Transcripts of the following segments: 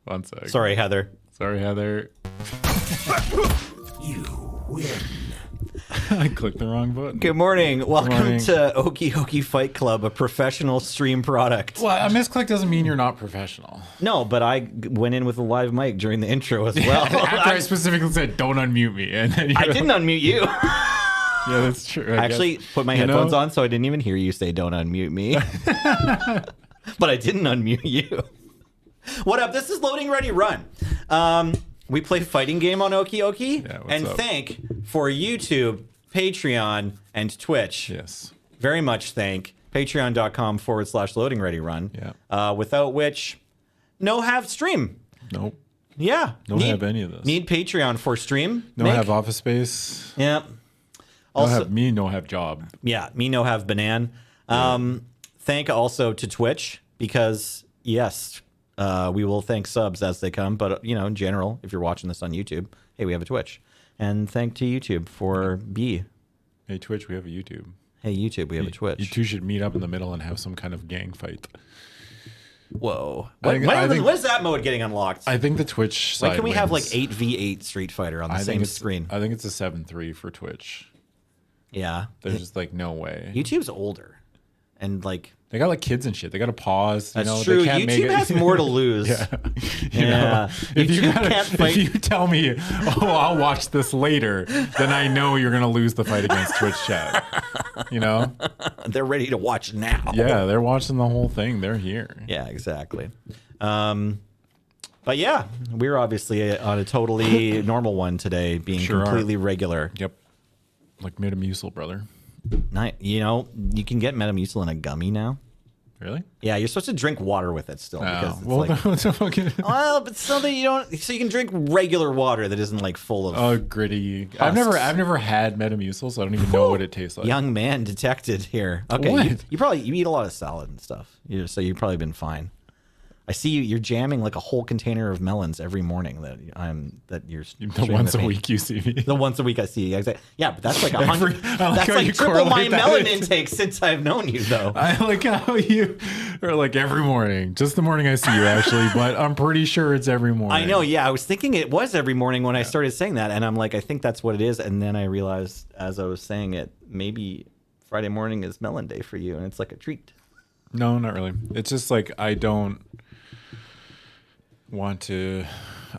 1 sec. Sorry, Heather. Sorry, Heather. You win. I clicked the wrong button. Good morning. Welcome morning. to Oki Oki Fight Club, a professional stream product. Well, a misclick doesn't mean you're not professional. No, but I went in with a live mic during the intro as well. After I specifically said, don't unmute me. And then I didn't unmute you. Yeah, that's true. I actually put my headphones on, so I didn't even hear you say don't unmute me. But I didn't unmute you. What up? This is Loading Ready Run. We play fighting game on Oki Oki. Yeah, what's and up? thank for YouTube, Patreon, and Twitch. Yes. Very much thank. Patreon.com/Loading Ready Run. Yeah. Without which, no have stream. Nope. Yeah. Don't have any of this. Need Patreon for stream. No Nick? have office space. Yeah. No Also, have me. No have job. yeah, me no have banan. Thank also to Twitch because yes, we will thank subs as they come. But you know, in general, if you're watching this on YouTube, hey, we have a Twitch. And thank to YouTube for B. Hey, Twitch, we have a YouTube. Hey, YouTube, we have a Twitch. You two should meet up in the middle and have some kind of gang fight. Whoa. I think- When is that mode getting unlocked? I think the Twitch side When can we have like wins. 8v8 Street Fighter on the I think same it's- screen? I think it's a 7-3 for Twitch. Yeah. There's just like no way. YouTube's older. And like They got like kids and shit. They got to pause. that's you know, true. They can't make YouTube it. has more to lose. Yeah. Yeah. Know, if you YouTube can't fight. if you tell me, oh, I'll watch this later, then I know you're gonna lose the fight against Twitch chat. You know? They're ready to watch now. Yeah, they're watching the whole thing. They're here. Yeah, exactly. But yeah, we're obviously on a totally normal one today, being Sure are. completely regular. Yep. Like Metamucil, brother. You know, you can get Metamucil in a gummy now. Really? Yeah, you're supposed to drink water with it still because it's well, like, what's the fucking well, but so that you don't, so you can drink regular water that isn't like full of. gritty. Husks. I've never had Metamucil, so I don't even know what it tastes like. Young man detected here. Okay, What? you probably you eat a lot of salad and stuff, so you've probably been fine. I see you're jamming like a whole container of melons every morning that you're The sharing once with a me. week you see me. The once a week I see you. Exactly. Yeah, but that's like I like that's how like you triple my correlate that melon into- intake since I've known you, though. I like how you are like every morning. Just the morning I see you, actually, but I'm pretty sure it's every morning. I know. Yeah, I was thinking it was every morning when I started saying that, and I'm like, I think that's what it is. And then I realized as I was saying it, maybe Friday morning is melon day for you, and it's like a treat. No, not really. It's just like I don't want to.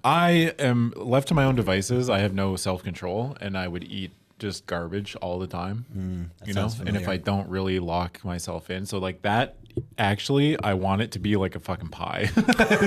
I am left to my own devices. I have no self-control, and I would eat just garbage all the time. You know, sounds and if familiar. I don't really lock myself in, so like that. Actually, I want it to be like a fucking pie,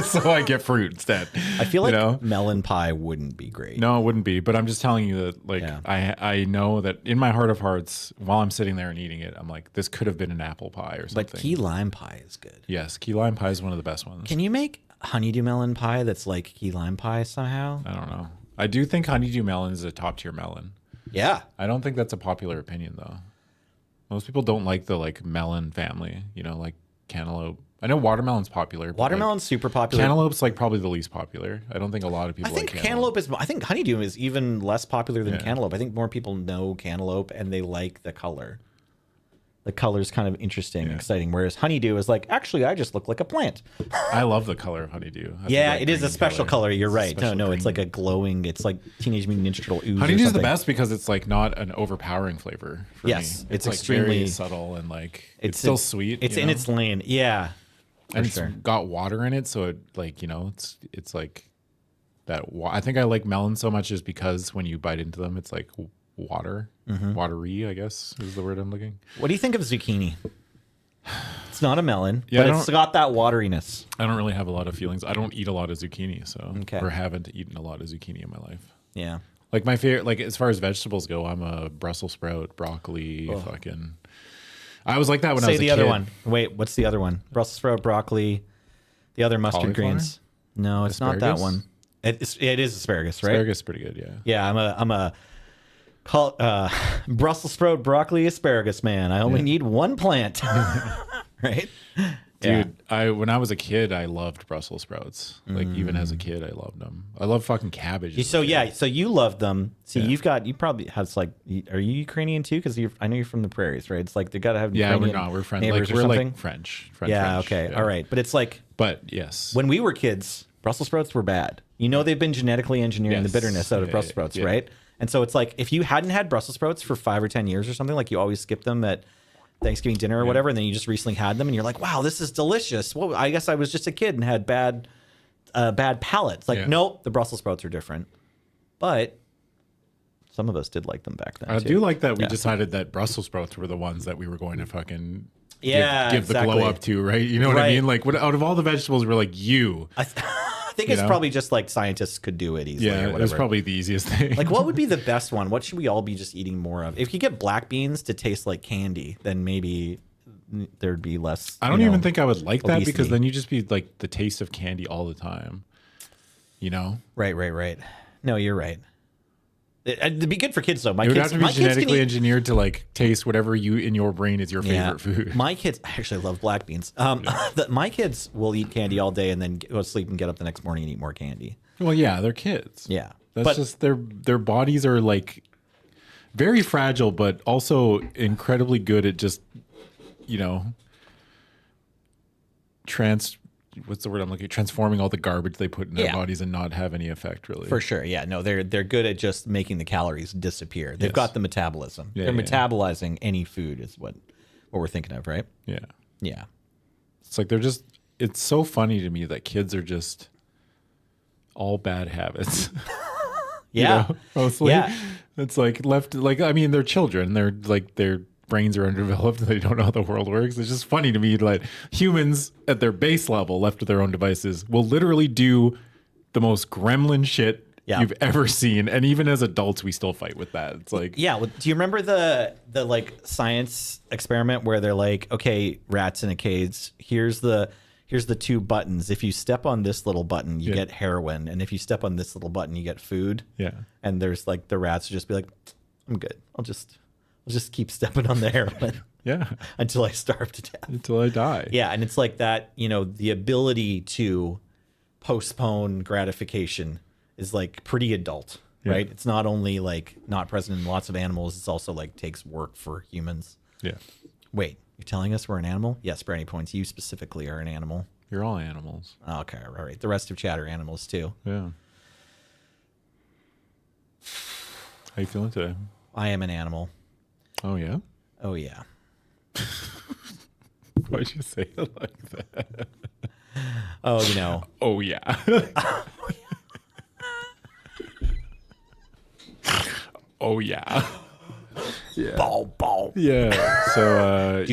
so I get fruit instead. I feel like you know? melon pie wouldn't be great. No, it wouldn't be. But I'm just telling you that, like, Yeah. I know that in my heart of hearts, while I'm sitting there and eating it, I'm like, this could have been an apple pie or something. But key lime pie is good. Yes, key lime pie is one of the best ones. Can you make honeydew melon pie that's like key lime pie somehow? I don't know. I do think honeydew melon is a top tier melon. Yeah. I don't think that's a popular opinion though. Most people don't like the like melon family. You know, like cantaloupe. I know watermelon's popular. But Watermelon's super popular. cantaloupe's like probably the least popular. I don't think a lot of people. I think like cantaloupe is. I think honeydew is even less popular than Yeah. cantaloupe. I think more people know cantaloupe and they like the color. The color's kind of interesting, and Yeah. exciting. Whereas honeydew is like, actually, I just look like a plant. I love the color of honeydew. I Yeah, think it that is a green special color. You're It's a right. No, special no, it's green. like a glowing. It's like Teenage Mutant Ninja Turtle ooze. or Honeydew's the something. best because it's like not an overpowering flavor for Yes, me. it's like extremely- very subtle and like it's still sweet. It's you in know? its lane. Yeah, for and it's sure. got water in it, so it like it's like that. I think I like melons so much is because when you bite into them, it's like water, Mm-hmm. watery. I guess is the word I'm looking. What do you think of zucchini? It's not a melon, Yeah, but I it's don't- got that wateriness. I don't really have a lot of feelings. I don't eat a lot of zucchini, so Okay. or haven't eaten a lot of zucchini in my life. Yeah. Like my favorite, like as far as vegetables go, I'm a Brussels sprout, broccoli, fucking. I was like that when I Say was a the other kid. one. Wait, what's the other one? Brussels sprout, broccoli, the other mustard Cauliflower? greens. No, it's not that Asparagus? one. It is asparagus, right? Asparagus is pretty good, yeah. Yeah, I'm a Brussels sprout, broccoli, asparagus man. I only need one plant. Right? Dude, when I was a kid, I loved Brussels sprouts. Like even as a kid, I loved them. I love fucking cabbage. as a So kid. yeah, so you love them. See, Yeah. you probably have like, are you Ukrainian too? Because I know you're from the prairies, right? It's like they gotta have Yeah, we're Ukrainian not. We're friends. neighbors Like or we're something. like French. Yeah, French, okay, yeah. all right. But it's like But yes, when we were kids, Brussels sprouts were bad. You know they've been genetically engineering the Yes. bitterness out of Yeah, Brussels sprouts, yeah. right? And so it's like if you hadn't had Brussels sprouts for 5 or 10 years or something, like you always skip them at Thanksgiving dinner or whatever, and then you just recently had them, and you're like, wow, this is delicious. Well, I guess I was just a kid and had bad palates. Like, Yeah. nope, the Brussels sprouts are different. But some of us did like them back then. I too. do like that we Yeah. decided that Brussels sprouts were the ones that we were going to fucking Yeah, give the exactly. glow up to, right? You know what I Right. mean? Like, what out of all the vegetables, we're like you. I think it's know? probably just like scientists could do it easily. Yeah, or it was whatever. probably the easiest thing. Like, what would be the best one? What should we all be just eating more of? If you get black beans to taste like candy, then maybe there'd be less. I don't even think I would like that because obesity. then you just be like the taste of candy all the time. You know, Right. No, you're right. It'd be good for kids though. My it would kids, have to be my kids can genetically eat. engineered to like taste whatever you in your brain is your Yeah. favorite food. My kids I actually love black beans. My kids will eat candy all day and then go to sleep and get up the next morning and eat more candy. Well, yeah, they're kids. Yeah, That's but just their bodies are like very fragile, but also incredibly good at just, you know, what's the word I'm looking at? Transforming all the garbage they put in their Yeah. bodies and not have any effect really. for sure, yeah, no, they're good at just making the calories disappear. They've Yes. got the metabolism. Yeah, they're yeah. metabolizing any food is what we're thinking of, right? Yeah. Yeah. It's like it's so funny to me that kids are just all bad habits. you Yeah. know, mostly. Yeah. It's like left, like, I mean, they're children. They're like, their brains are underdeveloped. They don't know how the world works. It's just funny to me that humans at their base level, left to their own devices, will literally do the most gremlin shit Yeah. you've ever seen. And even as adults, we still fight with that. It's like, Yeah, well, do you remember the like science experiment where they're like, okay, rats in a cage, here's the 2 buttons. If you step on this little button, you Yeah. get heroin, and if you step on this little button, you get food. yeah. And there's like the rats would just be like, I'm good. I'll just keep stepping on the heroin Yeah. until I starve to death. Until I die. Yeah, and it's like that, the ability to postpone gratification is like pretty adult, Yeah. right? It's not only like not present in lots of animals, it's also like takes work for humans. Yeah. Wait, you're telling us we're an animal? Yes, brownie points. You specifically are an animal. You're all animals. Okay, all right. The rest of chat are animals too. Yeah. How you feeling today? I am an animal. Oh, yeah? Oh yeah. Why'd you say it like that? Oh, Oh, yeah. Oh, yeah. Yeah. ball. Yeah. So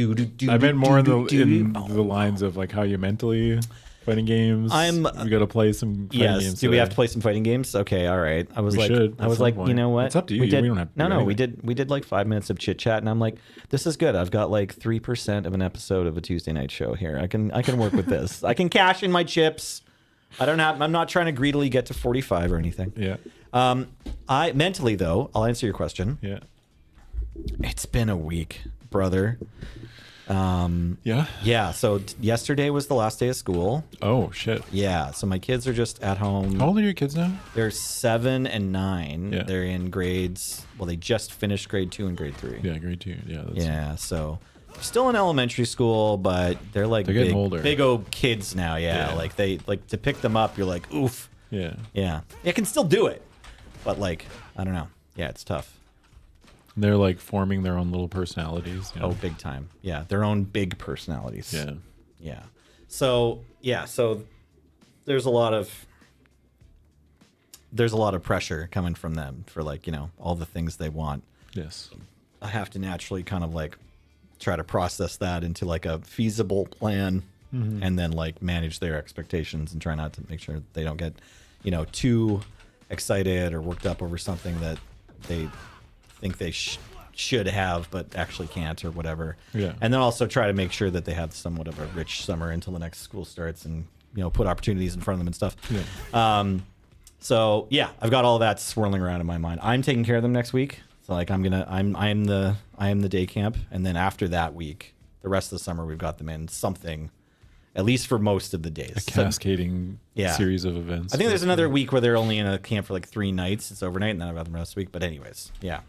I meant more in the lines of like how you mentally fighting games. We got to play some fighting Yes. games. Do we have to today. play some fighting games? Okay. All right. I was We like, should I at was some like, point. you know what? It's up to you. We did, We don't have to no, do no. We anything. did like 5 minutes of chit chat, and I'm like, this is good. I've got like 3% of an episode of a Tuesday night show here. I can work with this. I can cash in my chips. I'm not trying to greedily get to 45 or anything. Yeah. I mentally though, I'll answer your question. Yeah. It's been a week, brother. Yeah. Yeah. So yesterday was the last day of school. Oh, shit. Yeah. So my kids are just at home. How old are your kids now? They're 7 and 9. Yeah. They're in grades. Well, they just finished grade 2 and grade 3. Yeah, grade 2. Yeah. Yeah. So still in elementary school, but they're like They're getting older. big old kids now. Yeah. Yeah. Like they like to pick them up. You're like, oof. Yeah. Yeah. I can still do it, but like I don't know. Yeah, it's tough. They're like forming their own little personalities. You know? Oh, big time. Yeah, their own big personalities. Yeah. Yeah. So there's a lot of pressure coming from them for like, all the things they want. Yes. I have to naturally kind of like try to process that into like a feasible plan and then like manage their expectations and try not to make sure they don't get, too excited or worked up over something that they think they should have but actually can't or whatever. Yeah. And then also try to make sure that they have somewhat of a rich summer until the next school starts and put opportunities in front of them and stuff. Yeah. So yeah, I've got all that swirling around in my mind. I'm taking care of them next week. So like I am the day camp, and then after that week, the rest of the summer we've got them in something, at least for most of the days. A cascading series of events. I think there's another week where they're only in a camp for like 3 nights. It's overnight, and then I've got them the rest of the week. But anyways, yeah.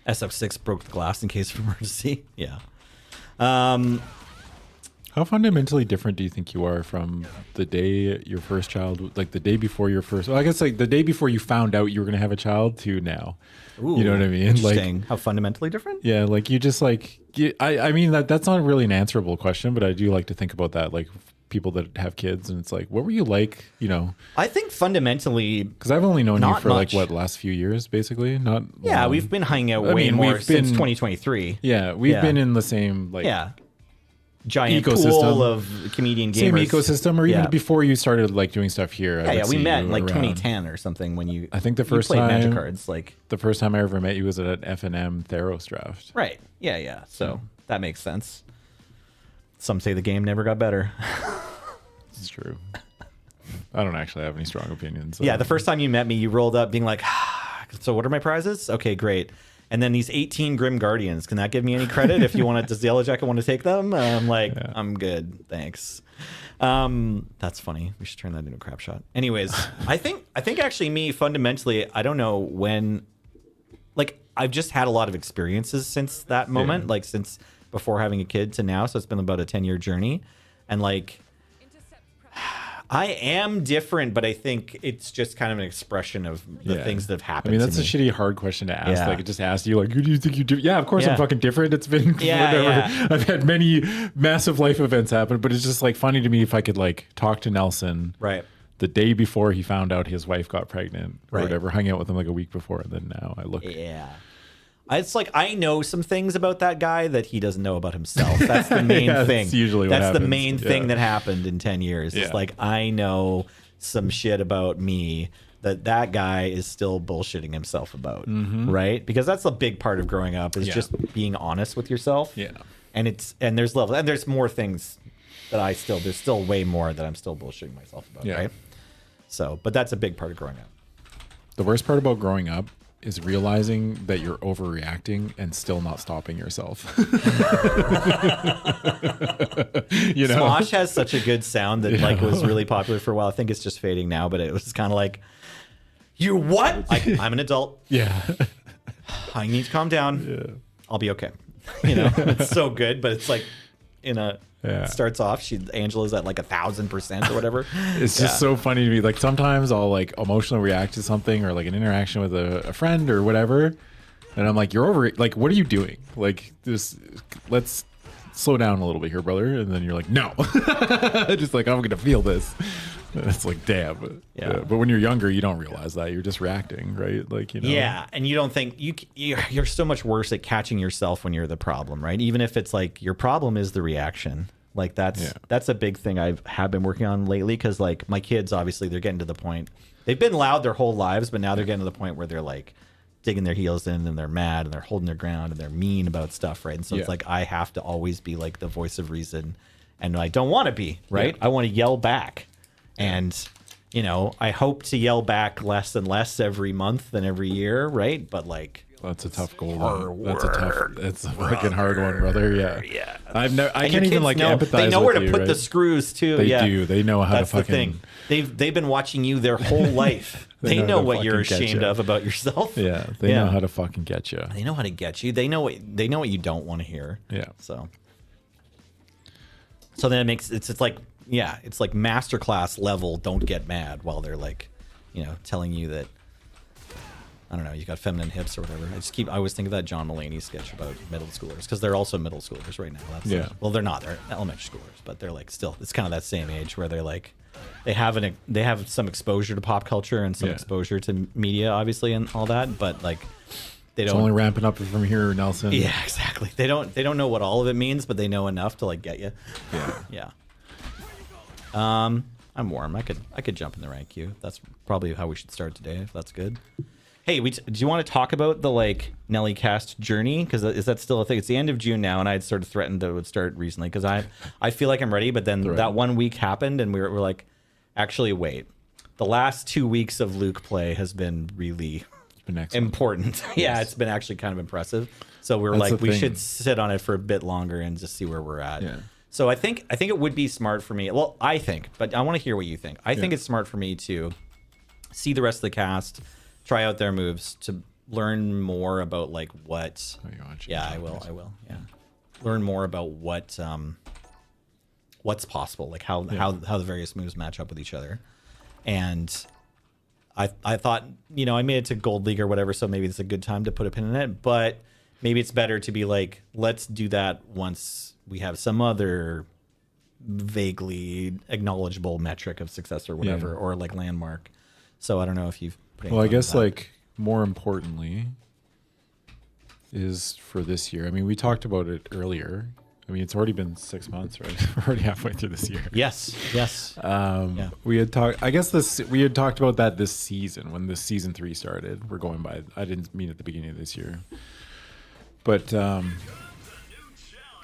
SF6 broke the glass in case of emergency. Yeah. How fundamentally different do you think you are from the day your first child, like the day before your first, well, I guess like the day before you found out you were going to have a child to now? Ooh, you know what I mean? Interesting. Like, how fundamentally different? yeah, like you just like, I mean, that's not really an answerable question, but I do like to think about that. Like people that have kids and it's like, what were you like, I think fundamentally, because I've only known you not for much. like what, last few years, basically. Not yeah, long. we've been hanging out I way mean, more we've since been- 2023. Yeah, we've Yeah. been in the same like Yeah. Giant Ecosystem. pool of comedian gamers. same ecosystem, or even Yeah. before you started like doing stuff here. I Yeah, would we see met you in like around. 2010 or something when you. I think the you first played Magic time- cards, like The first time I ever met you was at an F&M Theros draft. right. Yeah. So that makes sense. Some say the game never got better. It's true. I don't actually have any strong opinions. So. Yeah, the first time you met me, you rolled up being like, so what are my prizes? Okay, great. And then these 18 Grim Guardians, can that give me any credit? If you want to, does the Yellow Jacket want to take them? I'm like, Yeah. I'm good, thanks. That's funny. We should turn that into a crap shot. Anyways, I think actually me fundamentally, I don't know when, like I've just had a lot of experiences since that moment, Yeah. like since before having a kid to now. So it's been about a 10-year journey. And like, I am different, but I think it's just kind of an expression of the Yeah. things that have I happened mean, that's to a me. shitty, hard question to ask. Yeah. Like, it just asked you, like, who do you think you do? Yeah, of course Yeah. I'm fucking different. It's been Yeah, whatever. yeah. I've had many massive life events happen, but it's just like funny to me if I could like talk to Nelson Right. the day before he found out his wife got pregnant or Right. whatever, hung out with him like a week before, and then now I look. Yeah. It's like I know some things about that guy that he doesn't know about himself. That's the main Yeah, thing. that's usually what That's the happens. main Yeah. thing that happened in 10 years. It's Yeah. like I know some shit about me that guy is still bullshitting himself about, right? Because that's a big part of growing up is Yeah. just being honest with yourself. Yeah. And there's levels and there's more things that there's still way more that I'm still bullshitting myself about, Yeah. right? So, but that's a big part of growing up. The worst part about growing up is realizing that you're overreacting and still not stopping yourself. You know? Smosh has such a good sound that like was really popular for a while. I think it's just fading now, but it was kind of like, you what? I'm an adult. Yeah. I need to calm down. I'll be okay. You know, it's so good, but it's like Yeah. it starts off. Angela's at like 1,000% or whatever. It's just so funny to me. Like sometimes I'll like emotionally react to something or like an interaction with a friend or whatever. And I'm like, you're over it. Like, what are you doing? Like, just let's slow down a little bit here, brother. And then you're like, no, just like, I'm going to feel this. And it's like, damn. Yeah. But when you're younger, you don't realize that you're just reacting, right? Like, Yeah, and you don't think you're so much worse at catching yourself when you're the problem, right? Even if it's like your problem is the reaction. Like that's a big thing have been working on lately because like my kids obviously they're getting to the point they've been loud their whole lives, but now they're getting to the point where they're like digging their heels in and they're mad and they're holding their ground and they're mean about stuff, right? And so it's like I have to always be like the voice of reason, and I don't want to be, right? I want to yell back. And, I hope to yell back less and less every month than every year, right? But like, that's a tough goal. hard That's a fucking hard one, brother. Yeah. yeah. I And can't your even kids like know, empathize. They know where with to you, put right? the screws too. They yeah. do. They know how That's to fucking. the thing. They've been watching you their whole life. They they know know how to what you're fucking get ashamed you. of about yourself. Yeah, they know how to fucking get you. They know how to get you. They know what you don't want to hear. Yeah. So then it makes it's like it's like masterclass level. Don't get mad while they're like, telling you that. I don't know. You got feminine hips or whatever. I always think of that John Mulaney sketch about middle schoolers because they're also middle schoolers right now. That's Yeah. well, they're not. They're elementary schoolers, but they're like still. It's kind of that same age where they're like, they have some exposure to pop culture and some Yeah. exposure to media, obviously, and all that. But like, they It's don't. only ramping up from here, Nelson. Yeah, exactly. They don't know what all of it means, but they know enough to like get you. Yeah. Yeah. I'm warm. I could jump in the rank queue. That's probably how we should start today, if that's good. Hey, do you want to talk about the like Nelly cast journey? Because is that still a thing? It's the end of June now, and I had sort of threatened that it would start recently because I feel like I'm ready, but then that 1 week happened, and we're like, actually, wait. The last 2 weeks of Luke play has been really Been excellent. important. Yeah, it's been actually kind of impressive. So we're That's like, the we thing. should sit on it for a bit longer and just see where we're at. Yeah. So I think it would be smart for me. Well, I think, but I want to hear what you think. I think it's smart for me to see the rest of the cast, try out their moves, to learn more about like what. Oh, you want you Yeah, to I will. talk I will. Yeah, learn more about what what's possible, like how the various moves match up with each other. And I thought, you know, I made it to Gold League or whatever, so maybe it's a good time to put a pin in it. But maybe it's better to be like, let's do that once we have some other vaguely acknowledgeable metric of success or whatever, or like landmark. So I don't know if you've put any Well, I thought into guess that. like more importantly is for this year. I mean, we talked about it earlier. I mean, it's already been 6 months, right? We're already halfway through this year. Yes. Yeah. We had talked. I guess we had talked about that this season when this season 3 started. We're going by. I didn't mean at the beginning of this year, but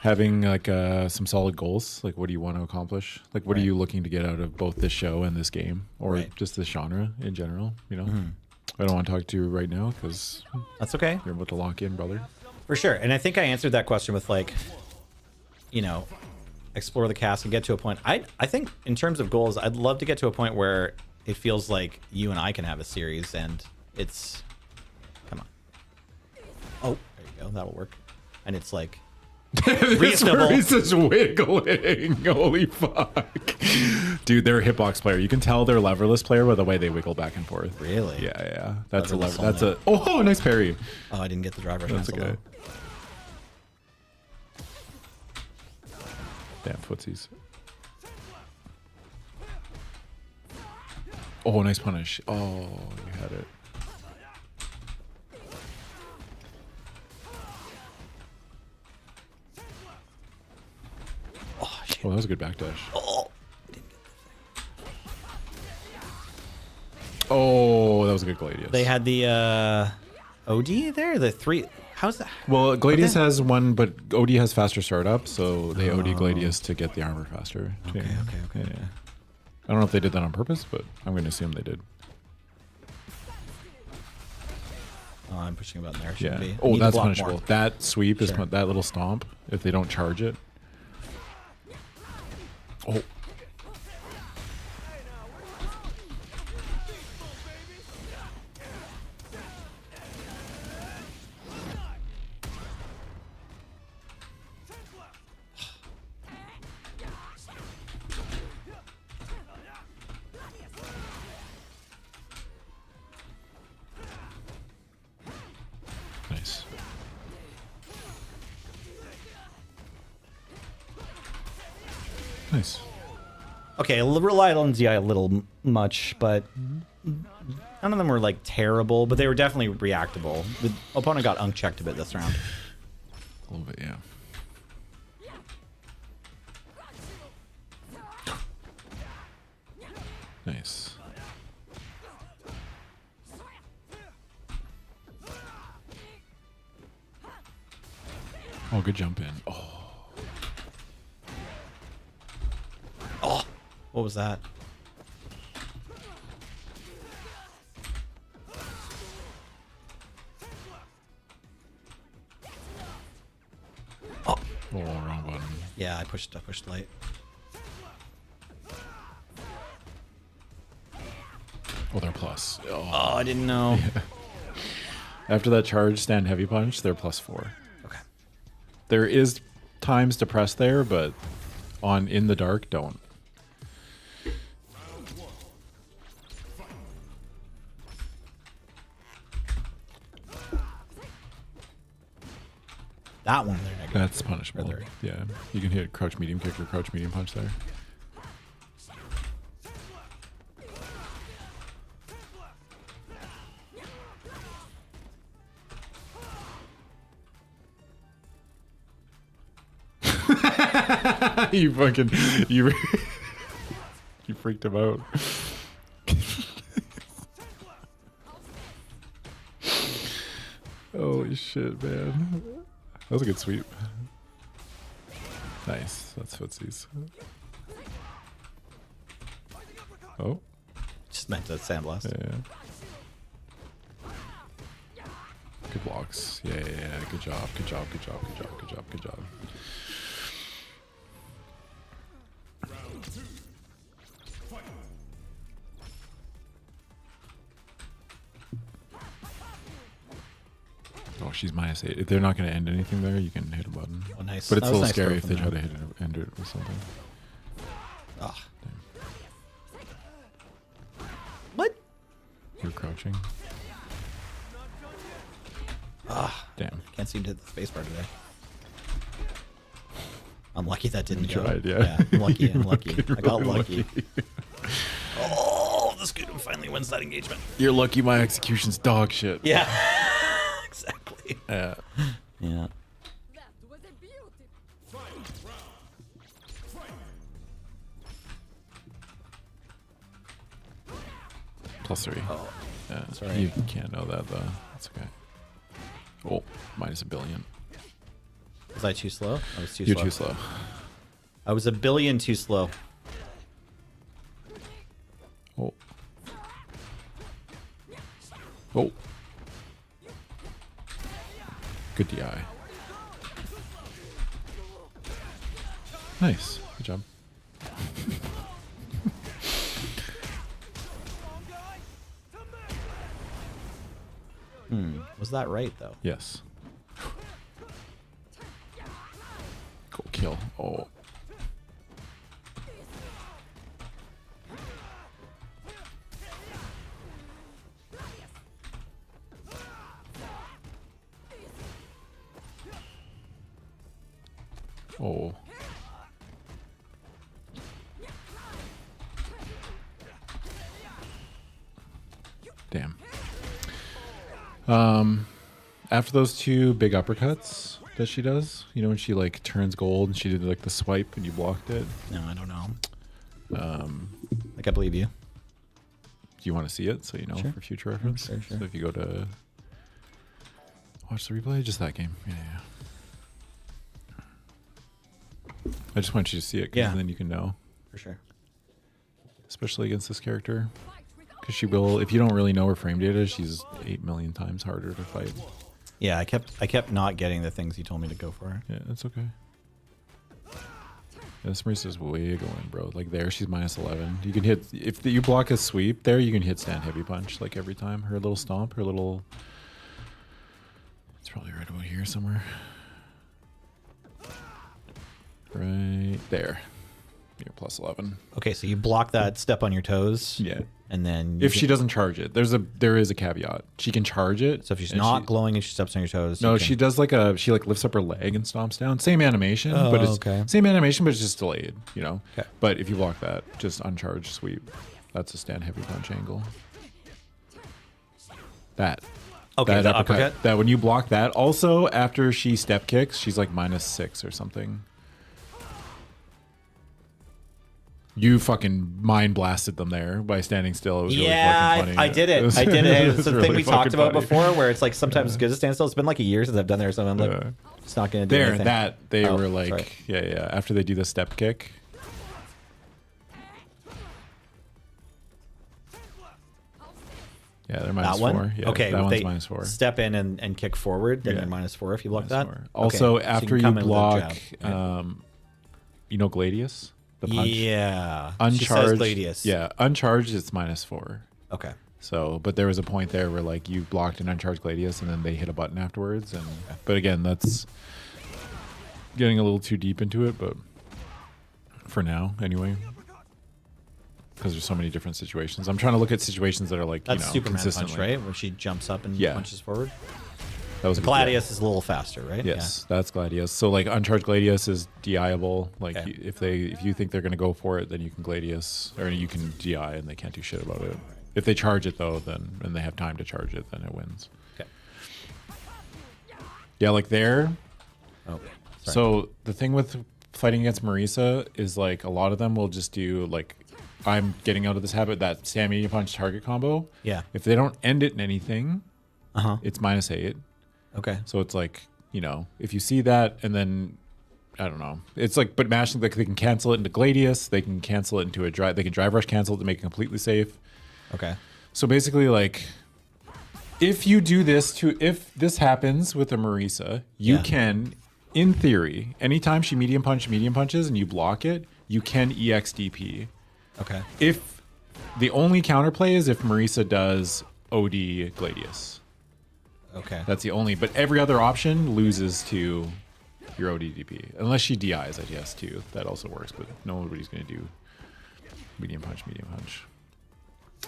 having like some solid goals. Like, what do you want to accomplish? Like, what are you looking to get out of both this show and this game, or just this genre in general? You know, I don't want to talk to you right now because That's okay. you're about to lock in, brother. For sure. And I think I answered that question with like, you know, explore the cast and get to a point. I think in terms of goals, I'd love to get to a point where it feels like you and I can have a series and it's, come on. Oh, there you go. That'll work. And it's like reasonable. This is wiggling. Holy fuck. Dude, they're a hitbox player. You can tell they're leverless player by the way they wiggle back and forth. Really? Yeah. That's Leverless a lever. That's only. oh, nice parry. Oh, I didn't get the driver. That's cancel, okay. though. Damn footsies. Oh, nice punish. Oh, you had it. Oh, shit. Oh, that was a good backdash. Oh. Oh, that was a good Gladius. They had the OD there? The three. How's that? Well, Gladius has one, but OD has faster startup, so they OD Gladius to get the armor faster. Okay. Yeah. I don't know if they did that on purpose, but I'm going to assume they did. Oh, I'm pushing a button there. Yeah. Shouldn't be. I Oh, need to that's block punishable. more. That sweep is Sure. that little stomp. If they don't charge it. Oh. Nice. Nice. Okay, relied on ZI a little much, but none of them were like terrible, but they were definitely reactable. The opponent got unchecked a bit this round. A little bit, yeah. Nice. Oh, good jump in. Oh, What was that? wrong button. Yeah, I pushed late. Oh, they're plus. Oh. Oh, I didn't know. After that charge stand heavy punch, they're +4. Okay. There is times to press there, but on in the dark, don't. That one they're negative. That's punishable. Or they're- Yeah, you can hit crouch medium kick or crouch medium punch there. You fucking you you freaked him out. Holy shit, man. That was a good sweep. Nice. That's footsies. Oh, Just meant to sandblast. yeah. Good blocks. Yeah. Good job. Good job. Oh, she's -8. If they're not going to end anything there, you can hit a button. Oh, nice. But it's That a was little nice scary throw if from they them. try to end it with something. Ugh. What? You're crouching. Damn. Can't seem to hit the spacebar today. I'm lucky that didn't go. Tried, yeah. I'm lucky. I'm lucky. I got really lucky. Oh, the Scutum finally wins that engagement. You're lucky my execution's dog shit. Yeah. Exactly. Yeah. Yeah. That was a beauty. +3. Oh, Yeah. sorry. You can't know that though. That's okay. Oh, minus $1 billion. was I too slow? I was too You're slow. too slow. I was $1 billion too slow. Oh. Oh. Good DI. Nice. Good job. Was that right though? Yes. Go kill. Oh. Oh. Damn. After those two big uppercuts that she does, you know, when she like turns gold and she did like the swipe and you blocked it. No, I don't know. Like I believe you. Do you want to see it so you know Sure. for future reference? Sure, sure. So if you go to watch the replay, just that game. Yeah, yeah. I just want you to see it, 'cause Yeah. then you can know, For sure. especially against this character, because she will. If you don't really know her frame data, she's 8 million times harder to fight. Yeah, I kept not getting the things you told me to go for. Yeah, that's okay. Yeah, this Marisa's wiggling, bro. Like there, she's -11. You can hit if you block a sweep there. You can hit stand heavy punch like every time. Her little stomp, her little. It's probably right about here somewhere. Right there. You're +11. Okay, so you block that step on your toes. Yeah. And then If she doesn't charge it, there is a caveat. She can charge it. So if she's and not glowing and she steps on your toes. No, you she can- does like she like lifts up her leg and stomps down. Same animation, Oh, but it's okay. same animation, but it's just delayed. You know. Okay. But if you block that, just uncharged sweep. That's a stand heavy punch angle. That. Okay, that the uppercut? That when you block that, also after she step kicks, she's like -6 or something. You fucking mind blasted them there by standing still. It was really Yeah, fucking funny. I did it. was- I did it. was It's the really thing we talked fucking about funny. before, where it's like sometimes it's good to stand still. It's been like a year since I've done there, so I'm like, Yeah. it's not going to do There, anything. that they Oh, were like, sorry. yeah. After they do the step kick, yeah, they're That -4. one? Yeah, Okay, that if one's they -4. step in and kick forward, then Yeah. you're -4 if you block -4. that. Okay, Also, so you after can you come in with a block, jab, right? you know, Gladius, the punch, Yeah. She says uncharged. Gladius. Yeah, uncharged, it's -4. Okay. So, but there was a point there where like you blocked an uncharged Gladius, and then they hit a button afterwards. And but again, that's getting a little too deep into it. But for now, anyway, because there's so many different situations, I'm trying to look at situations that are like That's you know, Superman punch, consistently. right? Where she jumps up and Yeah. punches forward. That was a good Gladius is a little faster, right? Yes, that's Gladius. So like uncharged Gladius is DI-able. Like Okay. if you think they're gonna go for it, then you can Gladius or you can DI and they can't do shit about it. If they charge it though, then and they have time to charge it, then it wins. Yeah. Okay. Yeah, like there. Oh, sorry. So the thing with fighting against Marisa is like a lot of them will just do like I'm getting out of this habit that stand medium punch target combo. Yeah. If they don't end it in anything, Uh-huh. it's -8. Okay. So it's like, you know, if you see that and then I don't know. It's like but mashing like they can cancel it into Gladius, they can cancel it into a drive they can drive rush cancel it to make it completely safe. Okay. So basically like if this happens with a Marisa, you Yeah. can in theory, anytime she medium punches and you block it, you can EXDP. Okay. If the only counterplay is if Marisa does OD Gladius. Okay. That's the only, but every other option loses to your ODDP. Unless she DIs, I guess, too. That also works, but nobody's going to do medium punch,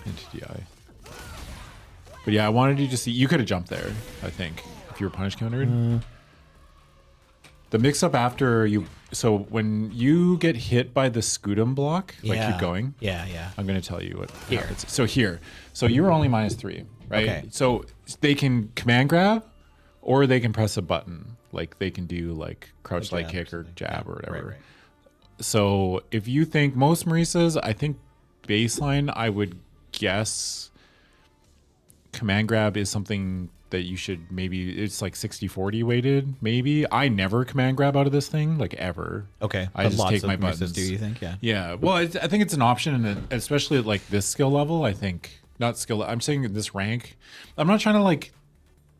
into DI. But yeah, I wanted you to see. You could have jumped there, I think, if you were punish countered. The mix-up after you... So when you get hit by the Scutum block, like keep going. Yeah, yeah. I'm going to tell you what Here. happens. So here. So you're only -3, right? Okay. So they can command grab or they can press a button. Like they can do like crouch light jab kick or jab or whatever. Right. So if you think most Marisas, I think baseline, I would guess command grab is something that you should maybe, it's like 60-40 weighted, maybe. I never command grab out of this thing, like ever. Okay. I But just lots take of my Marisas buttons. do, you think? Yeah. Yeah. Well, I think it's an option, and especially at like this skill level, I think, not skill, I'm saying at this rank. I'm not trying to like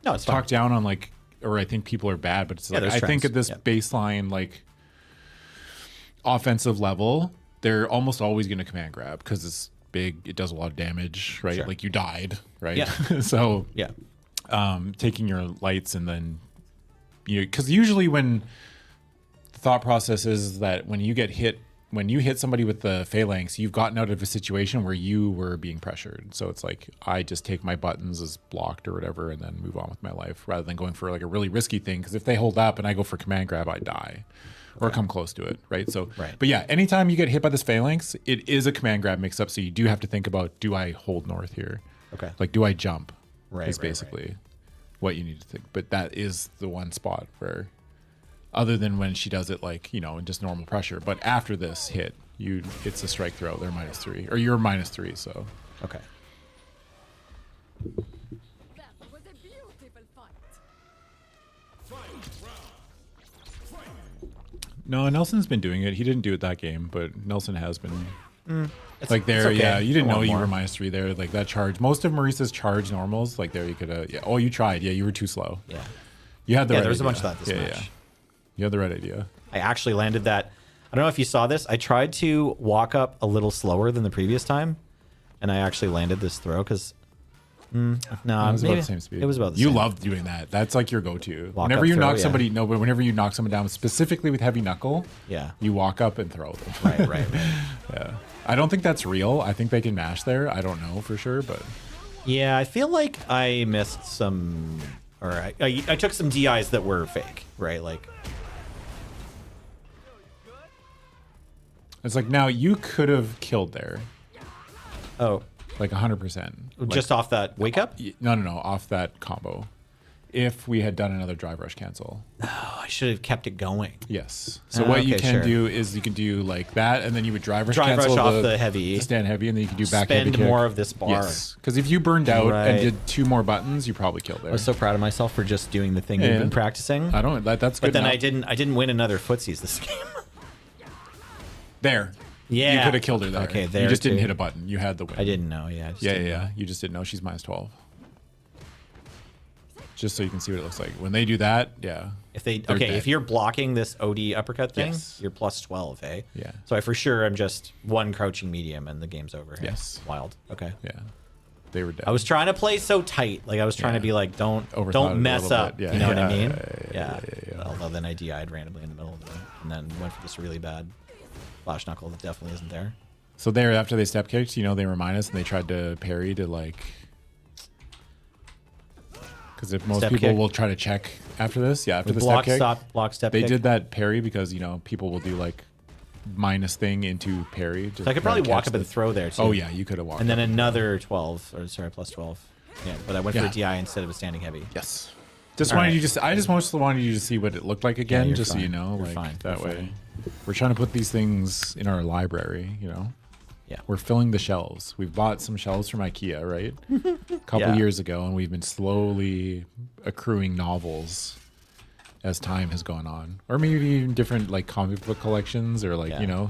No, it's fine. talk down on like, or I think people are bad, but it's like, there's I think trends. at this Yeah. baseline, like offensive level, they're almost always going to command grab because it's big. It does a lot of damage, right? Sure. Like you died, right? Yeah. So Yeah. taking your lights and then, because usually when the thought process is that when you hit somebody with the phalanx, you've gotten out of a situation where you were being pressured. So it's like, I just take my buttons as blocked or whatever and then move on with my life rather than going for like a really risky thing. Because if they hold up and I go for command grab, I die or come close to it, right? So, Right. But yeah, anytime you get hit by this phalanx, it is a command grab mix up. So you do have to think about, do I hold north here? Okay. Like, do I jump? Right, Is right, basically what you need to think. But that is the one spot where, other than when she does it like, in just normal pressure. But after this hit, it's a strike throw. They're -3. Or you're -3, so. Okay. That was a beautiful fight. No, Nelson's been doing it. He didn't do it that game, but Nelson has been. Like there, it's okay. yeah. You didn't I know want you more. were -3 there. Like that charge. Most of Marisa's charge normals, like there you could yeah. Oh, you tried. Yeah, you were too slow. Yeah. You had the Yeah, right there was a idea. bunch of that this yeah, match. Yeah. You had the right idea. I actually landed that. I don't know if you saw this. I tried to walk up a little slower than the previous time, and I actually landed this throw because. No, It was maybe, about the same speed. It was about the you same. love doing that. That's like your go-to. Walk Whenever up you throw, knock yeah. somebody, no, but whenever you knock someone down, specifically with heavy knuckle, Yeah. you walk up and throw them. Right. Yeah. I don't think that's real. I think they can mash there. I don't know for sure, but Yeah, I feel like I missed some, or I took some DIs that were fake, right? Like, it's like now you could have killed there, oh, like 100%. just off that wake up? No, off that combo. If we had done another drive rush cancel. Oh, I should have kept it going. Yes. So what you okay, can sure. do is you can do like that, and then you would drive rush Drive rush cancel off the heavy. the stand heavy, and then you can do back heavy Spend kick. more of this bar. Yes. Because if you burned out Right. and did 2 more buttons, you probably killed there. I was so proud of myself for just doing the thing we've Yeah. been practicing. I don't. That's good. But then enough. I didn't win another footsies this game. There. Yeah. You could have killed her there. Okay, there You just didn't too. hit a button. You had the win. I didn't know. Yeah. I just Yeah, didn't know. You just didn't know she's -12. Just so you can see what it looks like. When they do that, yeah. If they They're okay, dead. if you're blocking this OD uppercut thing, Yes. you're +12, eh? Yeah. So I for sure am just one crouching medium and the game's over. Hey? Yes. Wild. Okay. Yeah. They were dead. I was trying to play so tight, like I was trying to Yeah. be like, Overthought it a don't mess little up. bit. Yeah, You know what I yeah, mean? yeah. Although then I DI'd randomly in the middle of it, and then went for this really bad flash knuckle that definitely isn't there. So there, after they step kicked, they remind us and they tried to parry to like. Because if most Step people kick? will try to check after this, yeah, after the Block, step kick, stop, block, step they kick. did that parry because people will do like minus thing into parry. So I could probably walk up and throw there too. Oh yeah, you could have walked. And then up. another 12, or sorry, +12. Yeah, but I went for Yeah. a DI instead of a standing heavy. Yes. Just All wanted right. you I just mostly wanted you to see what it looked like again, you're just so you fine. know, You're like fine. that You're way. fine. We're trying to put these things in our library, Yeah. We're filling the shelves. We've bought some shelves from IKEA, right? A couple Yeah. years ago, and we've been slowly accruing novels as time has gone on. Or maybe even different like comic book collections or like, Yeah.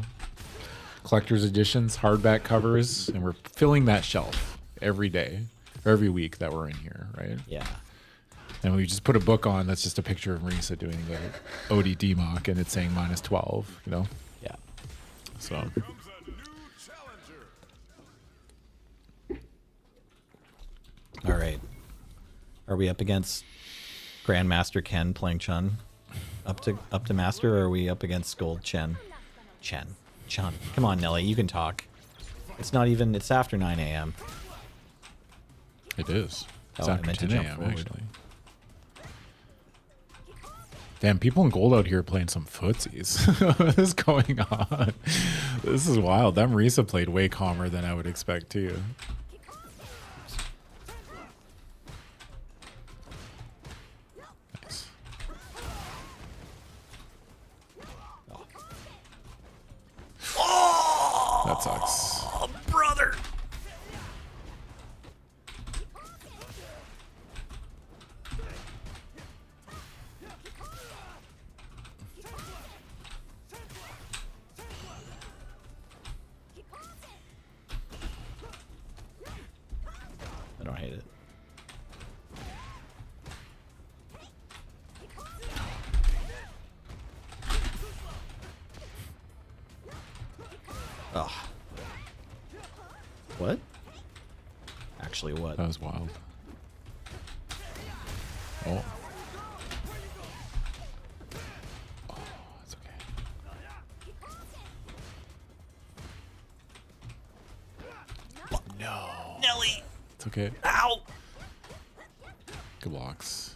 collector's editions, hardback covers, and we're filling that shelf every day or every week that we're in here, right? Yeah. And we just put a book on that's just a picture of Marisa doing the ODD mock, and it's saying -12, Yeah. So All right. Are we up against Grandmaster Ken playing Chun? Up to Master, or are we up against Gold Chen? Chun. Come on, Nelly, you can talk. It's not even. It's after 9 a.m. It is. It's Oh, I after meant to 10 jump a.m. forward. actually. Damn, people in gold out here playing some footsies. What is going on? This is wild. That Marisa played way calmer than I would expect too. Nice. That sucks. Oh, brother. I don't hate it. Oh. What? Actually, what? That was wild. Oh. Oh, it's okay. No. Nelly! It's okay. Ow! Good blocks.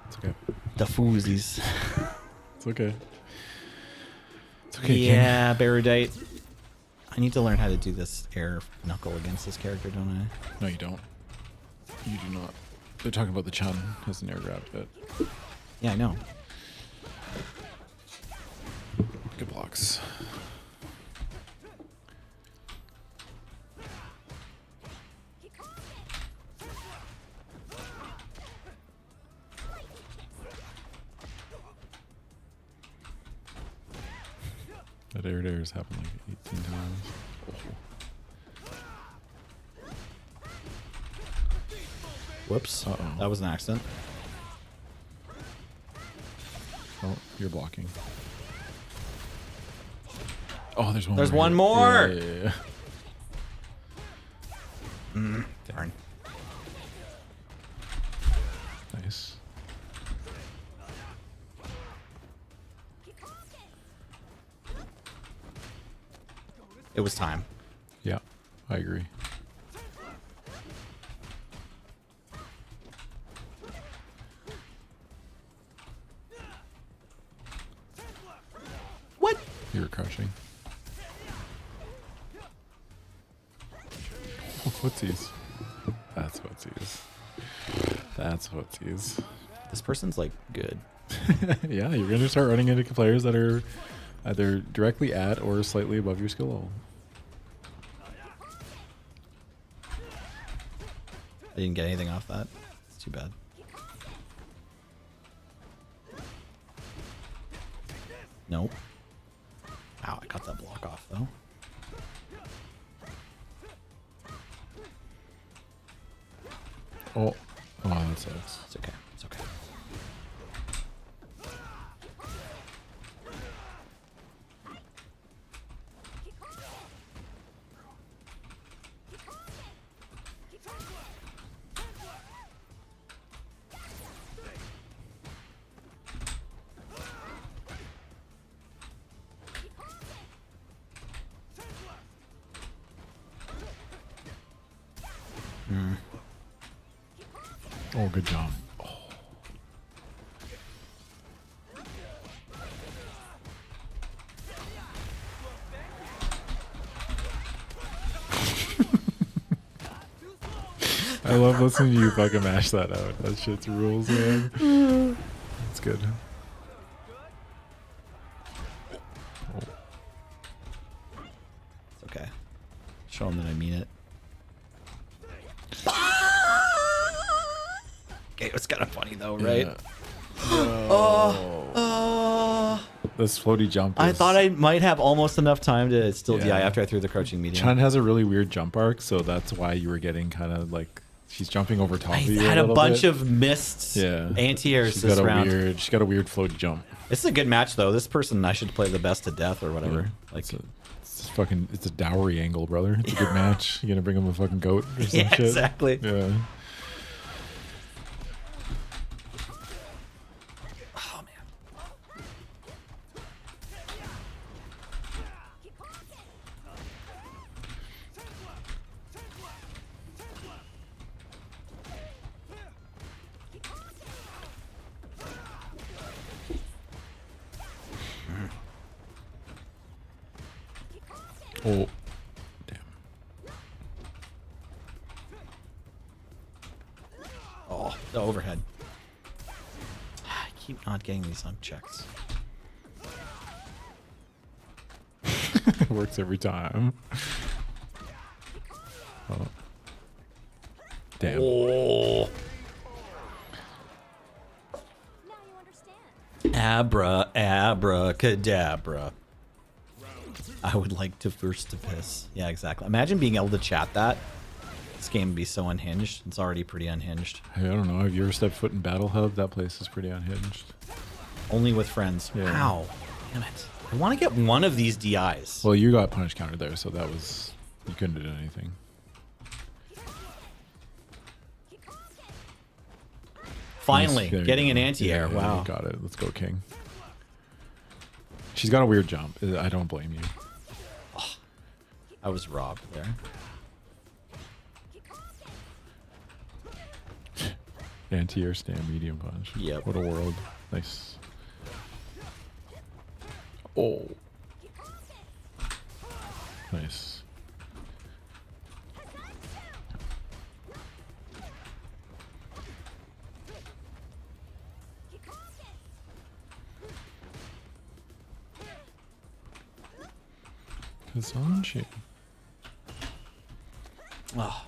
It's okay. The foozies. It's okay. It's okay. King. Yeah, Barudite. I need to learn how to do this air knuckle against this character, don't I? No, you don't. You do not. They're talking about the Chun as an air grab bit. Yeah, I know. Good blocks. That air dares happened like 18 times. Oh. Whoops. Uh-oh. That was an accident. Oh, you're blocking. Oh, there's one. There's more one here. more! Yeah. Darn. Nice. It was time. Yeah, I agree. What? You were crushing. Footsies. That's footsies. That's footsies. This person's like good. Yeah, you're going to start running into players that are either directly at or slightly above your skill level. I didn't get anything off that. It's too bad. Nope. Ow, I got that block off though. Oh, that sucks. It's okay. It's okay. Oh, good job. Oh. I love listening to you fucking mash that out. That shit's rules, man. It's good. Oh. It's okay. Show them that I mean it. Okay, it was kind of funny though, right? Yeah. Oh. This floaty jump. I is- thought I might have almost enough time to still Yeah. DI after I threw the crouching medium. Chun has a really weird jump arc, so that's why you were getting kind of like she's jumping over top I of you. had a little bunch bit. of missed yeah anti-airs She's this got a round. weird. She's got a weird floaty jump. This is a good match though. This person I should play the best to death or whatever. Yeah. Like It's fucking. It's a dowry angle, brother. It's a good match. You gonna bring him a fucking goat or some yeah, shit? exactly. Yeah. Oh, damn. Oh, the overhead. I keep not getting these on checks. It works every time. Oh. Damn. Oh. Now you understand. Abracadabra. I would like to first to piss. Yeah, exactly. Imagine being able to chat that. This game would be so unhinged. It's already pretty unhinged. Hey, I don't know. Have you ever stepped foot in Battle Hub? That place is pretty unhinged. Only with friends. Yeah. Ow. Damn it. I want to get one of these DIs. Well, you got punish counter there, so that was... You couldn't have done anything. Finally, Nice. There you getting go. an anti-air. Yeah, Wow. you got it. Let's go, King. She's got a weird jump. I don't blame you. I was robbed there. Anti-air stand medium punch. Yep. What a world. Nice. Oh. Nice. Kazanchi. Oh,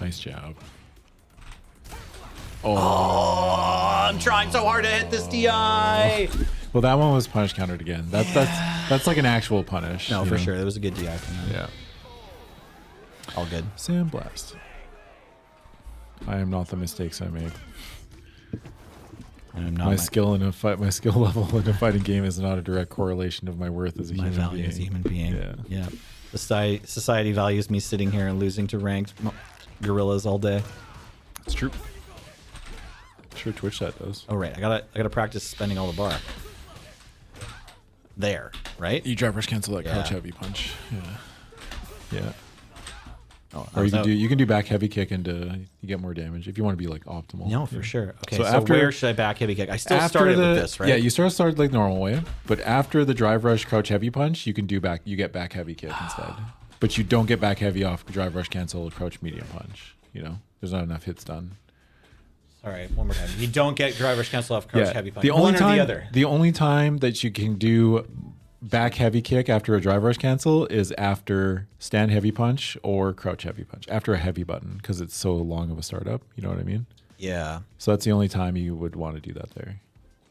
Nice job. I'm trying so hard to hit this DI. Well, that one was punish countered again. That's like an actual punish. No, you for know? sure. That was a good DI from them. Yeah. All good. Sandblast. I am not the mistakes I make. I'm not My skill in a fight, my skill level in a fighting game is not a direct correlation of my worth as a my human value being. as a human being. Yeah. Yeah. Society values me sitting here and losing to ranked gorillas all day. It's true. Sure, Twitch that does. Oh right, I gotta practice spending all the bar. There, right? You drive rush cancel that Yeah. crouch heavy punch. Yeah. Yeah. Oh, Or you can do back heavy kick and you get more damage if you want to be like optimal. No, for Yeah. sure. Okay, So so, after- where should I back heavy kick? I still After started the, with this, right? Yeah, you started like normal way, but after the drive rush crouch heavy punch, you can do back. You get back heavy kick instead, but you don't get back heavy off drive rush cancel crouch medium punch. You know, there's not enough hits done. All right, one more time. You don't get drivers cancel off crouch heavy punch. The only One time, or the other. The only time that you can do back heavy kick after a drive rush cancel is after stand heavy punch or crouch heavy punch after a heavy button because it's so long of a startup. You know what I mean? Yeah. So that's the only time you would want to do that there.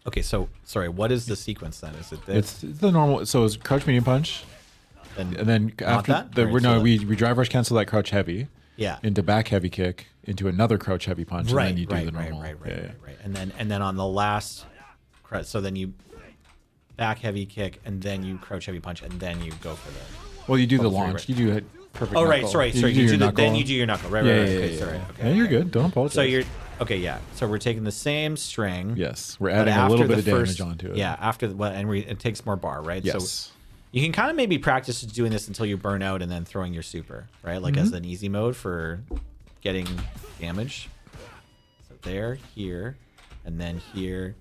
Okay, so sorry, what is the sequence then? Is it this? It's the normal. So it's crouch medium punch, and then after that? the Alright, no, so we drive rush cancel that crouch heavy yeah. into back heavy kick into another crouch heavy punch, Right, and then you do right, the right, normal. right, Yeah, right, yeah. right. And then on the last, so then you back heavy kick, and then you crouch heavy punch, and then you go for the. Well, you do the Level three, launch. right. You do it perfect. Oh right, knuckle. sorry. You do You your do the, then knuckle. you do your knuckle. Right, Yeah, right, yeah, right. yeah, Okay, yeah, sorry. yeah. Okay. Yeah, you're good. Don't apologize. So you're okay, yeah. So we're taking the same string. Yes, we're but adding a after little the bit of damage first- onto it. Yeah, after the, well, and it takes more bar, right? Yes. So you can kind of maybe practice doing this until you burn out and then throwing your super, right? Like as an easy mode for getting damage. So there, here, and then here,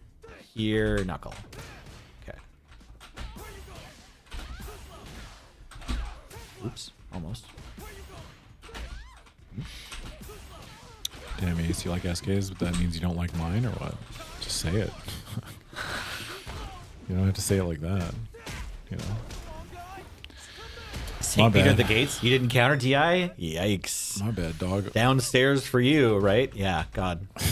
here, knuckle. Okay. Oops, almost. Damn, Ace, you like SKs, but that means you don't like mine, or what? Just say it. You don't have to say it like that. You know. St. My Peter bad. the Gates, you didn't counter DI? Yikes. My bad, dog. Downstairs for you, right? Yeah, God. Can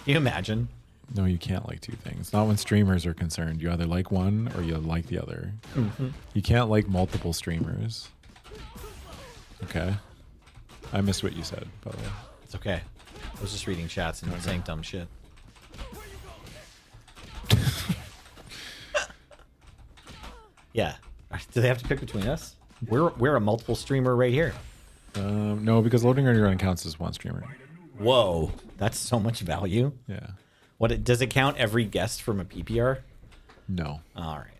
you imagine? No, you can't like two things. Not when streamers are concerned. You either like one or you like the other. You can't like multiple streamers. Okay. I missed what you said, by the way. It's okay. I was just reading chats and saying dumb shit. Yeah. Do they have to pick between us? We're a multiple streamer right here. No, because loading run counts as one streamer. Whoa, that's so much value. Yeah. Does it count every guest from a PPR? No. All right.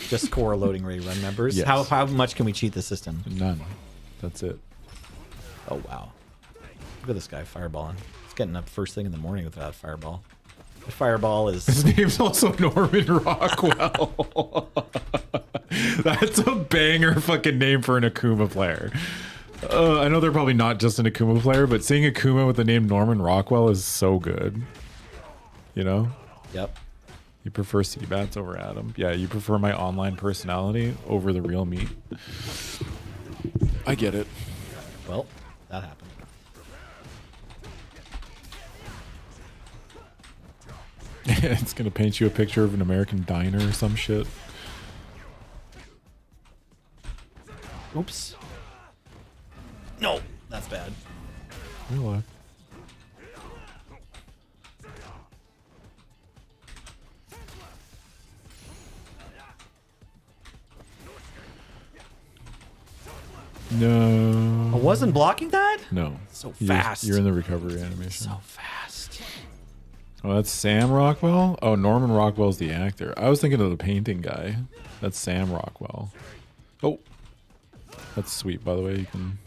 Just core loading ready run members. Yes. How much can we cheat the system? None. That's it. Oh wow. Look at this guy fireballing. He's getting up first thing in the morning with that fireball. The fireball is His name's also Norman Rockwell. That's a banger fucking name for an Akuma player. I know they're probably not just an Akuma player, but seeing Akuma with the name Norman Rockwell is so good. You know? Yep. You prefer Seabats over Adam. Yeah, you prefer my online personality over the real me. I get it. Well, that happened. It's gonna paint you a picture of an American diner or some shit. Oops. No, that's bad. Good luck. No. I wasn't blocking that? No. So You're- fast. You're in the recovery animation. So fast. Oh, that's Sam Rockwell? Oh, Norman Rockwell's the actor. I was thinking of the painting guy. That's Sam Rockwell. Oh. That's sweet, by the way. You can...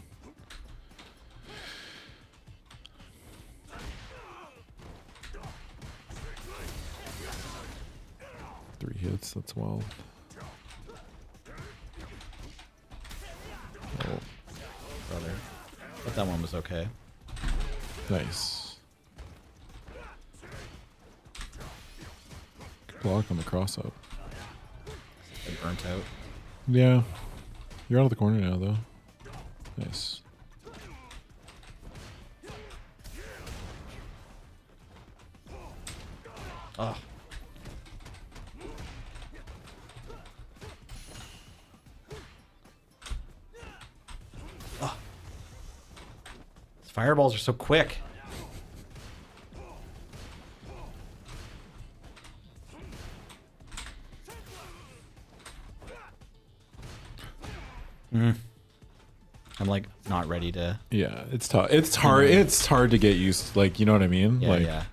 Three hits, that's wild. Oh, Brother. But that one was okay. nice. Good block on the cross up. It burnt out. Yeah. You're out of the corner now, though. Nice. Oh. Oh. These fireballs are so quick. I'm like not ready to. Yeah, it's tough. It's hard. It's hard to get used to, like, you know what I mean? Yeah, like, yeah.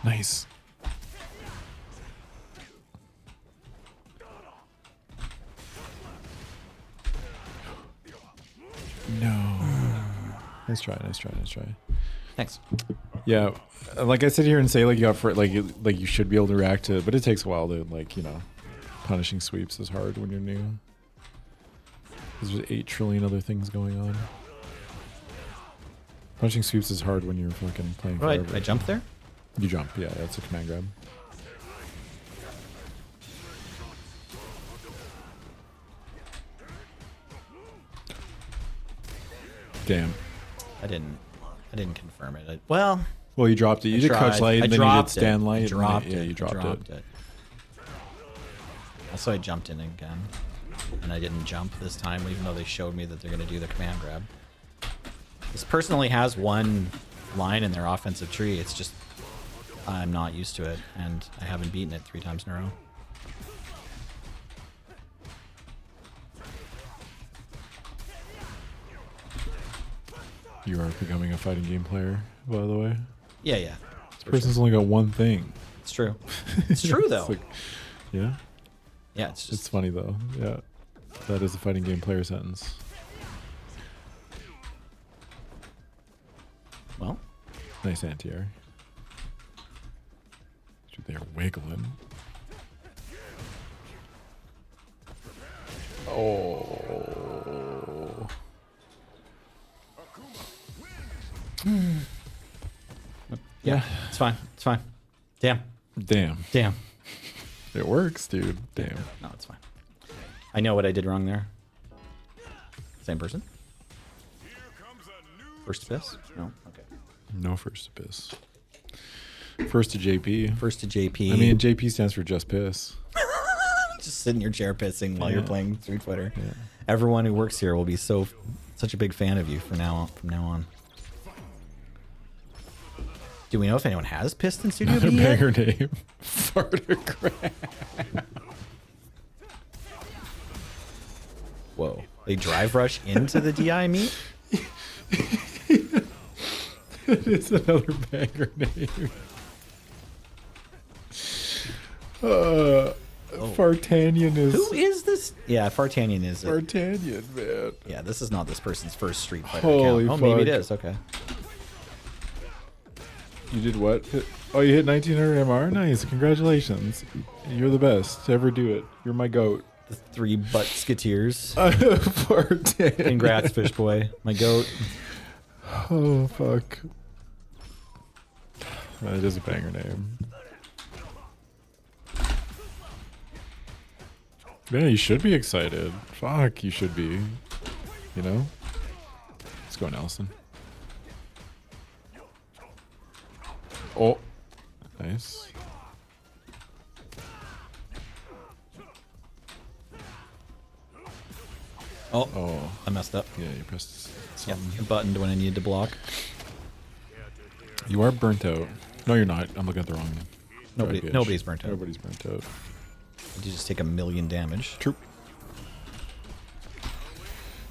Nice. No. Nice try, nice try, nice try. Thanks. Yeah, like I sit here and say, like, you got for like you should be able to react to it, but it takes a while to, like, you know, punishing sweeps is hard when you're new. There's 8 trillion other things going on. Punching sweeps is hard when you're fucking playing Right, forever. I jump there? You jump, yeah, that's a command grab. Damn. I didn't confirm it. Well, Well, you dropped it. You I did Crouch tried. Light, I and then you did dropped Stand it. Light. I and then- dropped yeah, it. you I dropped it. Also, I jumped in again, and I didn't jump this time, even though they showed me that they're going to do the command grab. This person only has one line in their offensive tree. It's just I'm not used to it, and I haven't beaten it 3 times in a row. You are becoming a fighting game player, by the way. Yeah, yeah. This person's only got one thing. It's true. It's true, though. It's like, yeah, Yeah, it's just it's funny though. Yeah, that is a fighting game player sentence. well. Nice anti-air. They're wiggling. Oh. Yeah, it's fine. It's fine. Damn. Damn. Damn. It works, dude. Damn. No, it's fine. I know what I did wrong there. Same person? First abyss? No? Okay. No first abyss. First to JP. First to JP. I mean, JP stands for just piss. just sit in your chair pissing while you're Yeah. playing Street Fighter. Yeah. Everyone who works here will be such a big fan of you from now on. Do we know if anyone has pissed in Studio Another B yet? banger name. Fartocrat. Whoa. They drive rush into the DI meet? It is another banger name. Fartanian is. Who is this? Yeah, Fartanian is it. Fartanian, man. Yeah, this is not this person's first Street Fighter Holy account. Oh, maybe it fuck. is. Okay. You did what? Oh, you hit 1900 MR? Nice. Congratulations. You're the best to ever do it. You're my goat. The 3 butt sketeers. Poor Dan. Congrats, Fish Boy. My goat. Oh, fuck. That is a banger name. Yeah, you should be excited. Fuck, you should be. You know? Let's go, Nelson. Oh. Nice. Oh, I messed up. Yeah, you pressed Yep, something. buttoned when I needed to block. You are burnt out. No, you're not. I'm looking at the wrong name. Nobody's burnt out. Nobody's burnt out. You just take 1,000,000 damage. True.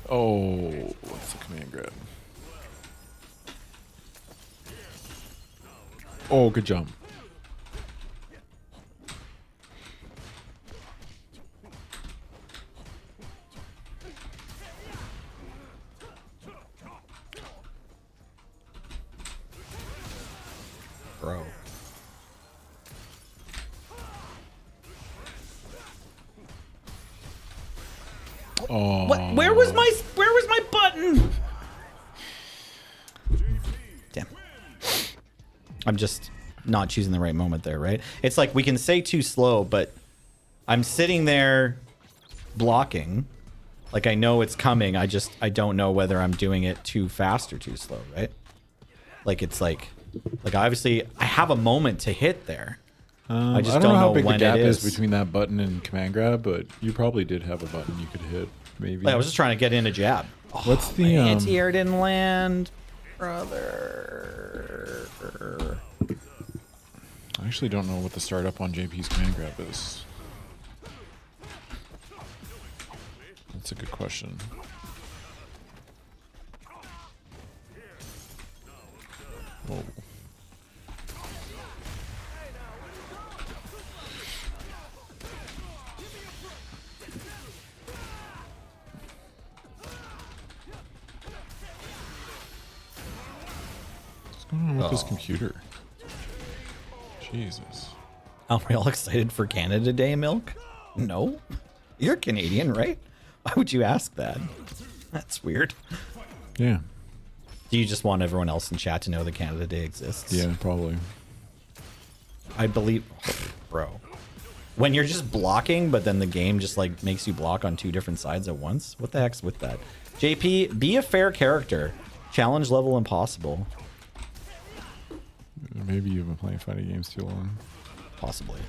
Oh, what's the command grab? Oh, good jump. Bro. Oh. What? Where was my button? Damn. I'm just not choosing the right moment there, right? It's like we can say too slow, but I'm sitting there blocking. Like I know it's coming. I don't know whether I'm doing it too fast or too slow, right? Like it's like obviously I have a moment to hit there. I just don't know how big the when gap it is is between that button and command grab, but you probably did have a button you could hit. Maybe. Like, I was just trying to get in a jab. What's the My anti-air didn't land, brother. I actually don't know what the startup on JP's command grab is. That's a good question. Whoa. What's going on with this computer? Jesus. Are we all excited for Canada Day, Milk? No? You're Canadian, right? Why would you ask that? That's weird. Yeah. Do you just want everyone else in chat to know that Canada Day exists? Yeah, probably. I believe... Bro. When you're just blocking, but then the game just like makes you block on 2 different sides at once? What the heck's with that? JP, be a fair character. Challenge level impossible. Maybe you've been playing fighting games too long. Possibly.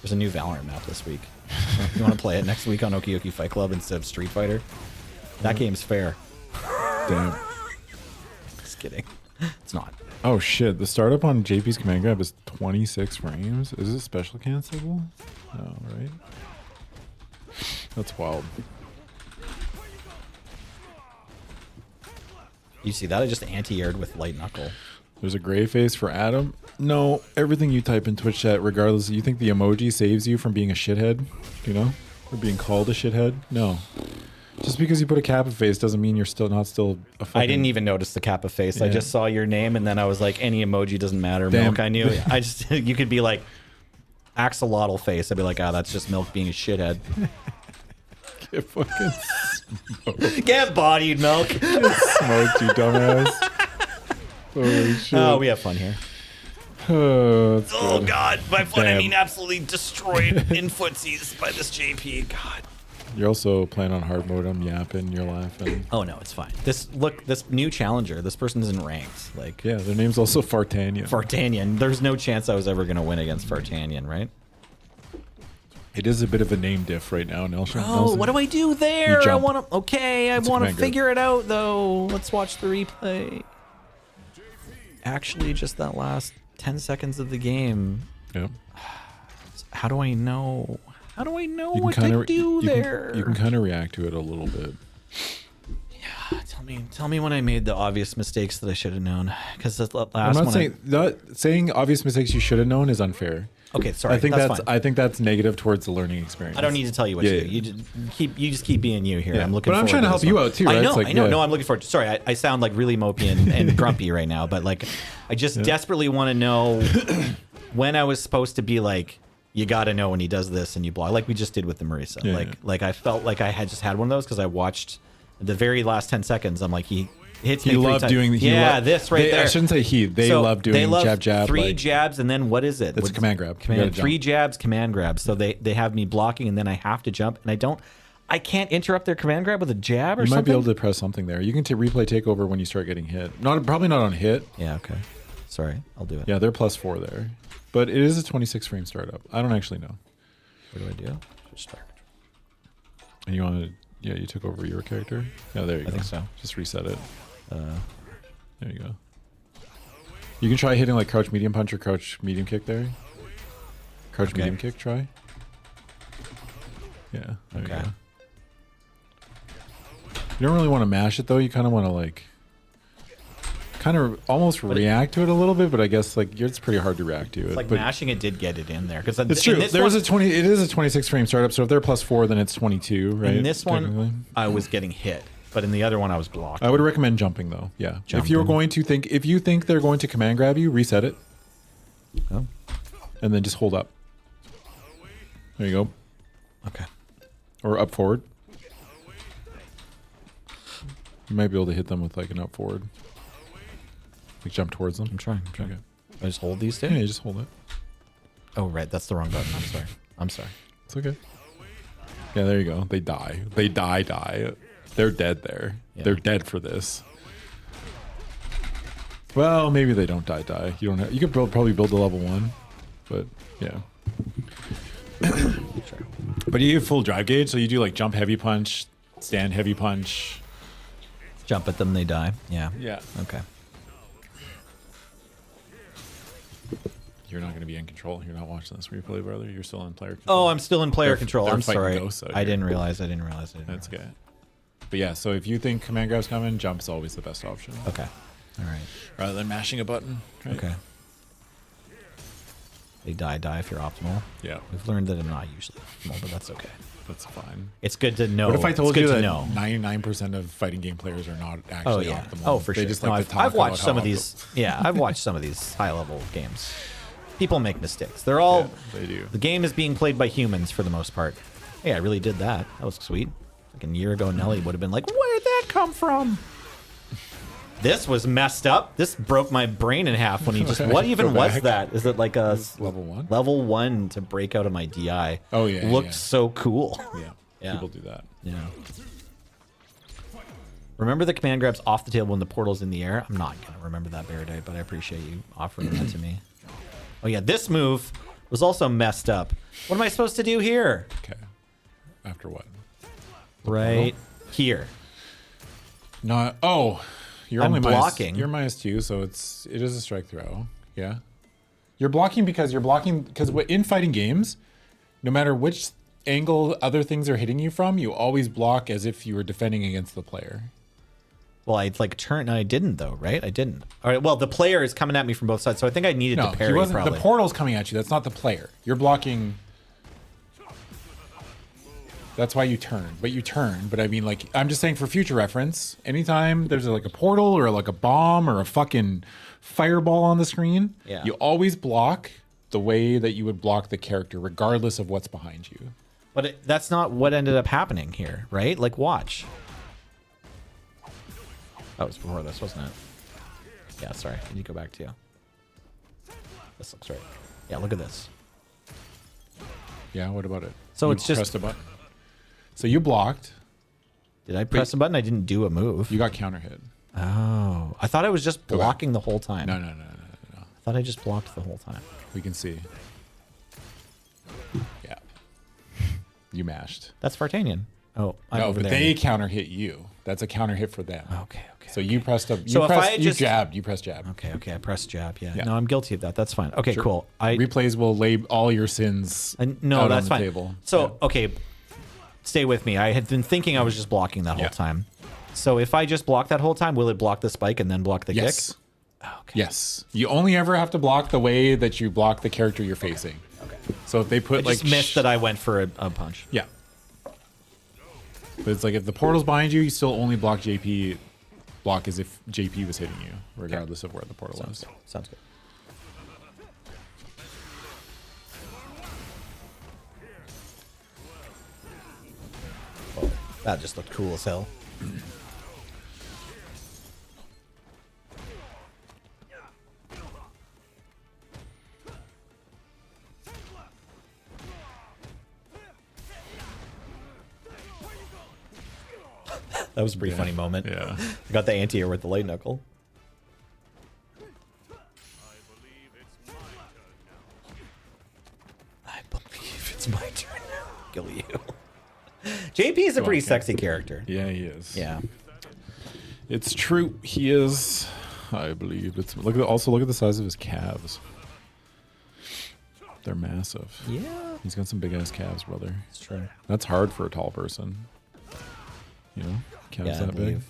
There's a new Valorant map this week. You want to play it next week on Oki Oki Fight Club instead of Street Fighter? That game's fair. Damn. Just kidding. It's not. Oh shit, the startup on JP's command grab is 26 frames. Is it special cancelable? No, right? That's wild. You see that? I just anti-aired with light knuckle. There's a gray face for Adam. No, everything you type in Twitch chat, regardless, you think the emoji saves you from being a shithead? You know? Or being called a shithead? No. Just because you put a Kappa face doesn't mean you're not still a fucking... I didn't even notice the Kappa face. Yeah. I just saw your name and then I was like, any emoji doesn't matter. Damn. Milk, I knew. I just, you could be like, axolotl face. I'd be like, ah, that's just Milk being a shithead. Get fucking smoked. Get bodied, Milk. Smoked, you dumbass. Holy shit. Oh, we have fun here. Oh, that's Oh good. God, by fun I Damn. mean absolutely destroyed in footsies by this JP. God. You're also playing on hard mode. I'm yapping. You're laughing. Oh no, it's fine. This new challenger. This person isn't ranked. Like Yeah, their name's also Fartania. Fartanian. There's no chance I was ever gonna win against Fartanian, right? It is a bit of a name diff right now, Nelson. Oh, what do I do there? I jump. want to. Okay, I It's a want to command grab. figure it out though. Let's watch the replay. Actually, just that last 10 seconds of the game. Yep. How do I know? How do I know You can what kind to of do there? You can kind of react to it a little bit. Yeah, tell me Tell me when I made the obvious mistakes that I should have known. Because the last I'm not one. saying saying obvious mistakes you should have known is unfair. Okay, sorry. I think that's fine. I think that's negative towards the learning experience. I don't need to tell you what to do. You just keep being you here. Yeah. I'm looking. But I'm forward trying to help this you one. out too, right? I know. It's like, I know. yeah. No, I'm looking forward. Sorry, I sound like really mopey and grumpy right now. But like, I just desperately want to know when I was supposed to be like, you got to know when he does this and you block, like we just did with the Marisa. Yeah, like I felt like I had just had one of those because I watched the very last 10 seconds. I'm like, he hits me He three loved times. doing. This right there. I shouldn't say he. They So love doing they love jab. Three like, jabs and then what is it? It's a command grab. You Command, gotta three jump. jabs, command grabs. So they have me blocking and then I have to jump and I can't interrupt their command grab with a jab or You something. might be able to press something there. You can replay takeover when you start getting hit. Probably not on hit. Yeah. Okay. Sorry, I'll do it. Yeah, they're +4 there, but it is a 26 frame startup. I don't actually know. What do? Just start. And you want to? Yeah, you took over your character. Yeah, there you go. I think so. Just reset it. There you go. You can try hitting like crouch medium punch or crouch medium kick there. Crouch medium kick, try. Yeah, there you go. You don't really want to mash it though. You kind of want to like, kind of almost react to it a little bit, but I guess like it's pretty hard to react to it. Like but mashing it did get it in there because it's true. It is a 26 frame startup, so if they're +4, then it's 22, right? In this one, technically? I was getting hit, but in the other one, I was blocked. I would recommend jumping though. Yeah. If Jumping. you're going to if you think they're going to command grab you, reset it. Oh. And then just hold up. There you go. Okay. Or up forward. You might be able to hit them with like an up forward. Like jump towards them. I'm trying. Okay. I just hold these two. Yeah, you just hold it. Oh right, that's the wrong button. I'm sorry. It's okay. Yeah, there you go. They die. They die. They're dead there. Yeah. They're dead for this. Well, maybe they don't die. You don't have. You could probably build a level 1, but yeah. Sure. But you have full drive gauge, so you do like jump heavy punch, stand heavy punch. Jump at them, they die. Yeah. Yeah. Okay. You're not going to be in control. You're not watching this replay, brother. You're still in player control. Oh, I'm still in player control. they're I'm fighting sorry. ghosts out I here. didn't realize. That's good. But yeah, so if you think command grab's coming, jump's always the best option. Okay. All right. Rather than mashing a button. Right? Okay. They die if you're optimal. Yeah, We've learned that I'm not usually optimal, but that's okay. that's fine. It's good to know. What if I told it's good you to that know. 99% of fighting game players are not actually Oh yeah. optimal? Oh for They sure. just No, like to I've talk watched about some how of these. Yeah, I've watched some of these high level games. People make mistakes. They're all. Yeah, they do. The game is being played by humans for the most part. Hey, I really did that. That was sweet. Like a year ago, Nelly would have been like, "Where did that come from?" This was messed up. This broke my brain in half when he just. What even Go was back. that? Is it like a Level 1? Level 1 to break out of my DI. Oh, yeah, Looked yeah. so cool. Yeah. Yeah. People do that. Yeah. Remember the command grabs off the table when the portal's in the air? I'm not going to remember that bear day, but I appreciate you offering that to me. Oh, yeah. This move was also messed up. What am I supposed to do here? Okay. After what? Right here. Not. Oh, you're I'm only blocking. You're -2, so it is a strike throw. Yeah. You're blocking because in fighting games, no matter which angle other things are hitting you from, you always block as if you were defending against the player. Well, I like turned. I didn't though, right? I didn't. All right. Well, the player is coming at me from both sides, so I think I needed No, to parry. he wasn't. Probably. The portal's coming at you. That's not the player. You're blocking. That's why you turn. But you turn. But I mean, like, I'm just saying for future reference, anytime there's like a portal or like a bomb or a fucking fireball on the screen, Yeah. you always block the way that you would block the character, regardless of what's behind you. But that's not what ended up happening here, right? Like, watch. That was before this, wasn't it? Yeah, sorry. Can you go back to you? This looks right. Yeah, look at this. Yeah, what about it? So You it's just- pressed a button. So you blocked. Did I press a button? I didn't do a move. You got counter hit. Oh. I thought I was just back. blocking the whole time. No. I thought I just blocked the whole time. We can see. Yeah. You mashed. That's Vartanian. Oh, I'm No, over but there. they counter hit you. That's a counter hit for them. Okay. So you pressed up. So if I you just- jabbed. You pressed jab. Okay. I pressed jab. Yeah. Yeah. No, I'm guilty of that. That's fine. Okay, Sure. cool. Replays will lay all your sins No, out that's on the fine. table. So, okay, stay with me. I had been thinking I was just blocking that whole Yeah. time. So if I just block that whole time, will it block the spike and then block the Yes. kick? Okay. Yes. You only ever have to block the way that you block the character you're facing. Okay. So if they put I just missed that I went for a punch. Yeah. But it's like if the portal's behind you, you still only block JP. Block as if JP was hitting you, regardless of where the portal is. Sounds good. Oh, that just looked cool as hell. That was a pretty funny moment. Yeah. I got the anti-air with the light knuckle. I believe it's my turn now. Kill you. JP is a pretty sexy character. Yeah, he is. Yeah. It's true. He is. I believe it's. Look at also look at the size of his calves. They're massive. Yeah. He's got some big ass calves, brother. It's true. That's hard for a tall person. You know, calves Yeah, I that big. believe.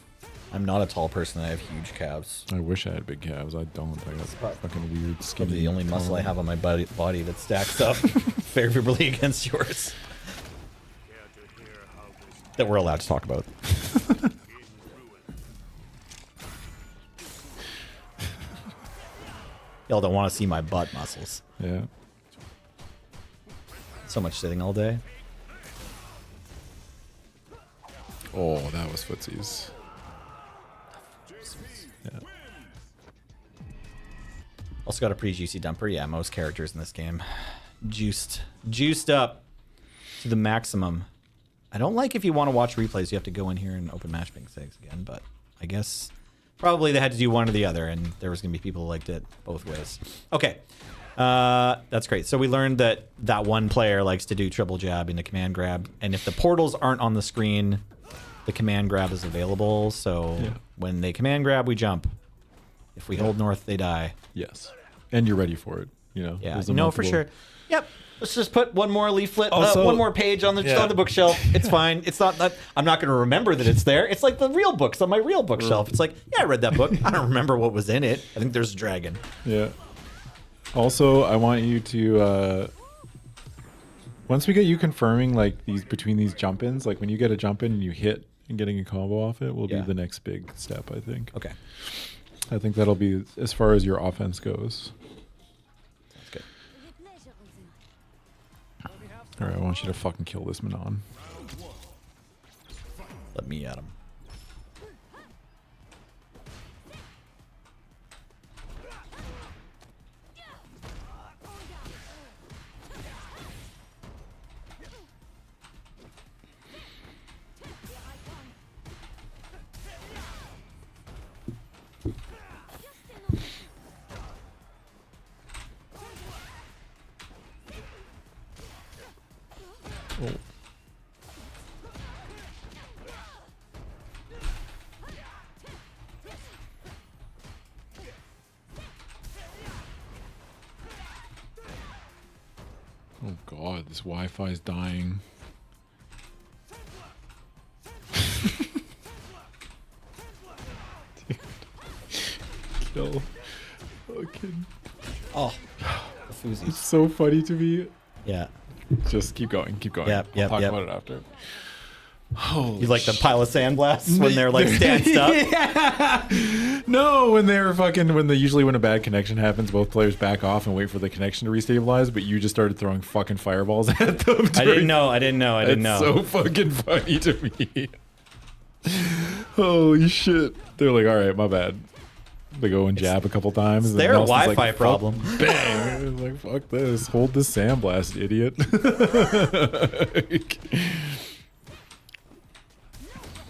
I'm not a tall person. I have huge calves. I wish I had big calves. I don't. I got fucking weird skin. Probably the only muscle I have on my body that stacks up favorably against yours. That we're allowed to talk about. Y'all don't want to see my butt muscles. Yeah. So much sitting all day. Oh, that was footsies. Yeah. Also got a pretty juicy dumper. Yeah, most characters in this game. Juiced up to the maximum. I don't like if you want to watch replays, you have to go in here and open matchmaking things again, but I guess probably they had to do one or the other, and there was going to be people who liked it both ways. Okay. That's great. So we learned that that one player likes to do triple jab into command grab, and if the portals aren't on the screen, the command grab is available. So when they command grab, we jump. If we hold north, they die. Yes. And you're ready for it. You know. Yeah. There's a No, for multiple- sure. Yep. Let's just put one more leaflet, Also- one more page on the bookshelf. It's fine. It's not that I'm not going to remember that it's there. It's like the real books on my real bookshelf. It's like, yeah, I read that book. I don't remember what was in it. I think there's a dragon. Yeah. Also, I want you to once we get you confirming like these between these jump ins, like when you get a jump in and you hit and getting a combo off it will be Yeah. the next big step, I think. Okay. I think that'll be as far as your offense goes. That's good. All right, I want you to fucking kill this Manon. Let me at him. Oh. Oh god, this Wi-Fi is dying. Dude. Kill. Fucking. Oh, the It's foozies. so funny to me. Yeah. Just keep going, keep going. Yep, We'll yep, talk yep. about it after. Holy You like the pile of sandblasts when they're like stanced up? No, when they're fucking usually when a bad connection happens, both players back off and wait for the connection to restabilize, but you just started throwing fucking fireballs at them. I didn't know. It's so fucking funny to me. Holy shit. They're like, all right, my bad. They go and jab a couple times. It's and their Nelson's Wi-Fi like, problem. Bang. It's like, fuck this. Hold this sandblast, idiot.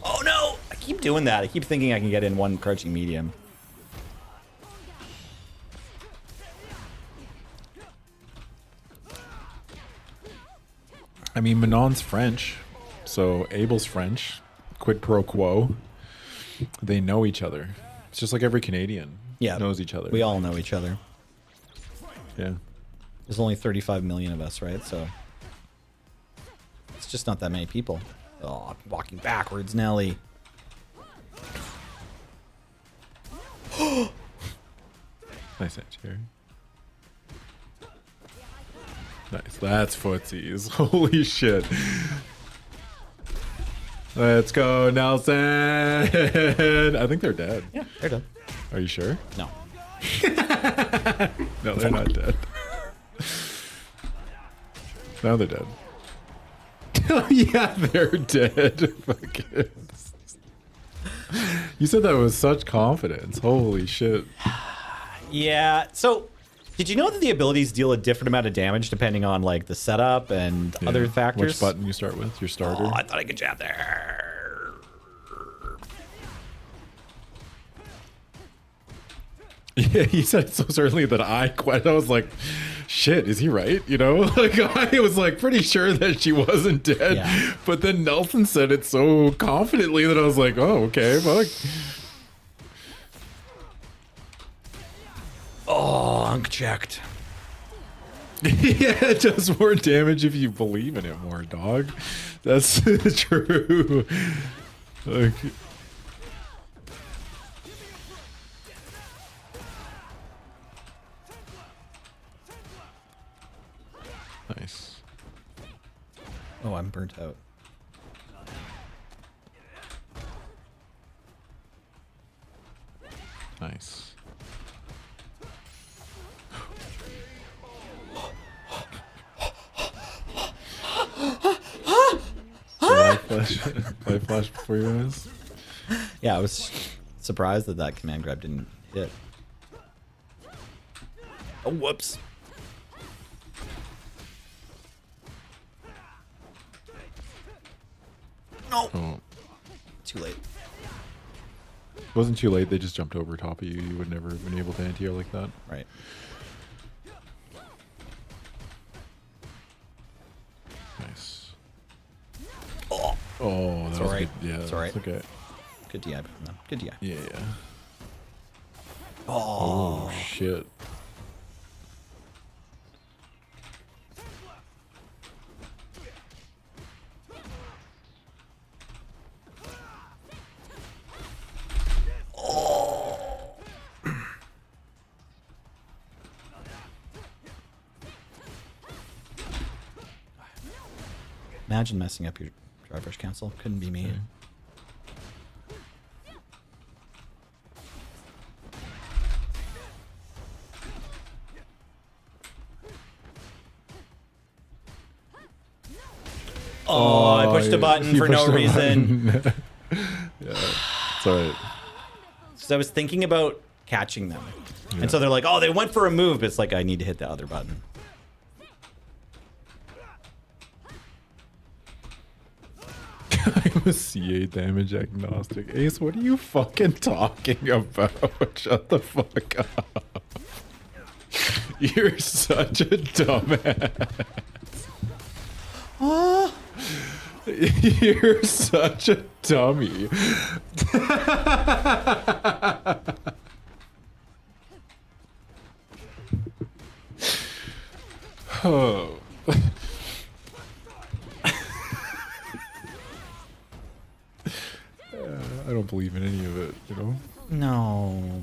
Oh no! I keep doing that. I keep thinking I can get in one crouching medium. I mean, Manon's French, so Abel's French. Quid pro quo. They know each other. It's just like every Canadian knows each other. We all know each other. Yeah. There's only 35 million of us, right? So it's just not that many people. Oh, I'm walking backwards, Nelly. Nice anti-air. Nice. That's footsies. Holy shit. Let's go, Nelson. I think they're dead. Yeah, they're done. Are you sure? No. No, they're not dead. No, they're dead. Oh, yeah, they're dead. Fucking. You said that with such confidence. Holy shit. Yeah. So, did you know that the abilities deal a different amount of damage depending on like the setup and other factors? Which button you start with? Your starter? Oh, I thought I could jab there. Yeah, he said it so certainly that I was like, shit, is he right? You know, like I was like pretty sure that she wasn't dead, Yeah. but then Nelson said it so confidently that I was like, oh, okay, fuck. Oh, unchecked. Yeah, it does more damage if you believe in it more, dog. That's true. Like, nice. Oh, I'm burnt out. Nice. Light flash before your eyes. Yeah, I was surprised that that command grab didn't hit. Oh, whoops. No. Oh, Too late. it wasn't too late. They just jumped over top of you. You would never have been able to anti-air like that. Right. Nice. Oh, Oh, that It's was alright. good. Yeah, It's that's alright. okay. good DI from them. Good DI. Yeah, yeah. Oh. Oh, shit. Imagine messing up your driver's cancel. Couldn't be me. Oh, I pushed a button You for no pushed a reason. button. Yeah, it's alright. So I was thinking about catching them. And so they're like, oh, they went for a move. But it's like, I need to hit the other button. I'm a CA damage agnostic. Ace, what are you fucking talking about? Shut the fuck up. You're such a dumbass. You're such a dummy. Oh. I don't believe in any of it, you know? No.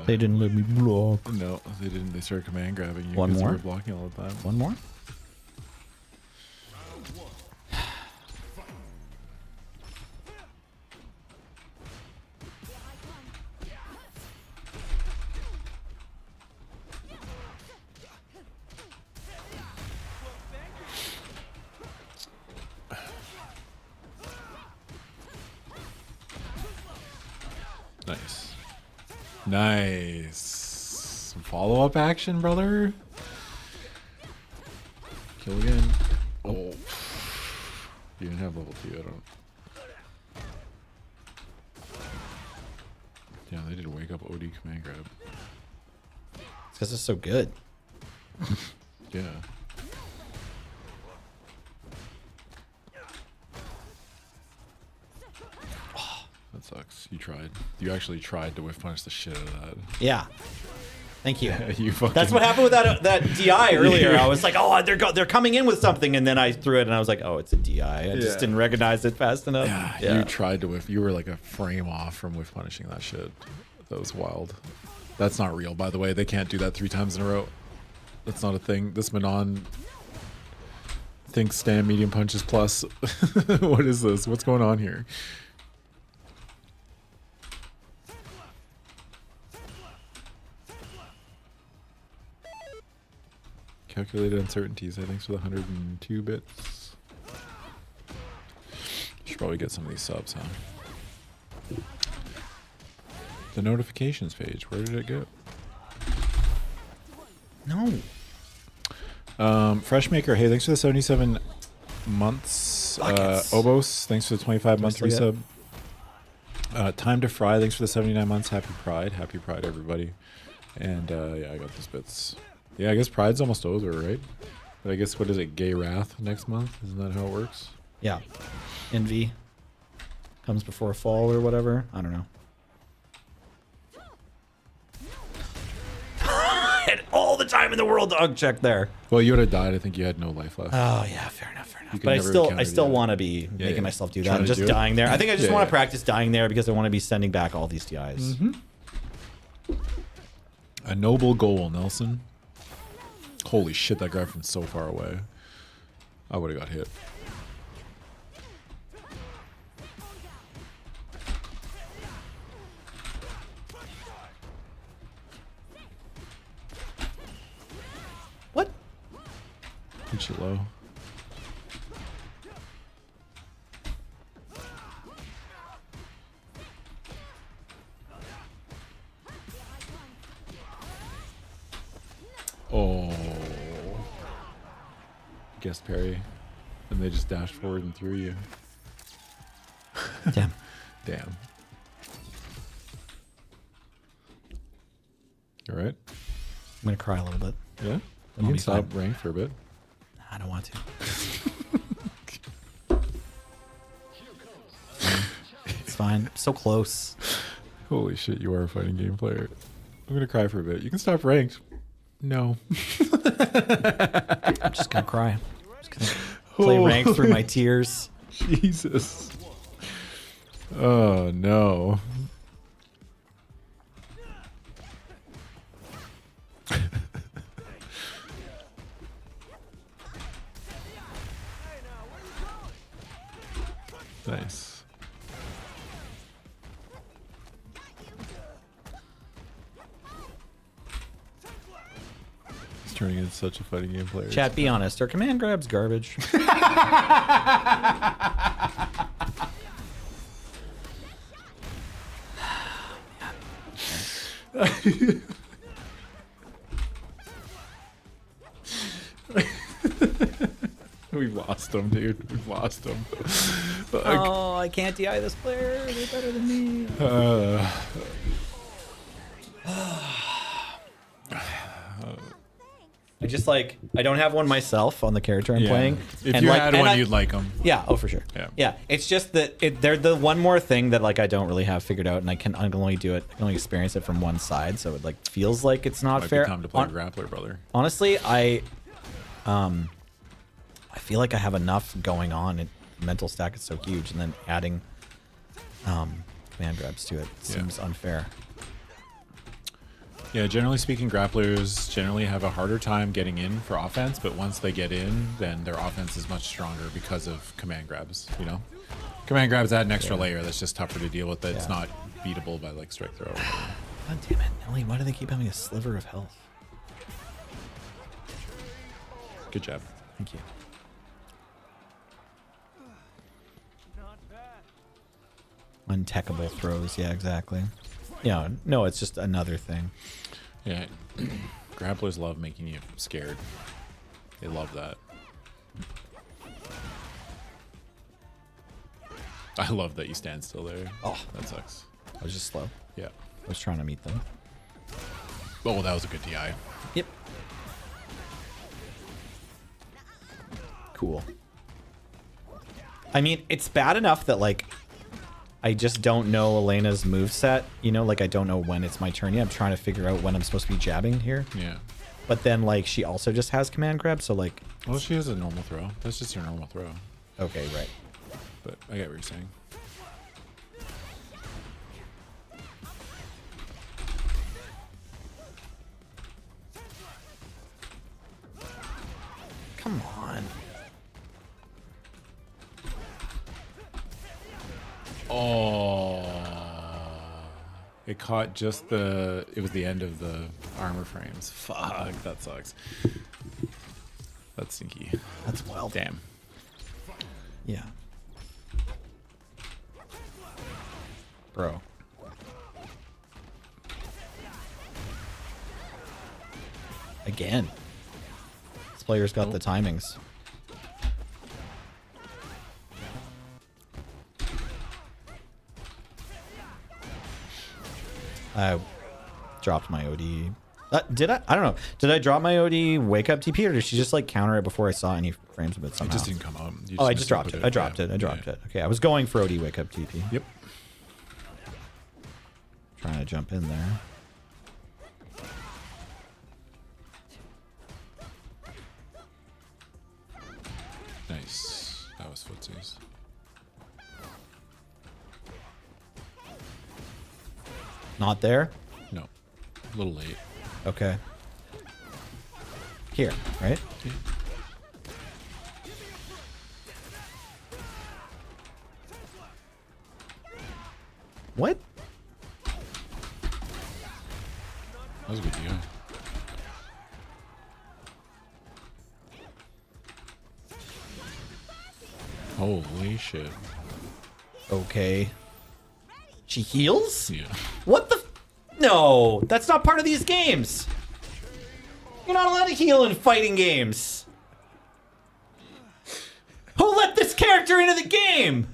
They didn't let me block. No, they didn't. They started command grabbing you One because you more? were blocking all the time. One more? Nice. Nice. Some follow-up action, brother. Kill again. Oh. You didn't have level 2, I don't. Yeah, they did a wake up OD command grab. It's because it's so good. Yeah. That sucks. You tried. You actually tried to whiff punish the shit out of that. Yeah. Thank you. You fucking. That's what happened with that DI earlier. I was like, oh, they're coming in with something, and then I threw it, and I was like, oh, it's a DI. I just didn't recognize it fast enough. Yeah, you tried to whiff. You were like a frame off from whiff punishing that shit. That was wild. That's not real, by the way. They can't do that 3 times in a row. That's not a thing. This Manon thinks stand medium punches plus. What is this? What's going on here? Calculated uncertainties. I think for the 102 bits. Should probably get some of these subs, huh? The notifications page. Where did it go? No. Freshmaker. Hey, thanks for the 77 months. Obos. Thanks for the 25 month resub. Time to Fry. Thanks for the 79 months. Happy Pride. Happy Pride, everybody. And yeah, I got those bits. Yeah, I guess Pride's almost over, right? But I guess, what is it? Gay Wrath next month? Isn't that how it works? Yeah. Envy comes before fall or whatever. I don't know. Had all the time in the world to check there. Well, you would have died. I think you had no life left. Oh yeah, fair enough. could But never I still want to be making myself do that. Trying I'm to just do it? dying there. I think I just Yeah, want to yeah. practice dying there because I want to be sending back all these DIs. A noble goal, Nelson. Holy shit, that guy from so far away. I would have got hit. What? Hit you low. Oh. Guest parry. And they just dashed forward and threw you. Damn. Damn. You alright? I'm gonna cry a little bit. Yeah? You I'll can be stop fine. rank for a bit. I don't want to. It's fine. So close. Holy shit, you are a fighting game player. I'm gonna cry for a bit. You can stop ranked. No. I'm just gonna cry. I'm just gonna play rank through my tears. Jesus. Oh no. Nice. He's turning into such a fighting game player. Chat, be honest. Are command grabs garbage? We've lost him, dude. We've lost him. Oh, I can't DI this player. They're better than me. I just I don't have one myself on the character I'm playing. If And, you like- had and one, I- you'd like him. Yeah, oh for sure. Yeah. It's just that they're the one more thing that I don't really have figured out, and I can only do it. I can only experience it from one side, so it feels like it's not Might fair. be time to play Grappler, brother. Honestly, I feel like I have enough going on. Mental stack is so huge, and then adding command grabs to it seems unfair. Yeah, generally speaking, grapplers generally have a harder time getting in for offense, but once they get in, then their offense is much stronger because of command grabs, you know? Command grabs add an extra layer that's just tougher to deal with. It's not beatable by strike throw. God damn it, Nelly, why do they keep having a sliver of health? Good job. Thank you. Untechable throws, yeah, exactly. Yeah, no, it's just another thing. Yeah, grapplers love making you scared. They love that. I love that you stand still there. Oh. That sucks. I was just slow. Yeah. I was trying to meet them. Oh, that was a good DI. Yep. Cool. I mean, it's bad enough that I just don't know Elena's moveset. You know, like I don't know when it's my turn yet. I'm trying to figure out when I'm supposed to be jabbing here. Yeah. But then like she also just has command grab, so like. Well, she has a normal throw. That's just her normal throw. Okay, right. But I get what you're saying. Come on. Oh. It caught just the... It was the end of the armor frames. Fuck, that sucks. That's stinky. That's wild. Damn. Yeah. Bro. Again. This player's got the timings. I dropped my OD. Did I? I don't know. Did I drop my OD wake up TP or did she just like counter it before I saw any frames of it somehow? It just didn't come out. Oh, I just dropped it. I dropped it. I dropped it. Okay, I was going for OD wake up TP. Yep. Trying to jump in there. Nice. That was footsies. Not there? No. A little late. Okay. Here, right? Yeah. What? That was a good deal. Holy shit. Okay. She heals? Yeah. What the? No, that's not part of these games. You're not allowed to heal in fighting games. Who let this character into the game?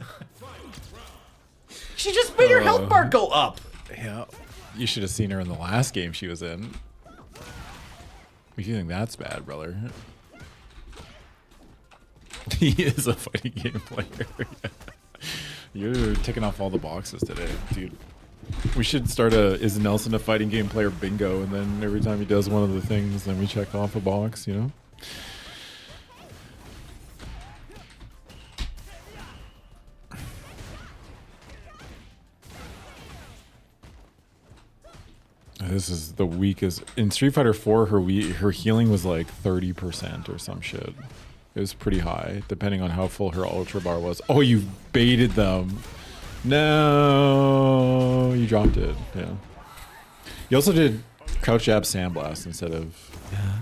She just made her health bar go up. Yeah. You should have seen her in the last game she was in. You think that's bad, brother? He is a fighting game player. You're ticking off all the boxes today, dude. We should start a is Nelson a fighting game player bingo, and then every time he does one of the things, then we check off a box, you know? This is the weakest. In Street Fighter 4, her healing was like 30% or some shit. It was pretty high, depending on how full her ultra bar was. Oh, you baited them. No, you dropped it. Yeah. You also did crouch jab sandblast instead of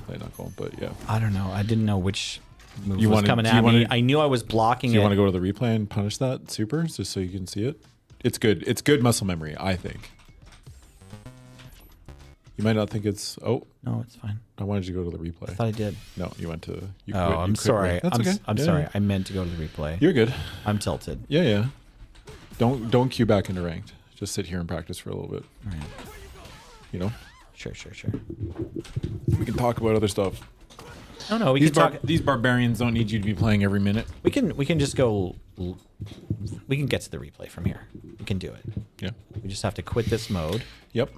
light knuckle, but yeah. I don't know. I didn't know which move You was wanna- coming do you at me. wanna- I knew I was blocking Do you it. want to go to the replay and punish that super just so you can see it? It's good. It's good muscle memory, I think. You might not think it's. Oh, No, it's fine. I wanted you to go to the replay. I thought I did. No, you went to. You Oh, quit, I'm you quit sorry. right. That's okay. I'm Yeah, sorry. yeah. I meant to go to the replay. You're good. I'm tilted. Yeah, yeah. Don't queue back into ranked. Just sit here and practice for a little bit. All right. You know, Sure. we can talk about other stuff. No, we can talk. These barbarians don't need you to be playing every minute. We can just go. We can get to the replay from here. We can do it. Yeah. We just have to quit this mode Yep.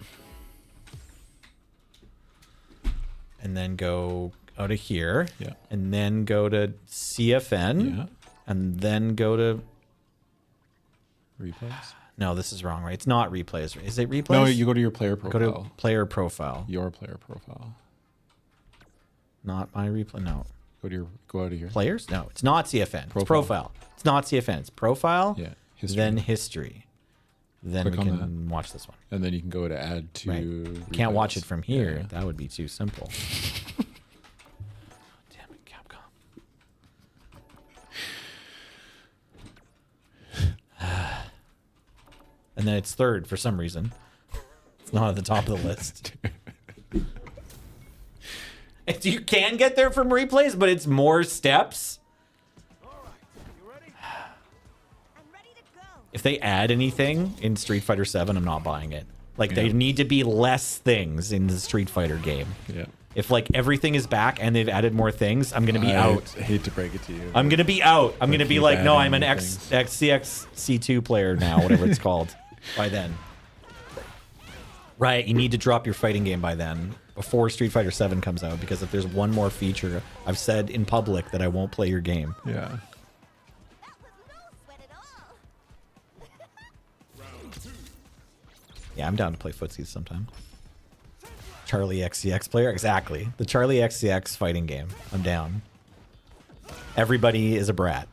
and then go out of here. Yeah. And then go to CFN. Yeah. And then go to. Replays. No, this is wrong, right? It's not replays. Is it replays? No, you go to your player go profile. to player profile. Your player profile. Not my replay. No. Go out of here. Players? No, it's not CFN. It's Profile. profile. It's not CFN. It's profile. Yeah. History. Then history. Then Click we on can watch this one. And then you can go to add to. Right. Can't watch replays. it from here. Yeah. That would be too simple. Damn it, Capcom. And then it's third for some reason. It's not at the top of the list. You can get there from replays, but it's more steps. If they add anything in Street Fighter 7, I'm not buying it. Like, there Yeah. need to be less things in the Street Fighter game. Yeah. If like everything is back and they've added more things, I'm gonna be out. I hate to break it to you. I'm gonna be out. I'm gonna be keep like, no, adding I'm an new XCX-C2 player now, whatever it's called. By then, right? You need to drop your fighting game by then, before Street Fighter 7 comes out, because if there's one more feature, I've said in public that I won't play your game. Yeah. Yeah, I'm down to play footsies sometime. Charlie XCX player? Exactly. The Charlie XCX fighting game. I'm down. Everybody is a brat,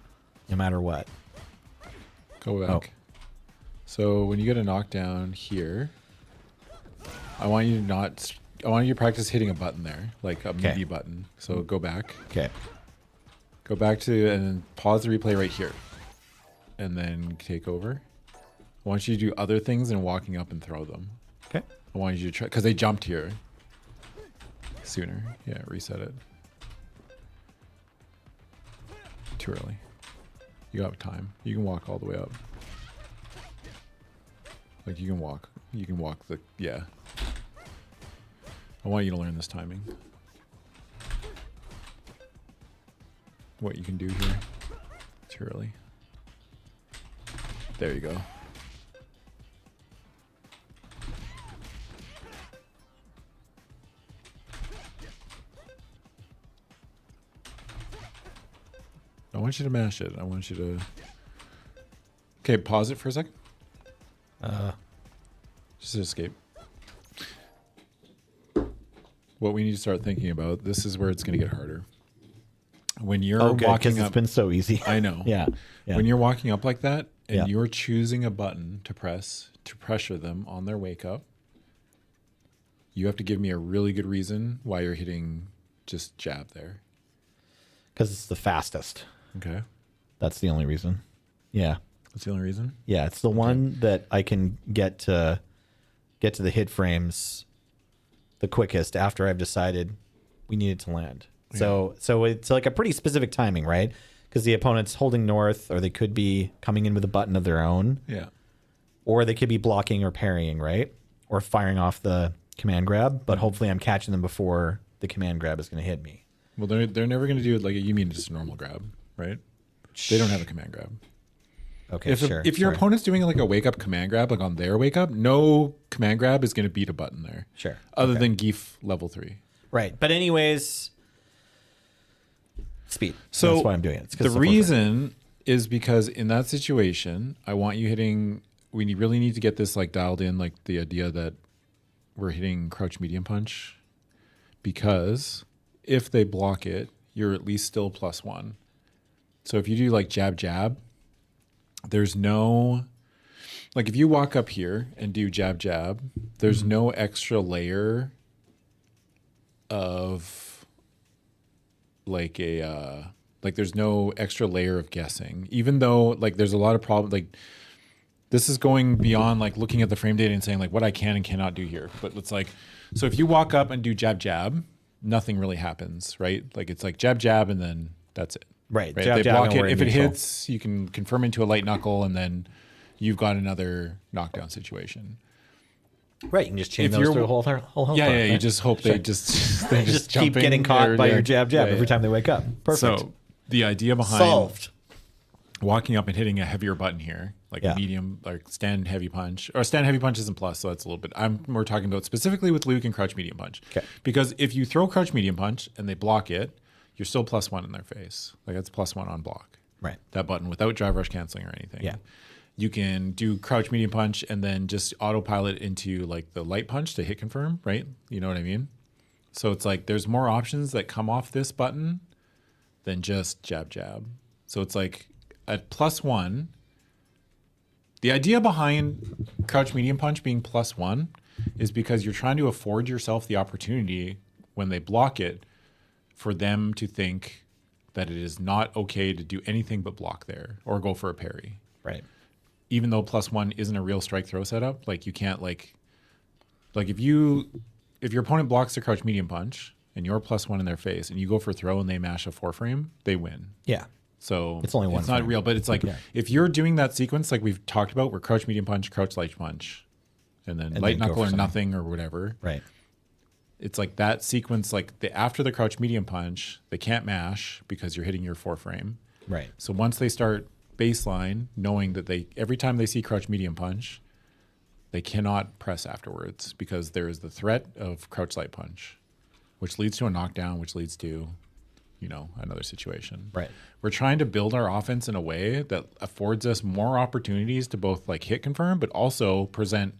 no matter what. Go back. Oh. So when you get a knockdown here, I want you to practice hitting a button there, like a MIDI button. So go back. Okay. Go back to and then pause the replay right here. And then take over. I want you to do other things and walking up and throw them. Okay. I want you to try, because they jumped here sooner. Yeah, reset it. Too early. You got time. You can walk all the way up. Like you can walk the, yeah. I want you to learn this timing. What you can do here. Too early. There you go. I want you to mash it. I want you to... Okay, pause it for a second. Just escape. What we need to start thinking about, this is where it's going to get harder. When you're walking up... it's been so easy. I know. Yeah. When you're walking up like that, and Yeah. you're choosing a button to press to pressure them on their wake up, you have to give me a really good reason why you're hitting just jab there. Because it's the fastest. Okay. That's the only reason. Yeah. That's the only reason? Yeah, it's the one that I can get to the hit frames the quickest after I've decided we need it to land. Yeah. So it's like a pretty specific timing, right? Because the opponent's holding north, or they could be coming in with a button of their own. Yeah. Or they could be blocking or parrying, right? Or firing off the command grab, but hopefully I'm catching them before the command grab is going to hit me. Well, they're never going to do it like you mean just a normal grab, right? They don't have a command grab. Okay, If your opponent's doing like a wake up command grab, like on their wake up, no command grab is going to beat a button there. Sure. Other than Geef level 3. Right. But anyways, speed. So that's why I'm doing it. It's 'cause the it's a force reason is because in that situation, I want you hitting. We really need to get this like dialed in, like the idea that we're hitting crouch medium punch, because if they block it, you're at least still +1. So if you do like jab jab, there's no, like if you walk up here and do jab jab, there's no extra layer of like a like there's no extra layer of guessing, even though like there's a lot of problems. Like this is going beyond like looking at the frame data and saying like what I can and cannot do here. But it's like, so if you walk up and do jab jab, nothing really happens, right? Like it's like jab jab and then that's it. Right. Right. Jab, They jab, block and it. we're If it neutral. hits, you can confirm into a light knuckle, and then you've got another knockdown situation. Right. You can just chain If those you're- through a whole health Yeah, bar, yeah. You right? just hope they just they just keep jumping getting caught or- by yeah. your jab jab Yeah, every yeah. time they wake up. Perfect. So the idea behind Solved. walking up and hitting a heavier button here, like Yeah. a medium, like stand heavy punch, or stand heavy punch isn't plus, so that's a little bit. We're talking about specifically with Luke and crouch medium punch. Okay. Because if you throw crouch medium punch and they block it, you're still +1 in their face. Like that's +1 on block. Right. That button without drive rush canceling or anything. Yeah. You can do crouch medium punch and then just autopilot into like the light punch to hit confirm, right? You know what I mean? So it's like there's more options that come off this button than just jab jab. So it's like at +1, the idea behind crouch medium punch being +1 is because you're trying to afford yourself the opportunity when they block it for them to think that it is not okay to do anything but block there or go for a parry. Right. Even though +1 isn't a real strike throw setup, like you can't like if your opponent blocks the crouch medium punch and you're +1 in their face and you go for a throw and they mash a 4-frame, they win. Yeah. So It's only one It's not frame. real, but it's like if you're doing that sequence like we've talked about, where crouch medium punch, crouch light punch, and then light then go knuckle for or something. nothing or whatever. Right. it's like that sequence, like after the crouch medium punch, they can't mash because you're hitting your 4-frame. Right. So once they start baseline, knowing that every time they see crouch medium punch, they cannot press afterwards because there is the threat of crouch light punch, which leads to a knockdown, which leads to, another situation. Right. We're trying to build our offense in a way that affords us more opportunities to both like hit confirm, but also present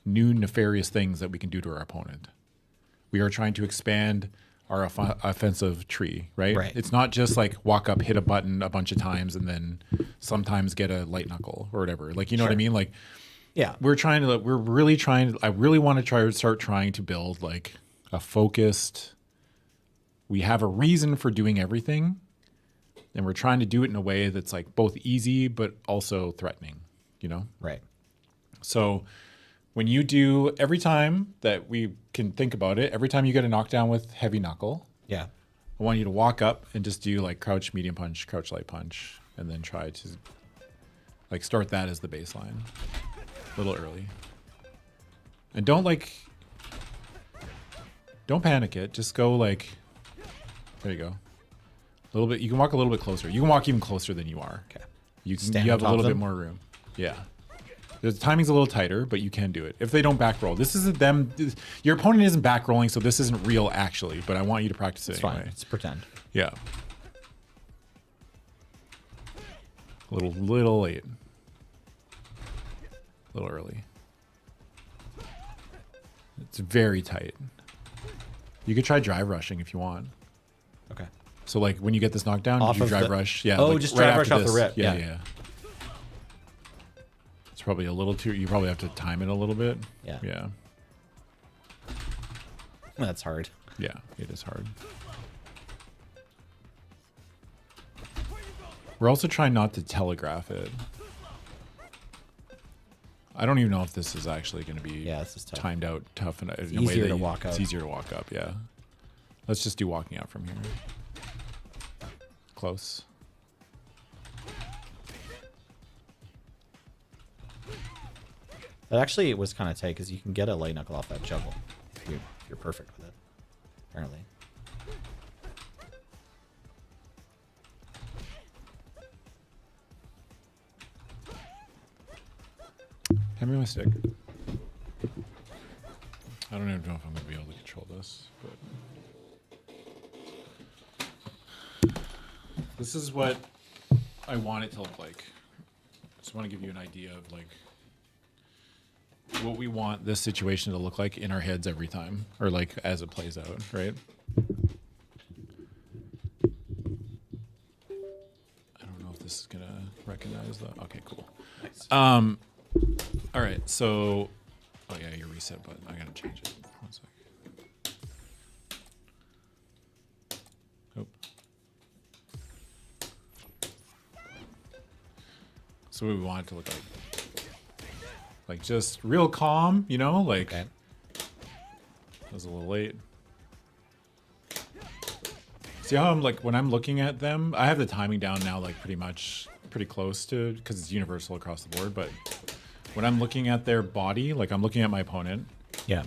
new nefarious things that we can do to our opponent. We are trying to expand our offensive tree, right? Right. It's not just like walk up, hit a button a bunch of times, and then sometimes get a light knuckle or whatever. Like, you know what I mean? Like, Yeah. I really want to start trying to build like a focused, we have a reason for doing everything, and we're trying to do it in a way that's like both easy, but also threatening, Right. So when you do, every time that we can think about it, every time you get a knockdown with heavy knuckle, Yeah. I want you to walk up and just do like crouch medium punch, crouch light punch, and then try to like start that as the baseline a little early. And don't panic it. Just go like, there you go. A little bit. You can walk a little bit closer. You can walk even closer than you are. Okay. You can. Stand You on have a top of little bit them? more room. Yeah. The timing's a little tighter, but you can do it if they don't back roll. This isn't them. Your opponent isn't back rolling, so this isn't real actually. But I want you to practice it It's anyway. fine. It's pretend. Yeah. A little late. A little early. It's very tight. You could try drive rushing if you want. Okay. So like when you get this knockdown, Off you of drive the- rush. Yeah. Oh, like just right drive rush after off the this. rip. Yeah, Yeah. yeah. It's probably a little too. You probably have to time it a little bit. Yeah. Yeah. That's hard. Yeah. It is hard. We're also trying not to telegraph it. I don't even know if this is actually going to be This is tough. timed out tough in a way easier that to walk It's up. easier to walk up, yeah. Let's just do walking out from here. Close. That actually was kind of tight because you can get a light knuckle off that juggle. You're perfect with it, apparently. Hand me my stick. I don't even know if I'm going to be able to control this, but this is what I want it to look like. Just want to give you an idea of like what we want this situation to look like in our heads every time, or like as it plays out, right? I don't know if this is gonna recognize that. Okay, cool. Nice. All right, so oh yeah, your reset button. I gotta change it. 1 second. Oh. So what we want it to look like just real calm, like Okay. that was a little late. See how I'm like when I'm looking at them, I have the timing down now, like pretty close to, because it's universal across the board. But when I'm looking at their body, like I'm looking at my opponent, Yeah.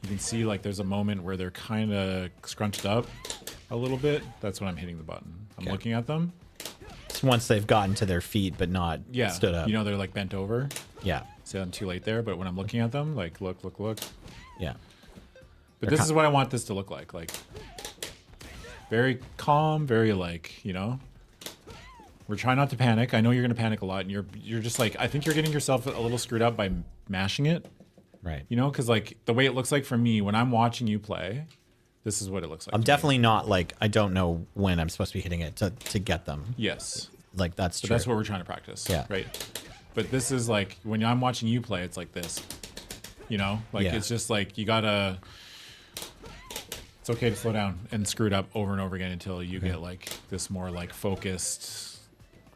you can see like there's a moment where they're kind of scrunched up a little bit. That's when I'm hitting the button. I'm Okay. looking at them. It's once they've gotten to their feet, but not Yeah, stood up. they're like bent over. Yeah. See, I'm too late there. But when I'm looking at them, like look. Yeah. But this is what I want this to look like. Like very calm, very like, we're trying not to panic. I know you're going to panic a lot, and you're just like, I think you're getting yourself a little screwed up by mashing it, Right. because like the way it looks like for me when I'm watching you play, this is what it looks like. I'm to me. definitely not like, I don't know when I'm supposed to be hitting it to get them. Yes. Like that's But true. that's what we're trying to practice. Yeah. Right. But this is like when I'm watching you play, it's like this, like Yeah. it's just like you gotta, it's okay to slow down and screw it up over and over again until you get like this more like focused,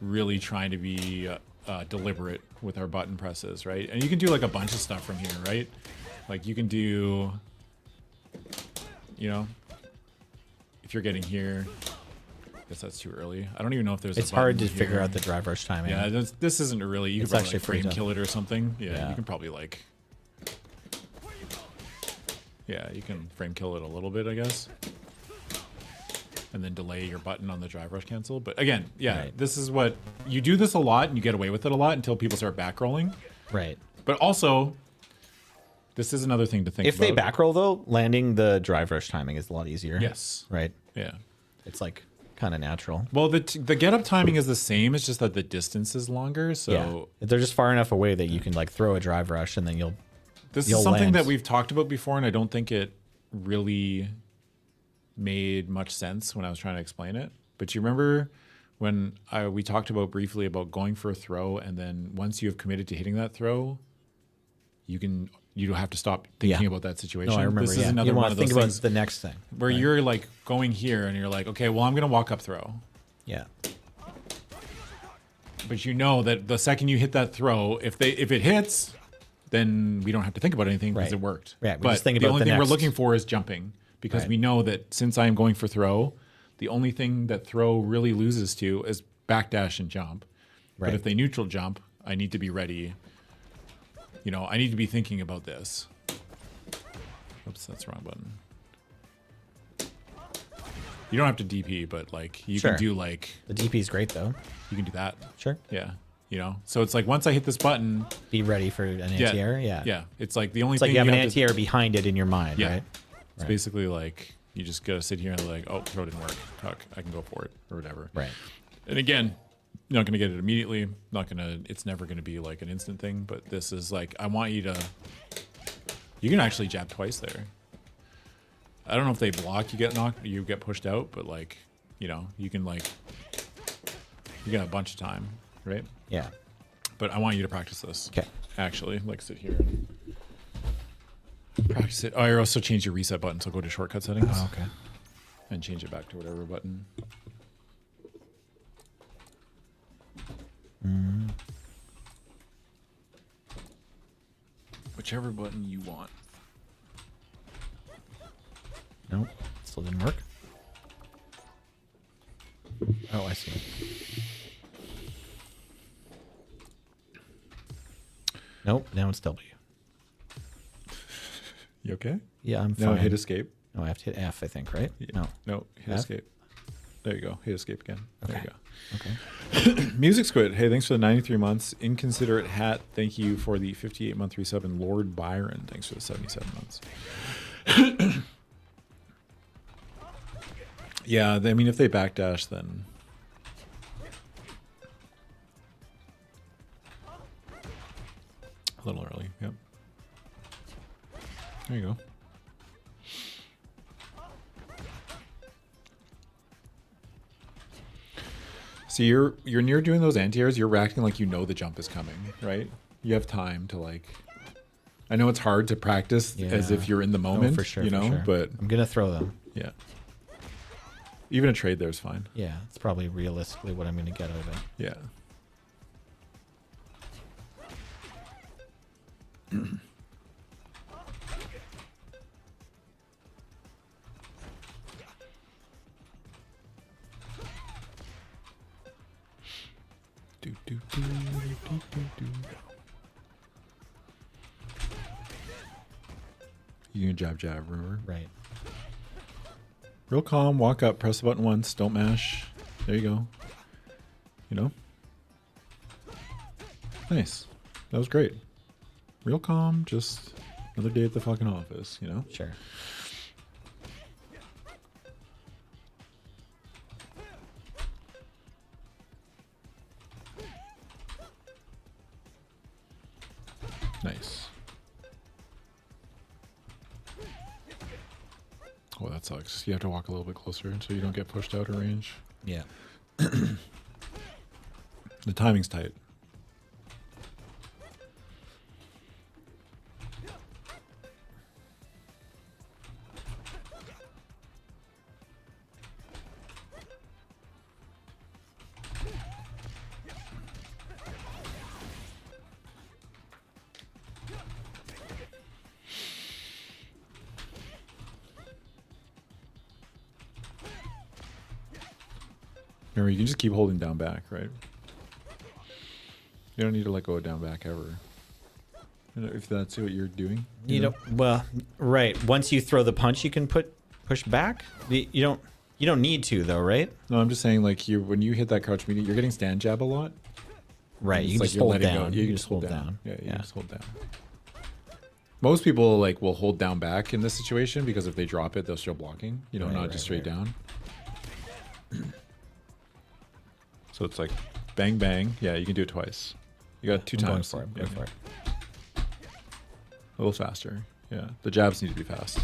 really trying to be deliberate with our button presses, right? And you can do like a bunch of stuff from here, right? Like you can do, if you're getting here, I guess that's too early. I don't even know if there's. It's a hard to button figure here. out the drive rush timing. Yeah, this isn't really. You It's could probably actually like frame pretty tough. kill it or something. Yeah, Yeah. you can probably like. Yeah, you can frame kill it a little bit, I guess. And then delay your button on the drive rush cancel. But again, yeah, Right. this is what you do this a lot and you get away with it a lot until people start back rolling. Right. But also, this is another thing to think If about. they back roll though, landing the drive rush timing is a lot easier. Yes. Right. Yeah. It's like kind of natural. Well, the get up timing is the same. It's just that the distance is longer. So Yeah. They're just far enough away that you can like throw a drive rush and then you'll this you'll is something land. that we've talked about before, and I don't think it really made much sense when I was trying to explain it. But you remember when we talked about briefly about going for a throw, and then once you have committed to hitting that throw, you don't have to stop thinking Yeah. about that situation. No, I remember. This Yeah. is another You one want of to think those about things the next thing. where you're like going here, and you're like, okay, well, I'm gonna walk up throw. Yeah. But you know that the second you hit that throw, if it hits, then we don't have to think about anything because Right. it worked. Yeah, we but just think the about only the thing we're next- looking for is jumping because Right. we know that since I am going for throw, the only thing that throw really loses to is backdash and jump. Right. But if they neutral jump, I need to be ready. You know, I need to be thinking about this. Oops, that's the wrong button. You don't have to DP, but like you Sure. can do like The DP is great though. you can do that. Sure. Yeah. You know, so it's like once I hit this button, Be ready for an anti-air. Yeah. yeah. It's like the only It's like thing you have an to- anti-air behind it in your mind, Yeah. right? It's basically like you just gotta sit here and like, oh, throw didn't work. Fuck, I can go for it or whatever. Right. And again, you're not gonna get it immediately. Not gonna. It's never gonna be like an instant thing. But this is like, I want you to. You can actually jab twice there. I don't know if they block, you get knocked, you get pushed out, but like, you know, you can like, you got a bunch of time, right? Yeah. But I want you to practice this. Okay. Actually, like sit here and practice it. Oh, I also change your reset button, so go to shortcut settings Oh, okay. and change it back to whatever button. Whichever button you want. Nope. Still didn't work. Oh, I see. Nope. Now it's W. You okay? Yeah, I'm No, fine. hit escape. No, I have to hit F, I think, right? No. No, hit F? escape. There you go. Hit escape again. There Okay. you go. Okay. Music Squid. Hey, thanks for the 93 months. Inconsiderate Hat. Thank you for the 58-month resub. And Lord Byron. Thanks for the 77 months. Yeah, I mean, if they backdash, then a little early. Yep. There you go. So you're near doing those anti-airs, you're acting like you know the jump is coming, right? You have time to like. I know it's hard to practice as Yeah. if you're in the No, moment, for sure. you for know, sure. but I'm gonna throw them. yeah. Even a trade there is fine. Yeah, it's probably realistically what I'm gonna get out of it. Yeah. Do, do, do, do, do, do. You can jab jab, remember? Right. Real calm, walk up, press the button once, don't mash. There you go. You know? Nice. That was great. Real calm, just another day at the fucking office, you know? Sure. Nice. Oh, that sucks. You have to walk a little bit closer so you don't get pushed out of range. Yeah. The timing's tight. Remember, you can just keep holding down back, right? You don't need to let go of down back ever. If that's what you're doing. You don't. Well, right. Once you throw the punch, you can push back. You don't need to though, right? No, I'm just saying like when you hit that crouch medium, you're getting stand jab a lot. Right. You It's can like just you're hold letting down. go. You can just hold down. Yeah, you just hold down. Most people like will hold down back in this situation because if they drop it, they'll show blocking. You know, Right, not right, just straight right. down. So it's like bang bang. Yeah, you can do it twice. You got 2 I'm going times. for it. Yeah, Go for it. A little faster. Yeah, the jabs need to be fast.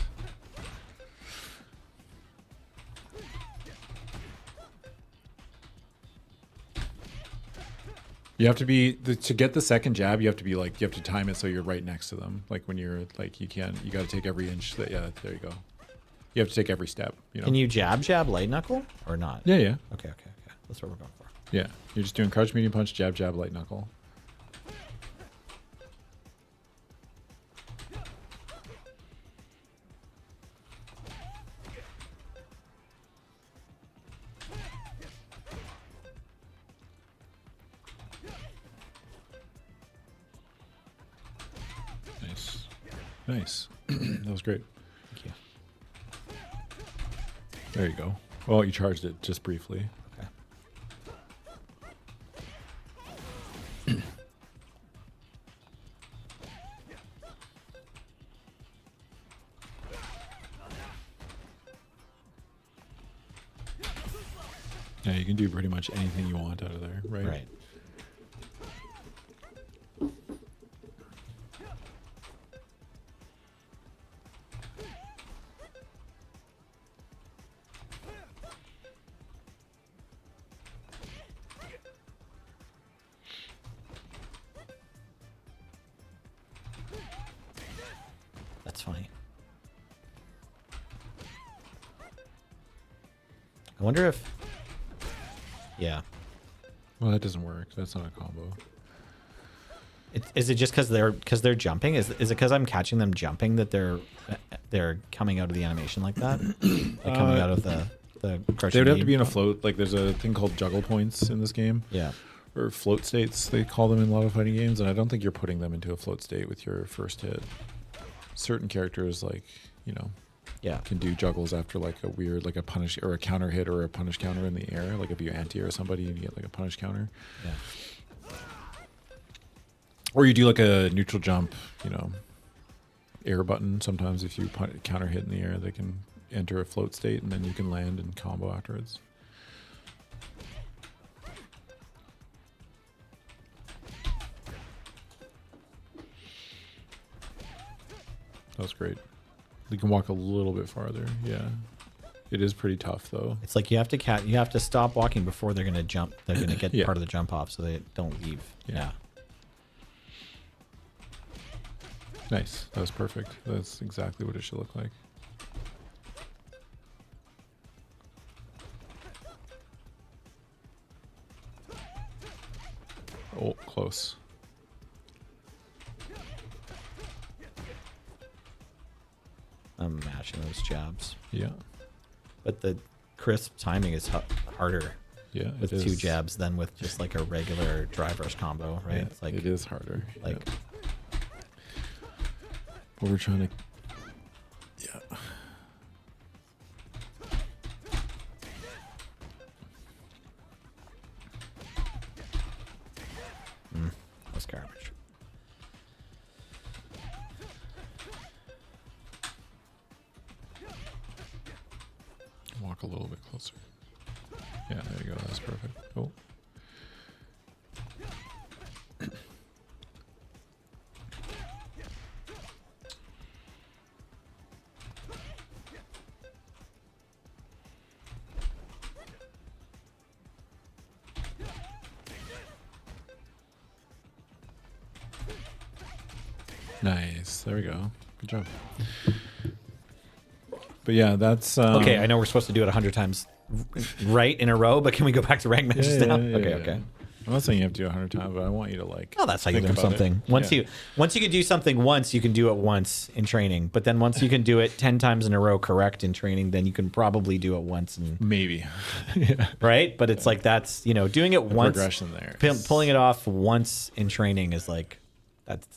You have to be to get the second jab. You have to be like you have to time it so you're right next to them. Like when you're like you got to take every inch. Yeah, there you go. You have to take every step. You know. Can you jab light knuckle or not? Yeah, yeah, Okay. That's what we're going for. yeah. You're just doing crouch, medium punch, jab, jab, light knuckle. Nice, nice. That was great. Thank you. There you go. Well, you charged it just briefly. Okay. Yeah, you can do pretty much anything you want out of there, right? Right. That's funny. I wonder if. Yeah. Well, that doesn't work. That's not a combo. Is it just because they're jumping? Is it because I'm catching them jumping that they're coming out of the animation like that? They're coming out of the crouching They would have to medium? be in a float. Like there's a thing called juggle points in this game. Yeah. Or float states, they call them in a lot of fighting games, and I don't think you're putting them into a float state with your first hit. Certain characters, like, you know, Yeah. can do juggles after like a weird, like a punish or a counter hit or a punish counter in the air. Like if you anti or somebody and you get like a punish counter. Yeah. Or you do like a neutral jump, you know, air button. Sometimes if you counter hit in the air, they can enter a float state and then you can land and combo afterwards. That was great. You can walk a little bit farther. Yeah. It is pretty tough though. It's like you have to stop walking before they're gonna jump. They're gonna get Yeah. part of the jump off, so they don't leave. Yeah. Nice. That was perfect. That's exactly what it should look like. Oh, close. I'm mashing those jabs, Yeah. but the crisp timing is harder Yeah. with it two is. jabs than with just like a regular driver's combo, right? Yeah, It's like it is harder. like yeah. But we're trying to. Yeah. that's garbage. Walk a little bit closer. Yeah, there you go. That's perfect. Oh. Nice. There we go. Good job. But yeah, that's Okay, I know we're supposed to do it 100 times right in a row, but can we go back to rank matches now? Okay. I'm not saying you have to do it 100 times, but I want you to like. Oh, that's how you think learn about it. something. Yeah. Once you can do something once, you can do it once in training. But then once you can do it 10 times in a row correct in training, then you can probably do it once and Maybe. Yeah. right. But it's like that's doing it once, Progression there. pulling it off once in training is like that's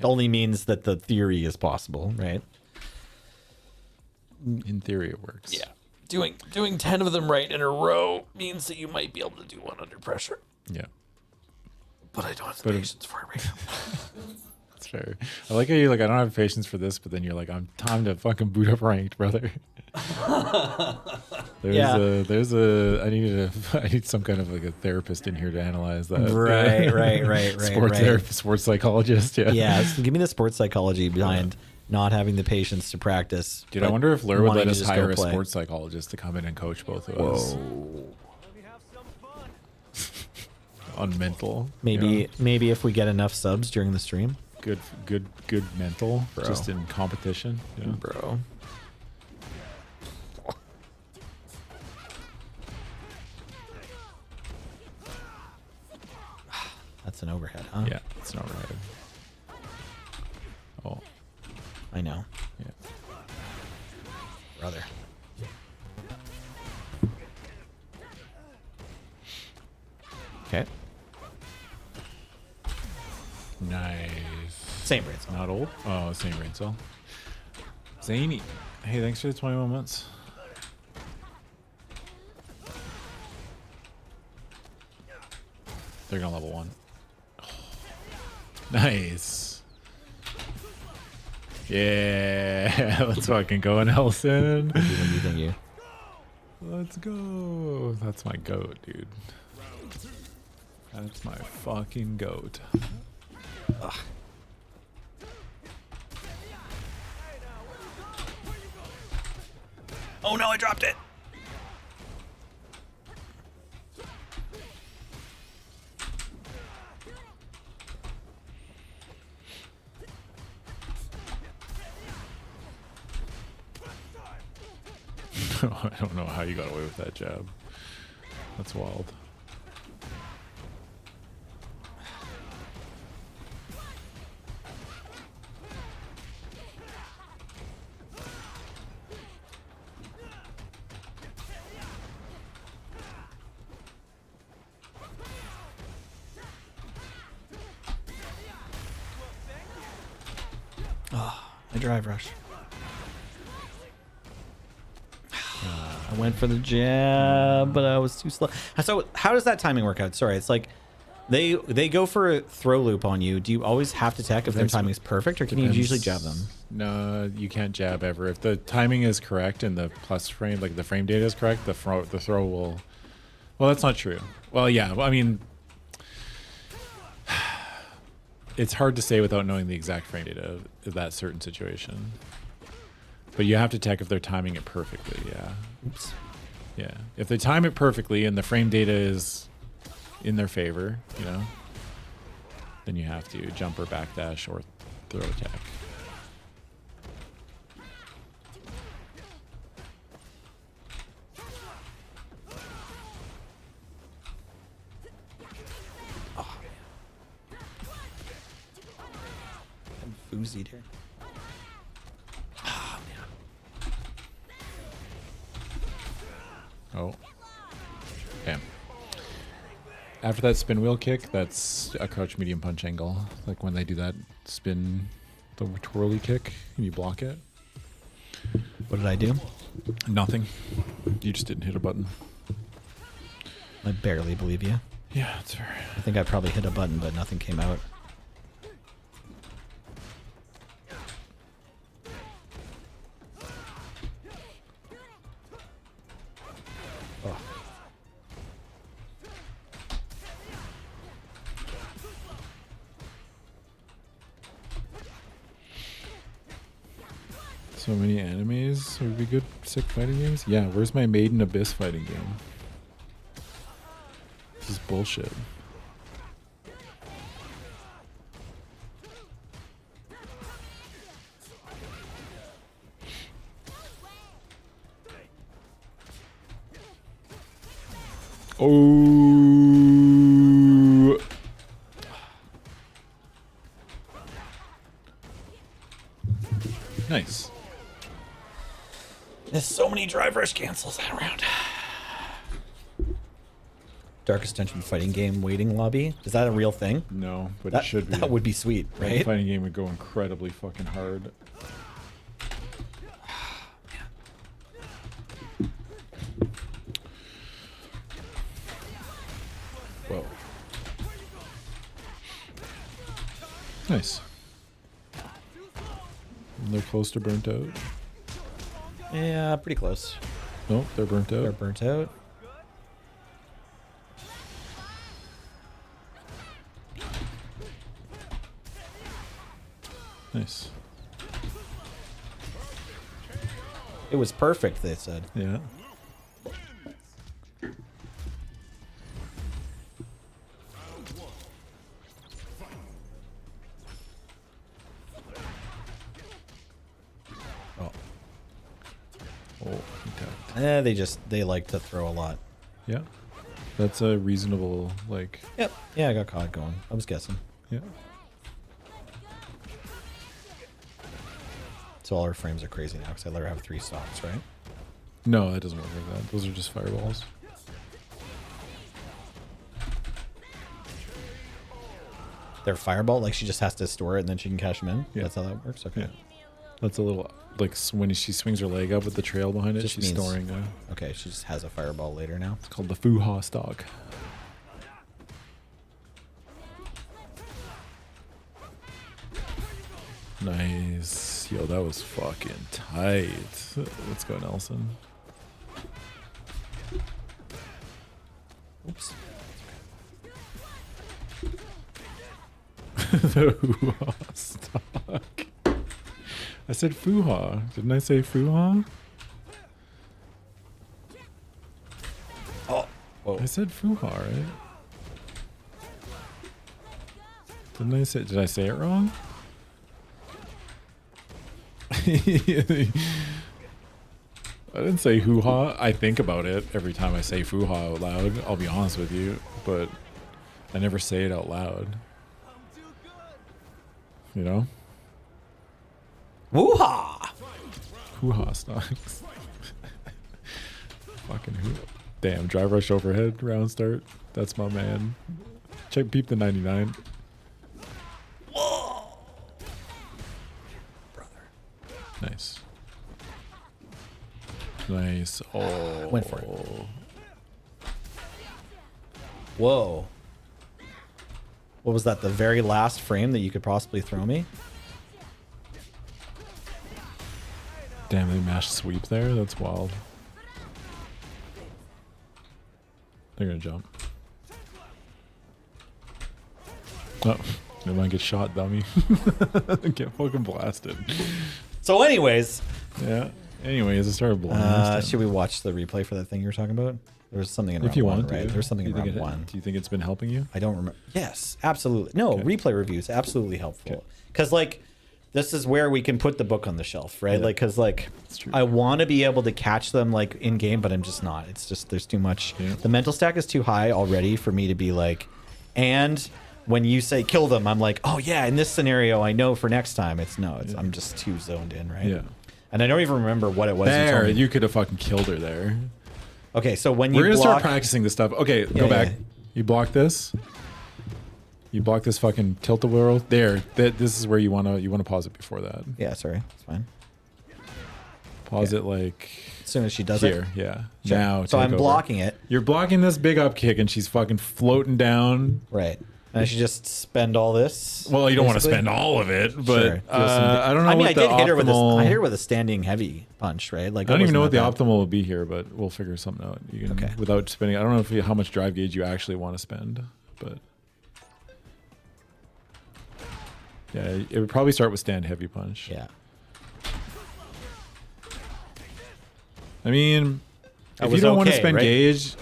only means that the theory is possible, right? In theory, it works. Yeah. Doing 10 of them right in a row means that you might be able to do one under pressure. Yeah. But I don't have the patience for it right now. That's fair. I like how you're like, I don't have patience for this, but then you're like, I'm time to fucking boot up ranked, brother. I need some kind of like a therapist in here to analyze that. Right. Sports therapist, sports psychologist. Yeah. Yeah, give me the sports psychology behind not having the patience to practice. Dude, I wonder if Lur would wanting let to us just go hire a play. sports psychologist to come in and coach both of us on mental. Maybe you know? maybe if we get enough subs during the stream, Good mental, Bro. just in competition. Yeah. bro. That's an overhead, huh? Yeah, it's not right. Oh, I know, yeah. brother. Okay. Nice. Same rates. Not old. Oh, same brain cell. Zany. Hey, thanks for the 21 months. They're gonna level 1. Nice. Yeah, let's fucking go, Nelson. Thank you. Let's go. That's my goat, dude. That's my fucking goat. Oh no, I dropped it. I don't know how you got away with that jab. That's wild. I drive rush. I went for the jab, but I was too slow. So how does that timing work out? Sorry, it's like they go for a throw loop on you. Do you always have to tech if their Depends- timing is perfect, or can you Depends- usually jab them? No, you can't jab ever. If the timing is correct and the plus frame, like the frame data is correct, the throw will. Well, that's not true. Well, yeah. Well, I mean, it's hard to say without knowing the exact frame data of that certain situation. But you have to tech if they're timing it perfectly. Yeah. Oops. Yeah. If they time it perfectly and the frame data is in their favor, you know, then you have to jump or backdash or throw attack. I'm foozied here. Oh. Damn. After that spin wheel kick, that's a crouch medium punch angle. Like when they do that spin, the twirly kick, and you block it. What did I do? Nothing. You just didn't hit a button. I barely believe you. Yeah, that's fair. I think I probably hit a button, but nothing came out. Oh. So many animes would be good, sick fighting games. Yeah, where's my Maiden Abyss fighting game? This is bullshit. Oh. Nice. There's so many drive rush cancels that round. Darkest Dungeon fighting game waiting lobby. Is that a real thing? No, but That, it should be. that would be sweet, That right? fighting game would go incredibly fucking hard. Whoa. Nice. They're close to burnt out. Yeah, pretty close. Nope, they're burnt They're out. burnt out. Nice. It was perfect, they said. Yeah. Oh. Oh, he tapped. They like to throw a lot. Yeah. That's a reasonable, like, Yep. Yeah, I got caught going. I was guessing. yeah. So all our frames are crazy now because I let her have 3 stocks, right? No, that doesn't work like that. Those are just fireballs. They're fireball, like she just has to store it and then she can cash them in? Yeah. That's how that works? Okay. Yeah. That's a little, like, when she swings her leg up with the trail behind it, Just she's means- storing a, Okay, she just has a fireball later now. it's called the Fuha stock. Nice. Yo, that was fucking tight. Let's go, Nelson. Oops. The Fuha stock. I said Fuha. Didn't I say Fuha? Oh. Whoa. I said Fuha, right? Did I say it wrong? I didn't say hoo-ha. I think about it every time I say foo-ha out loud. I'll be honest with you, but I never say it out loud. You know? Woo-ha! Hoo-ha stocks. Fucking hoo. Damn, drive rush overhead, round start. That's my man. Check peep the 99. Nice. Nice. Oh. Went for it. Whoa. What was that? The very last frame that you could possibly throw me? Damn, they mashed sweep there? That's wild. They're gonna jump. Oh, they might get shot, dummy. Get fucking blasted. So anyways, Yeah. Anyways, it started blowing. should we watch the replay for that thing you were talking about? There was something in round if you one, want to. right? There was something in Do you think round one. Do you think it's been helping you? I don't remember. Yes, absolutely. No, Okay. replay reviews, absolutely helpful. Okay. Because, like, this is where we can put the book on the shelf, right? Yeah. Like, because, like, It's true. I want to be able to catch them, like, in game, but I'm just not. It's just, there's too much. Yeah. The mental stack is too high already for me to be like, and when you say kill them, I'm like, oh, yeah, in this scenario, I know for next time. It's no, it's, I'm just too zoned in, right? Yeah. And I don't even remember what it was. you told There, me. you could have fucking killed her there. Okay, so when you We're gonna block, start practicing this stuff. Okay, Yeah, go back. yeah. You block this. You block this fucking tilt-a-whirl. There. This is where you wanna pause it before that. yeah, sorry, it's fine. Pause Okay. it like As soon as she does here. it, Yeah. Sure. Now. So take I'm over. blocking it, You're blocking this big up kick, and she's fucking floating down. right? And I should just spend all this. Well, you don't want to basically? spend all of it, but Sure. Do some I don't know. I mean, what I the did hit her with optimal- I hit her with a standing heavy punch, right? Like I don't even know what the optimal. optimal will be here, but we'll figure something out. You can, Okay. without spending. I don't know how much drive gauge you actually want to spend, but yeah, it would probably start with stand heavy punch. Yeah. I mean, That if you was don't want to okay, spend right? gauge,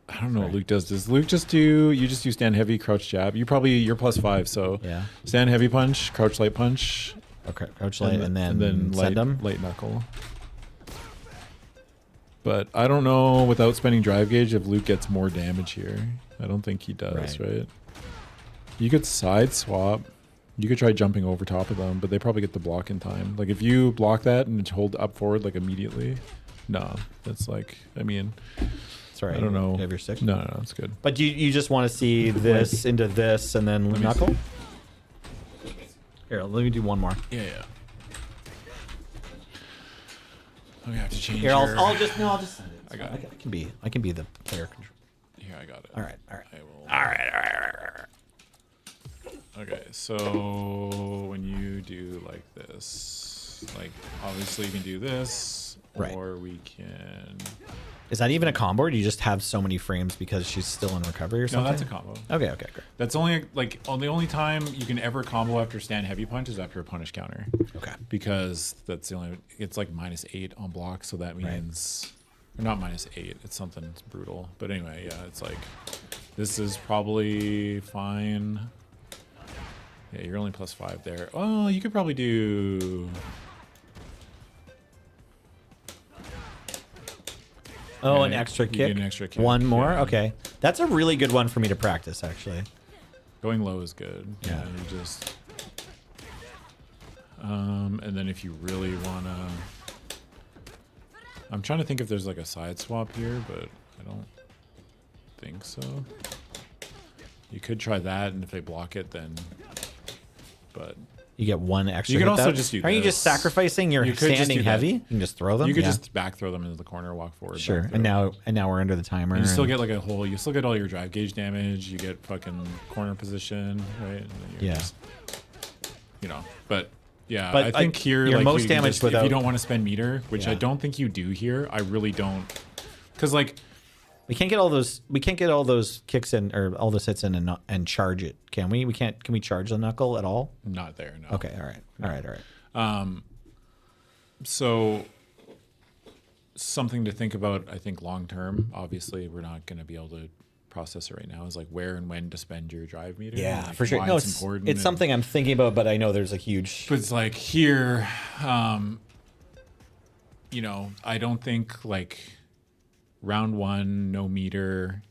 I don't know what Right. Luke does. Does Luke just do stand heavy, crouch jab? You're +5, so Yeah. stand heavy punch, crouch light punch, Okay. Crouch light and then light, send them. light knuckle. But I don't know without spending drive gauge if Luke gets more damage here. I don't think he does, right? You could side swap. You could try jumping over top of them, but they probably get the block in time. Like if you block that and hold up forward like immediately, no, that's like, I mean, It's Sorry, I don't know. You have your 6? No, it's good. But you just want to see this into this and then knuckle? Here, let me do one more. Yeah. I'm gonna have to change. Here, I'll just send it. I got it. I can be the player control. Here, I got it. All right. I will. All right. Okay, so when you do like this, like obviously you can do this, Right. or we can. Is that even a combo, or do you just have so many frames because she's still in recovery or No, something? that's a combo. Okay, great. That's only like the only time you can ever combo after stand heavy punch is after a punish counter. Okay. Because that's the only. It's like -8 on block, so that means. Or not -8. It's something that's brutal. But anyway, yeah, it's like this is probably fine. Yeah, you're only +5 there. Oh, you could probably do. Oh, Yeah, an extra you kick. get an extra kick, One more. yeah. Okay, that's a really good one for me to practice, actually. Going low is good. Yeah. You just. And then if you really wanna. I'm trying to think if there's like a side swap here, but I don't think so. You could try that, and if they block it, then. But You get one extra. You could hit also that. just do Are you just this. sacrificing your You could just standing do that. heavy? You can just throw them. you could Yeah. just back throw them into the corner, walk forward. Sure. back And throw. now we're under the timer. And you still and- get like a whole. You still get all your drive gauge damage. You get fucking corner position, right? And then you're Yeah. just, but yeah, But, I think here you're like most you can damaged just, if without- you don't want to spend meter, which I Yeah. don't think you do here. I really don't, because like We can't get all those. We can't get all those kicks in or all those hits in and charge it. Can we? We can't. Can we charge the knuckle at all? not there. No. Okay. All right. So something to think about. I think long term. Obviously, we're not going to be able to process it right now. Is like where and when to spend your drive meter. and, Yeah, like, for sure. why No, it's it's important. it's and- something I'm thinking about, but I know there's a huge. But it's like here, I don't think like round 1, no meter.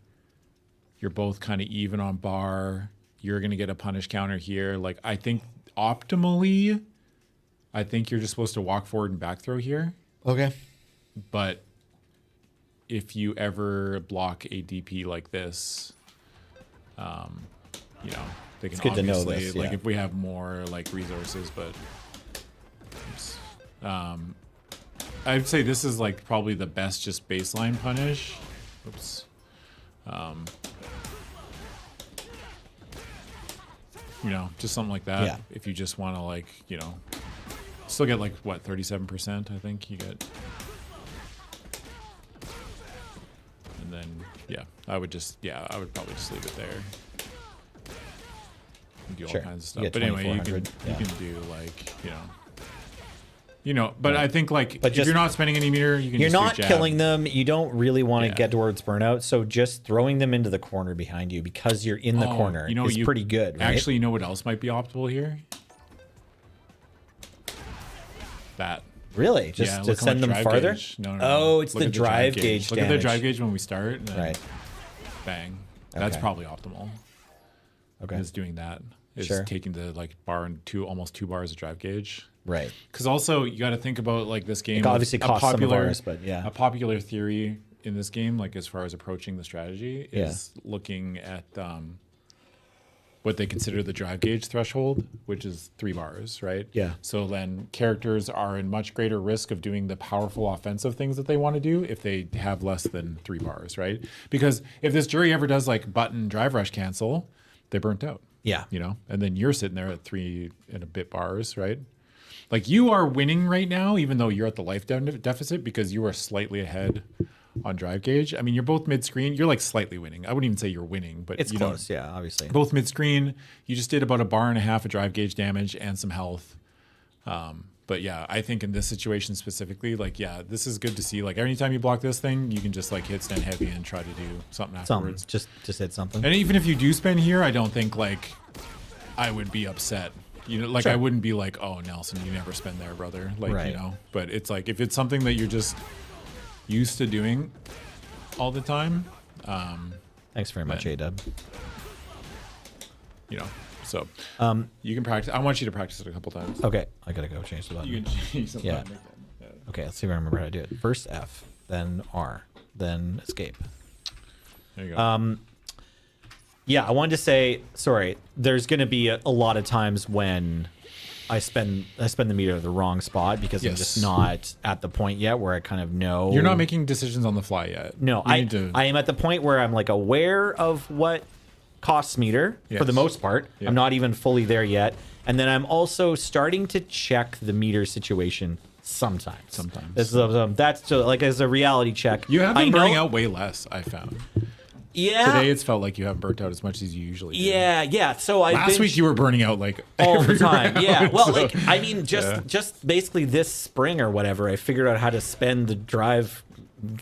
You're both kind of even on bar. You're going to get a punish counter here. Like, I think optimally, I think you're just supposed to walk forward and back throw here. Okay. But if you ever block a DP like this, they can good to know obviously, this, like yeah. if we have more like resources, but I'd say this is like probably the best just baseline punish. Oops. Just something like that. Yeah. If you just want to like, still get like what, 37%, I think you get. And then, I would probably just leave it there. You can do Sure. all kinds of You stuff. get But anyway, you 2400, yeah. can do like, but I think like But if just- you're not spending any meter, you can You're just do not jab. killing them. You don't really want to Yeah. get towards burnout. So just throwing them into the corner behind you because you're in the Oh, corner is you pretty good, right? Actually, you know what else might be optimal here? That. Really? Just Yeah, to look how send much them drive farther? gauge. No. Oh, it's Look the at drive gauge Look at the damage. drive gauge when we start. And then Right. Bang. That's Okay. probably optimal. Okay. Is doing that. Is Sure. taking the like bar and almost 2 bars of drive gauge. Right. Because also you got to think about like this game. It obviously a costs some of ours, but yeah. A popular theory in this game, like as far as approaching the strategy, is looking at what they consider the drive gauge threshold, which is 3 bars, right? Yeah. So then characters are in much greater risk of doing the powerful offensive things that they want to do if they have less than 3 bars, right? Because if this jury ever does like button drive rush cancel, they're burnt out. Yeah. And then you're sitting there at 3 and a bit bars, right? Like you are winning right now, even though you're at the life deficit because you are slightly ahead on drive gauge. I mean, you're both mid screen. You're like slightly winning. I wouldn't even say you're winning, but It's close, yeah, obviously. both mid screen. You just did about 1.5 bars of drive gauge damage and some health. But yeah, I think in this situation specifically, like, this is good to see. Like anytime you block this thing, you can just like hit stand heavy and try to do something afterwards. Just hit something. And even if you do spend here, I don't think like I would be upset. Sure. I wouldn't be like, oh, Nelson, you never spend there, brother. Like, Right. but it's like if it's something that you're just used to doing all the time, Thanks very much, A-Dub. so you can practice. I want you to practice it a couple times. Okay, I gotta go change the button. You can change something. Yeah. Okay, let's see if I remember how to do it. First F, then R, then escape. There you go. Yeah, I wanted to say, sorry, there's going to be a lot of times when I spend the meter at the wrong spot because I'm Yes. just not at the point yet where I kind of know. You're not making decisions on the fly yet. No, You need to- I am at the point where I'm like aware of what costs meter for the Yes. most part. Yeah. I'm not even fully there yet. And then I'm also starting to check the meter situation sometimes. This is that's like as a reality check. You have I been burning know- out way less, I found. Yeah. Today it's felt like you haven't burnt out as much as you usually do. Yeah. So I Last week you were burning out like all the every time. round, Yeah. Well, so- like I mean, just basically this spring or whatever, I figured out how to spend the drive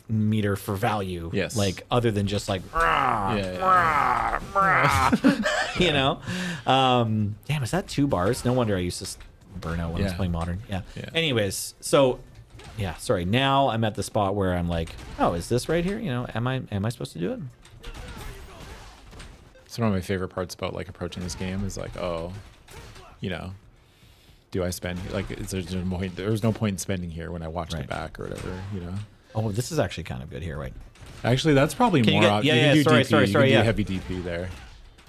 meter for value. Yes. Like other than just like, Yeah. you know. Damn, is that 2 bars? No wonder I used to burn out when I was Yeah. playing modern. Yeah. Yeah. Anyways, so yeah, sorry. Now I'm at the spot where I'm like, oh, is this right here? You know, am I supposed to do it? So one of my favorite parts about like approaching this game is like, oh, you know, do I spend like there's no point in spending here when I watched Right. it back or whatever, you know. Oh, this is actually kind of good here, right? Actually, that's probably Can you more. get- yeah, you yeah, can do sorry, DP. sorry, you sorry, can do yeah. heavy DP there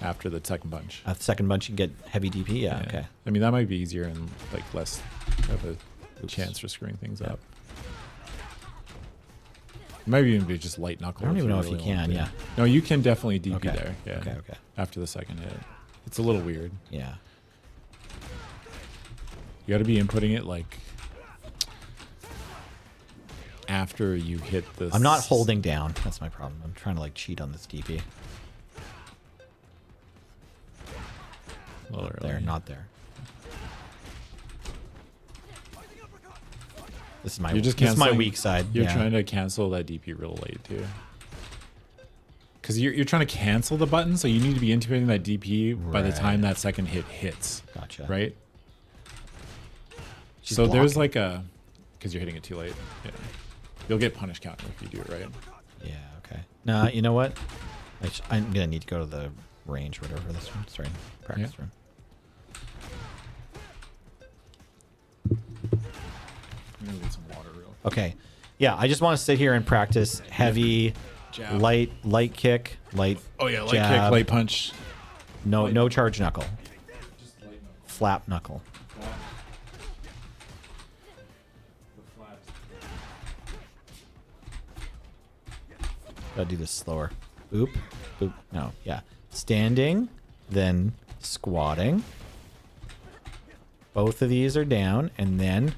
after the second bunch. At the second bunch, you can get heavy DP. Yeah. Okay. I mean, that might be easier and like less of a chance for screwing things up. Maybe even be just light knuckle. I don't even know if really you can, want to. yeah. No, you can definitely DP Okay. there. Yeah. Okay. After the second hit, it's a little weird. Yeah. You got to be inputting it like after you hit the. I'm not holding down. That's my problem. I'm trying to like cheat on this DP. Well, There, not there. This is my You're just this is my canceling- weak side. You're yeah. trying to cancel that DP real late too. Because you're trying to cancel the button, so you need to be intuiting that DP by the time Right. that second hit hits. Gotcha. Right? She's So there's blocking. like a... Because you're hitting it too late. Yeah. You'll get punish counter if you do it right. Yeah. Okay. Nah. You know what? I'm gonna need to go to the range, or whatever this one. Sorry, practice Yeah. room. I'm going to get some water real quick. Okay. Yeah. I just want to sit here and practice heavy, Jab. light kick, light. Oh yeah, light jab. kick, light punch. No charge knuckle. Just light knuckle. Flap knuckle. Gotta do this slower. Boop. Boop. No. Yeah. Standing, then squatting. Both of these are down, and then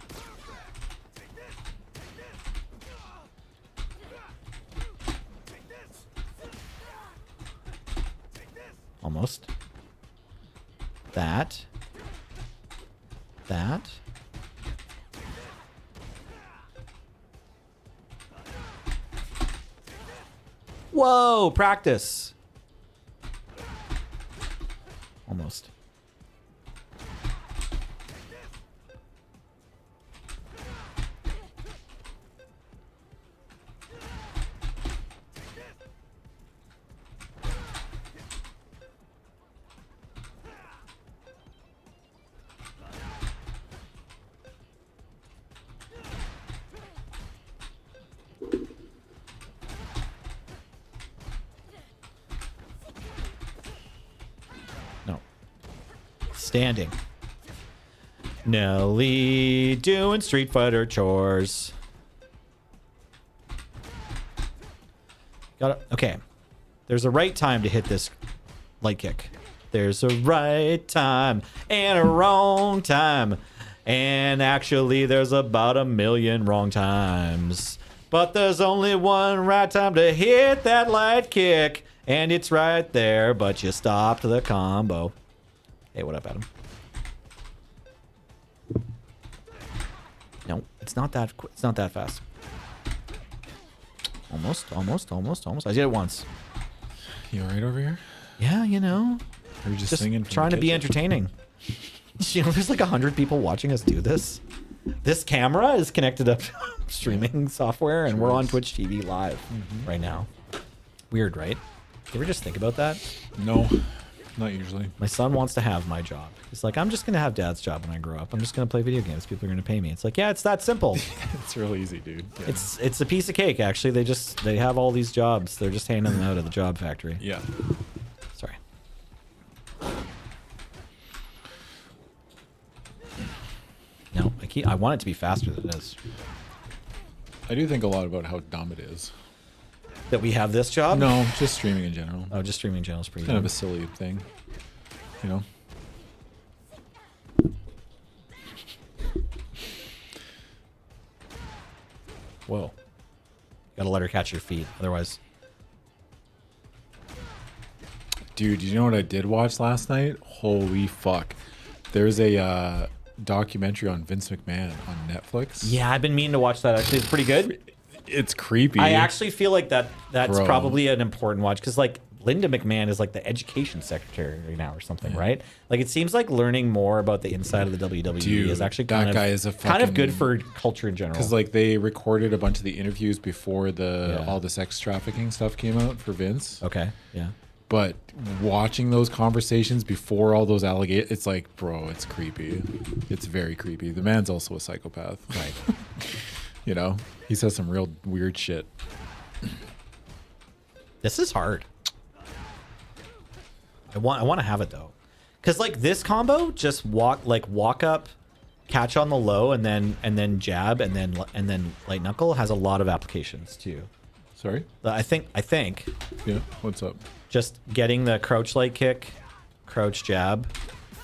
almost. That. Whoa, practice. Almost. No. Standing. Nelly doing Street Fighter chores. Got it. Okay. There's a right time to hit this light kick. There's a right time and a wrong time. And actually, there's about 1,000,000 wrong times. But there's only one right time to hit that light kick. And it's right there, but you stopped the combo. Hey, what up, Adam? No, it's not that. It's not that fast. Almost. I did it once. You all right over here? Yeah, you know, Or are you just, just singing? From trying the to be kitchen? entertaining. You know, there's like 100 people watching us do this. This camera is connected up to streaming software, and we're on Twitch TV live right now. Weird, right? You ever just think about that? No. not usually. My son wants to have my job. He's like, I'm just going to have dad's job when I grow up. I'm just going to play video games. People are going to pay me. It's like, yeah, it's that simple. It's real easy, dude. Yeah. It's a piece of cake, actually. They have all these jobs. They're just handing them out at the job factory. Yeah. Sorry. No, I want it to be faster than it is. I do think a lot about how dumb it is. That we have this job? No, just streaming in general. Oh, just streaming channels pretty Kind of dumb. a silly thing, you know. Whoa. Gotta let her catch your feet. Otherwise, Dude, you know what I did watch last night? Holy fuck! There's a documentary on Vince McMahon on Netflix. yeah, I've been meaning to watch that. Actually, it's pretty good. It's creepy. I actually feel like that's Bro. probably an important watch because like Linda McMahon is like the education secretary right now or something, right? Like it seems like learning more about the inside of the WWE Dude, is actually that kind of guy is a kind of fucking- good for culture in general. Because like they recorded a bunch of the interviews before Yeah. all the sex trafficking stuff came out for Vince. Okay, yeah. But watching those conversations before all those allegations, it's like, bro, it's creepy. It's very creepy. The man's also a psychopath. Right. You know, he says some real weird shit. This is hard. I want to have it though, because like this combo, just walk up, catch on the low, and then jab, and then light knuckle has a lot of applications too. Sorry? I think Yeah, what's up? just getting the crouch light kick, crouch jab,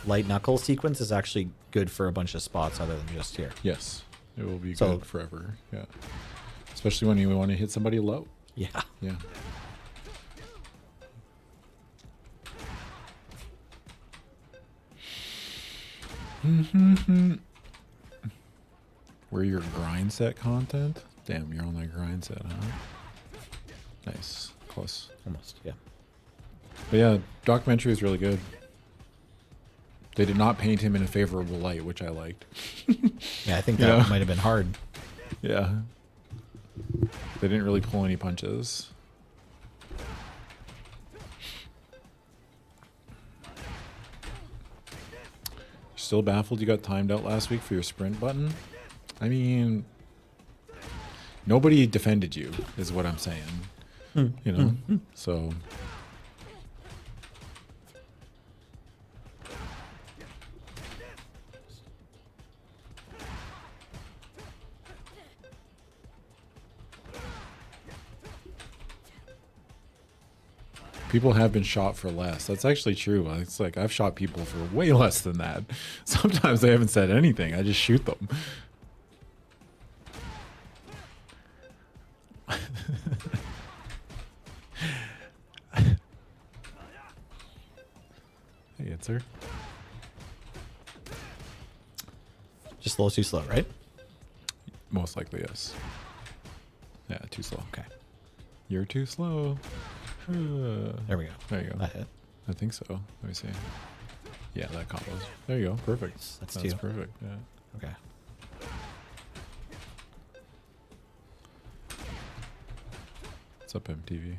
light knuckle sequence is actually good for a bunch of spots other than just here. Yes, it will be So- good forever. Yeah. Especially when you want to hit somebody low. Yeah. Yeah. Where your grind set content? Damn, you're on that grind set, huh? Nice. Close. Almost. Yeah. But yeah, documentary is really good. They did not paint him in a favorable light, which I liked. Yeah, I think Yeah. that might have been hard. Yeah. They didn't really pull any punches. Still baffled you got timed out last week for your sprint button? I mean, nobody defended you, is what I'm saying. You know? So. People have been shot for less. That's actually true. It's like I've shot people for way less than that. Sometimes they haven't said anything. I just shoot them. Hey, answer. Just a little too slow, right? Most likely, yes. Yeah, too slow. Okay. You're too slow. There we go. There you go. That hit. I think so. Let me see. Yeah, that combos. There you go. Perfect. That's That's two. perfect. Yeah. Okay. What's up, MTV?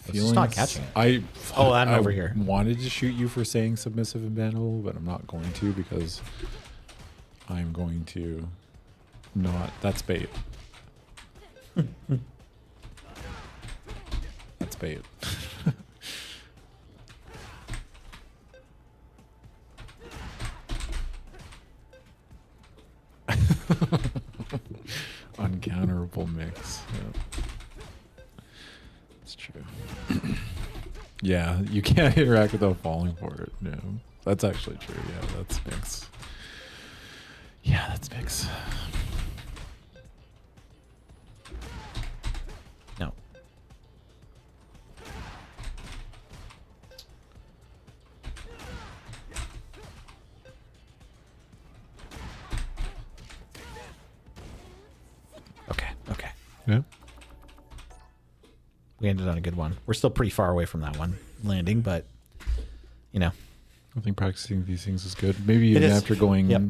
It's just not catching it. I'm I over here. wanted to shoot you for saying submissive and bannable, but I'm not going to because I'm going to not. That's bait. That's bait. Uncounterable mix. Yeah. It's true. Yeah, you can't interact without falling for it. Yeah, that's actually true. Yeah, that's mix. Yeah, that's mix. No. Okay. Okay. Yeah. We ended on a good one. We're still pretty far away from that one landing, but you know, I think practicing these things is good. Maybe even is. after going Yep.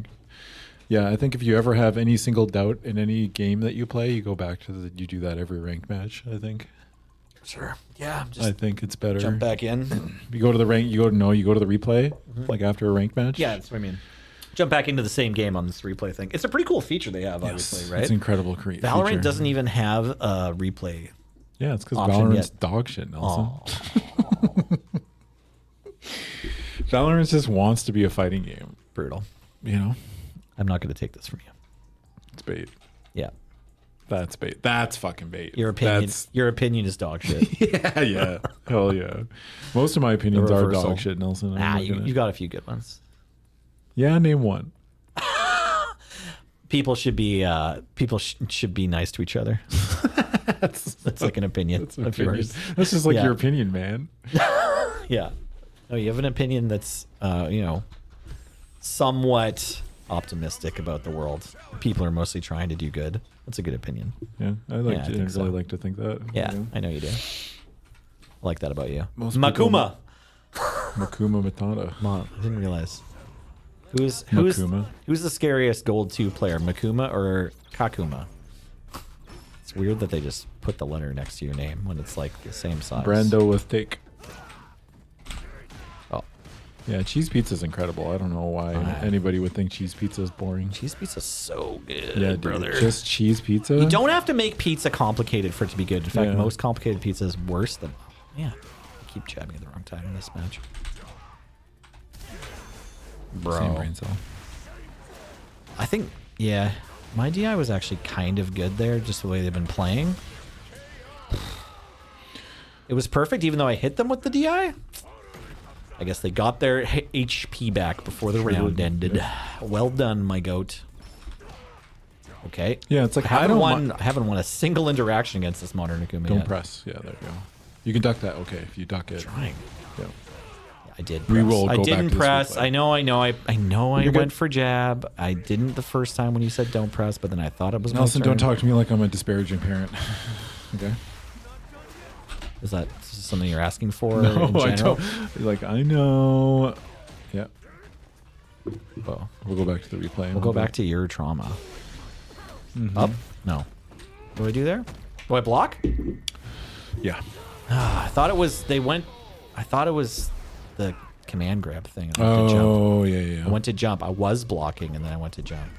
Yeah, I think if you ever have any single doubt in any game that you play, you go back to you do that every ranked match. I think. Sure. Yeah. I think it's better. Jump back in. You go to the rank. You go to the replay, like after a ranked match. Yeah, that's what I mean. Jump back into the same game on this replay thing. It's a pretty cool feature they have, obviously, right? It's incredible. Valorant feature. doesn't even have a replay. Yeah, it's because option Valorant's yet. dog shit, Nelson. Oh, Valorant just wants to be a fighting game. brutal. You know, I'm not going to take this from you. it's bait. Yeah. That's bait. That's fucking bait. Your opinion. That's, Your opinion is dog shit. yeah. Hell yeah. Most of my opinions are reversal. dog shit, Nelson. I'm not gonna- You got a few good ones. Yeah, name one. People should be should be nice to each other. That's like an opinion That's an of opinion. yours. That's just like Yeah. your opinion, man. Yeah. Oh, you have an opinion that's somewhat optimistic about the world. People are mostly trying to do good. That's a good opinion. Yeah, I Yeah, I think really so. like to think that. Yeah, you know. I know you do. I like that about you. Most people- Makuma. Makuma Matata. I didn't realize. Who's Makuma. who's the scariest Gold 2 player, Makuma or Kakuma? It's weird that they just put the letter next to your name when it's like the same size. Brando with steak. Oh, Yeah, cheese pizza is incredible. I don't know why anybody would think cheese pizza is boring. cheese pizza's so good, Yeah, dude, brother. just cheese pizza. You don't have to make pizza complicated for it to be good. In fact, Yeah. most complicated pizza is worse than. Yeah, I keep jabbing at the wrong time in this match. Bro, Same brain cell. I think my DI was actually kind of good there, just the way they've been playing. It was perfect, even though I hit them with the DI. I guess they got their HP back before the round ended. Well done, my goat. Okay. Yeah, it's like I I don't haven't won a single interaction against this modern Akuma Don't yet. press. Yeah, there you go. You can duck that. Okay, if you duck it. Trying. Yeah. I did. We Press. will I go back didn't to this press. replay. I know. I You're went good. for jab. I didn't the first time when you said don't press, but then I thought it was Nelson, my turn. don't talk to me like I'm a disparaging parent. Okay. Is that something you're asking for No, in I general? don't. Like I know. Yeah. Oh, We'll go back to the replay. we'll go back to your trauma. Mhm. Up? No. What do I do there? Do I block? Yeah. I thought it was. I thought it was the command grab thing. I went to jump. Oh yeah, yeah. I went to jump. I was blocking, and then I went to jump.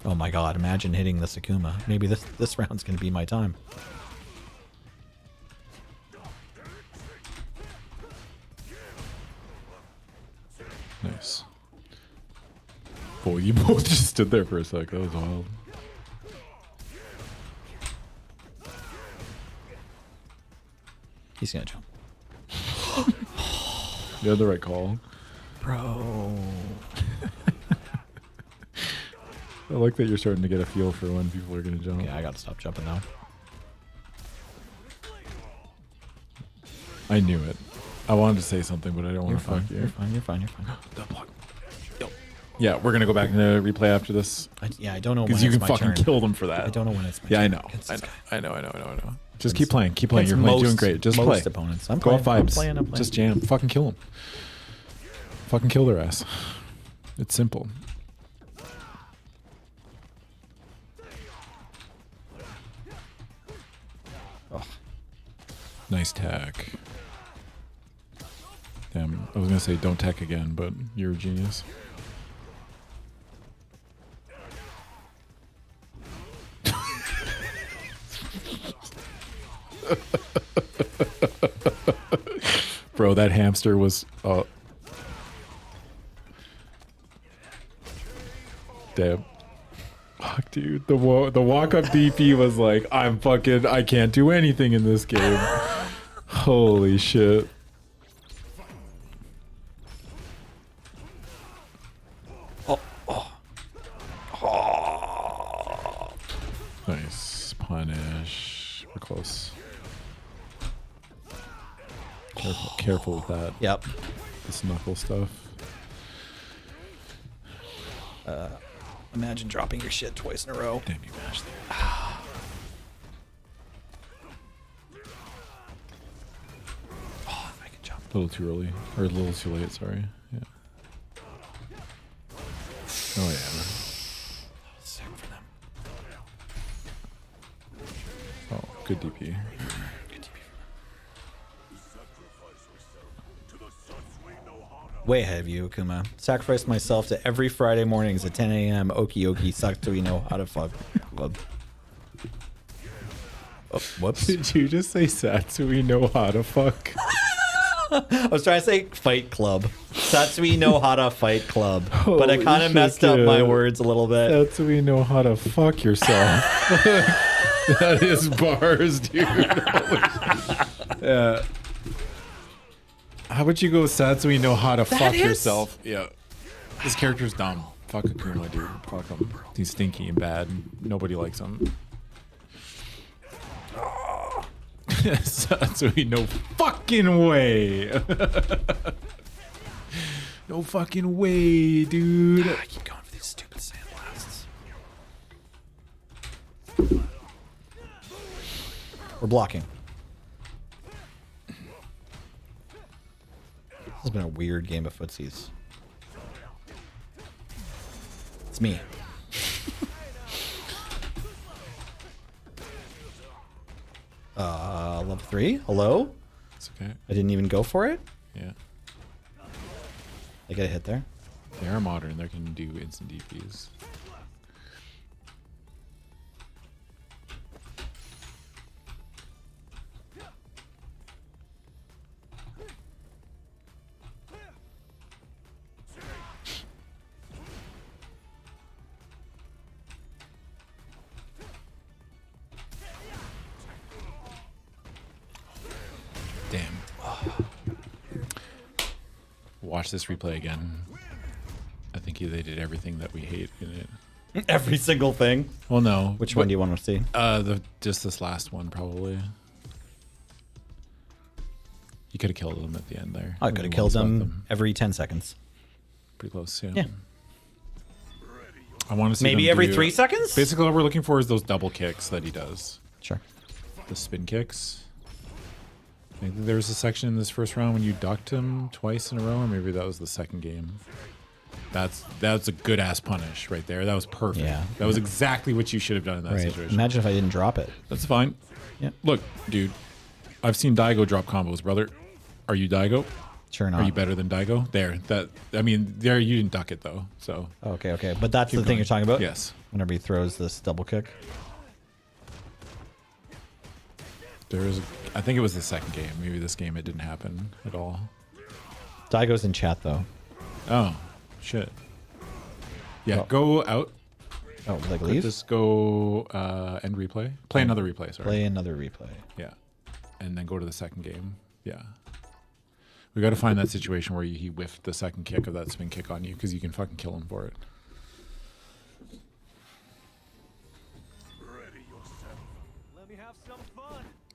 Oh my god, imagine hitting the Sakuma. Maybe this round's going to be my time. Nice. Boy, you both just stood there for a sec. That was wild. He's going to jump. You had the right call. Bro. I like that you're starting to get a feel for when people are going to jump. Okay, I got to stop jumping now. I knew it. I wanted to say something, but I don't want You're to fine. fuck you. You're fine. You're fine. You're fine. Yeah, we're gonna go back into replay after this I don't know when because you it's can my fucking turn. kill them for that. I don't know when it's my Yeah, turn. I know. against I this know. guy. I know. I know. I know. I know. Just Against- keep playing. Keep playing. against You're doing most- great. Just most play. opponents. I'm Go off playing. I'm vibes. playing. I'm playing. Just jam. Fucking kill them. Fucking kill their ass. It's simple. Oh. Nice tack. Damn, I was gonna say don't tech again, but you're a genius. Bro, that hamster was damn. Fuck, dude. The walk up DP was like, I can't do anything in this game. Holy shit. Nice punish. We're close. Careful with that. Yep. This knuckle stuff. Imagine dropping your shit twice in a row. Damn, you mashed there. Oh, if I can jump. A little too early. Or a little too late, sorry. Yeah. Oh, yeah. Sick for them. Oh, good DP. Way ahead of you, Akuma. Sacrifice myself to every Friday mornings at 10 a.m. Oki Oki sucks so we know how to fuck club. Oh, whoops. Did you just say Satsui know how to fuck? I was trying to say fight club. Satsui no Hara fight club. But I Holy kind of shit, messed up my kid. words a little bit. Satsui know how to fuck yourself. That is bars, dude. Yeah. How about you go Satsui know how to fuck is- yourself? Yeah. This character's dumb. Fuck Akuma, dude. Fuck him. He's stinky and bad. Nobody likes him. Satsui, no fucking way. No fucking way, dude. I keep going for these stupid sandblasts. We're blocking. This has been a weird game of footsies. It's me. Level 3? Hello? It's okay. I didn't even go for it? Yeah. I get a hit there. They are modern. They can do instant DPs. Damn. Watch this replay again. I think they did everything that we hate in it. Every single thing. Well, no. Which one do you want to see? Just this last one, probably. You could have killed them at the end there. I when could have you killed one-swapped them every 10 seconds. Pretty close, yeah. Yeah. I want to see Maybe them every do- 3 seconds? Basically, all we're looking for is those double kicks that he does. Sure. The spin kicks. I think there was a section in this first round when you ducked him twice in a row, or maybe that was the second game. That's a good ass punish right there. That was perfect. Yeah. That was exactly what you should have done in that Right. situation. Imagine if I didn't drop it. That's fine. Yeah. Look, dude, I've seen Daigo drop combos, brother. Are you Daigo? Sure not. Are you better than Daigo? There. There you didn't duck it though. So Okay, okay. But that's keep the thing going. you're talking about? Yes. Whenever he throws this double kick. There is I think it was the second game. Maybe this game it didn't happen at all. Daigo's in chat, though. Oh, shit. Yeah, Oh. go out. Oh, like leave? Just go end replay. Play another replay, sorry. Play another replay. Yeah. And then go to the second game. Yeah. We got to find that situation where he whiffed the second kick of that spin kick on you because you can fucking kill him for it.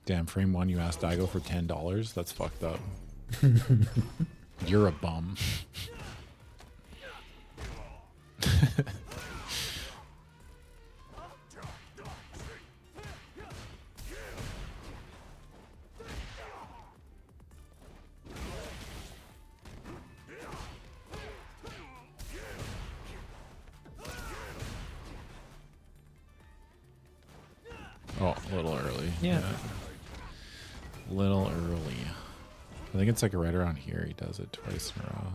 Damn, frame one, you asked Daigo for $10. That's fucked up. You're a bum. Oh, a little early. Yeah. Little early. I think it's like right around here. He does it twice in a row.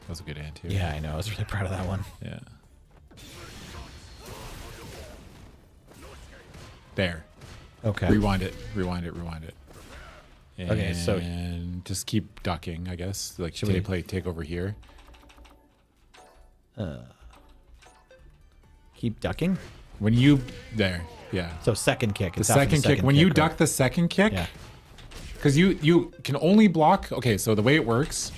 That was a good hand too. Yeah, I know. I was really proud of that one. Yeah. There. Okay. Rewind it. Rewind it. Rewind it. And Okay, so- just keep ducking, I guess. Like Should we- take over here. Keep ducking? When you there, yeah. So second kick. The It's after second kick. When you duck right? the second kick, Yeah. because you can only block. Okay, so the way it works,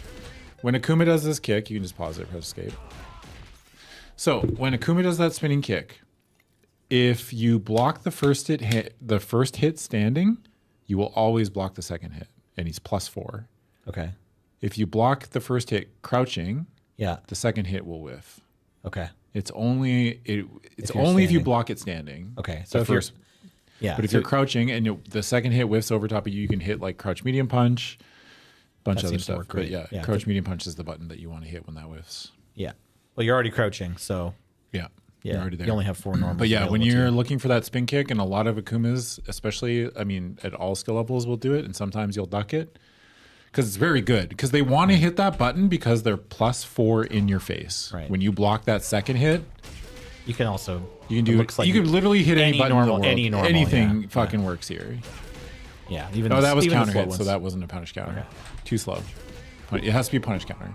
when Akuma does this kick, you can just pause it, press escape. So when Akuma does that spinning kick, if you block the first hit standing, you will always block the second hit, and he's +4. Okay. If you block the first hit crouching, Yeah. the second hit will whiff. Okay. It's only you're if you standing. block it standing. Okay. So So if you're first, Yeah, But if so- you're crouching and the second hit whiffs over top of you, you can hit like crouch medium punch, bunch That of other seems to stuff. work But great. yeah, Yeah, crouch medium punch is the button that you want to hit when that whiffs. Yeah. Well, you're already crouching, so Yeah. yeah, You're already there. you only have 4 normals. But yeah, when available to you're you. looking for that spin kick, and a lot of Akumas, especially, I mean, at all skill levels, will do it, and sometimes you'll duck it because it's very good. Because they want to hit that button because they're +4 in your face. Right. When you block that second hit, you can also you can it do. looks like you can literally hit any button normal, in the world. any normal, Anything yeah. fucking works here. Yeah, even Oh, the- that was even the counter slow hit, so ones. that wasn't a punish counter. Okay. Too slow. It has to be a punish counter.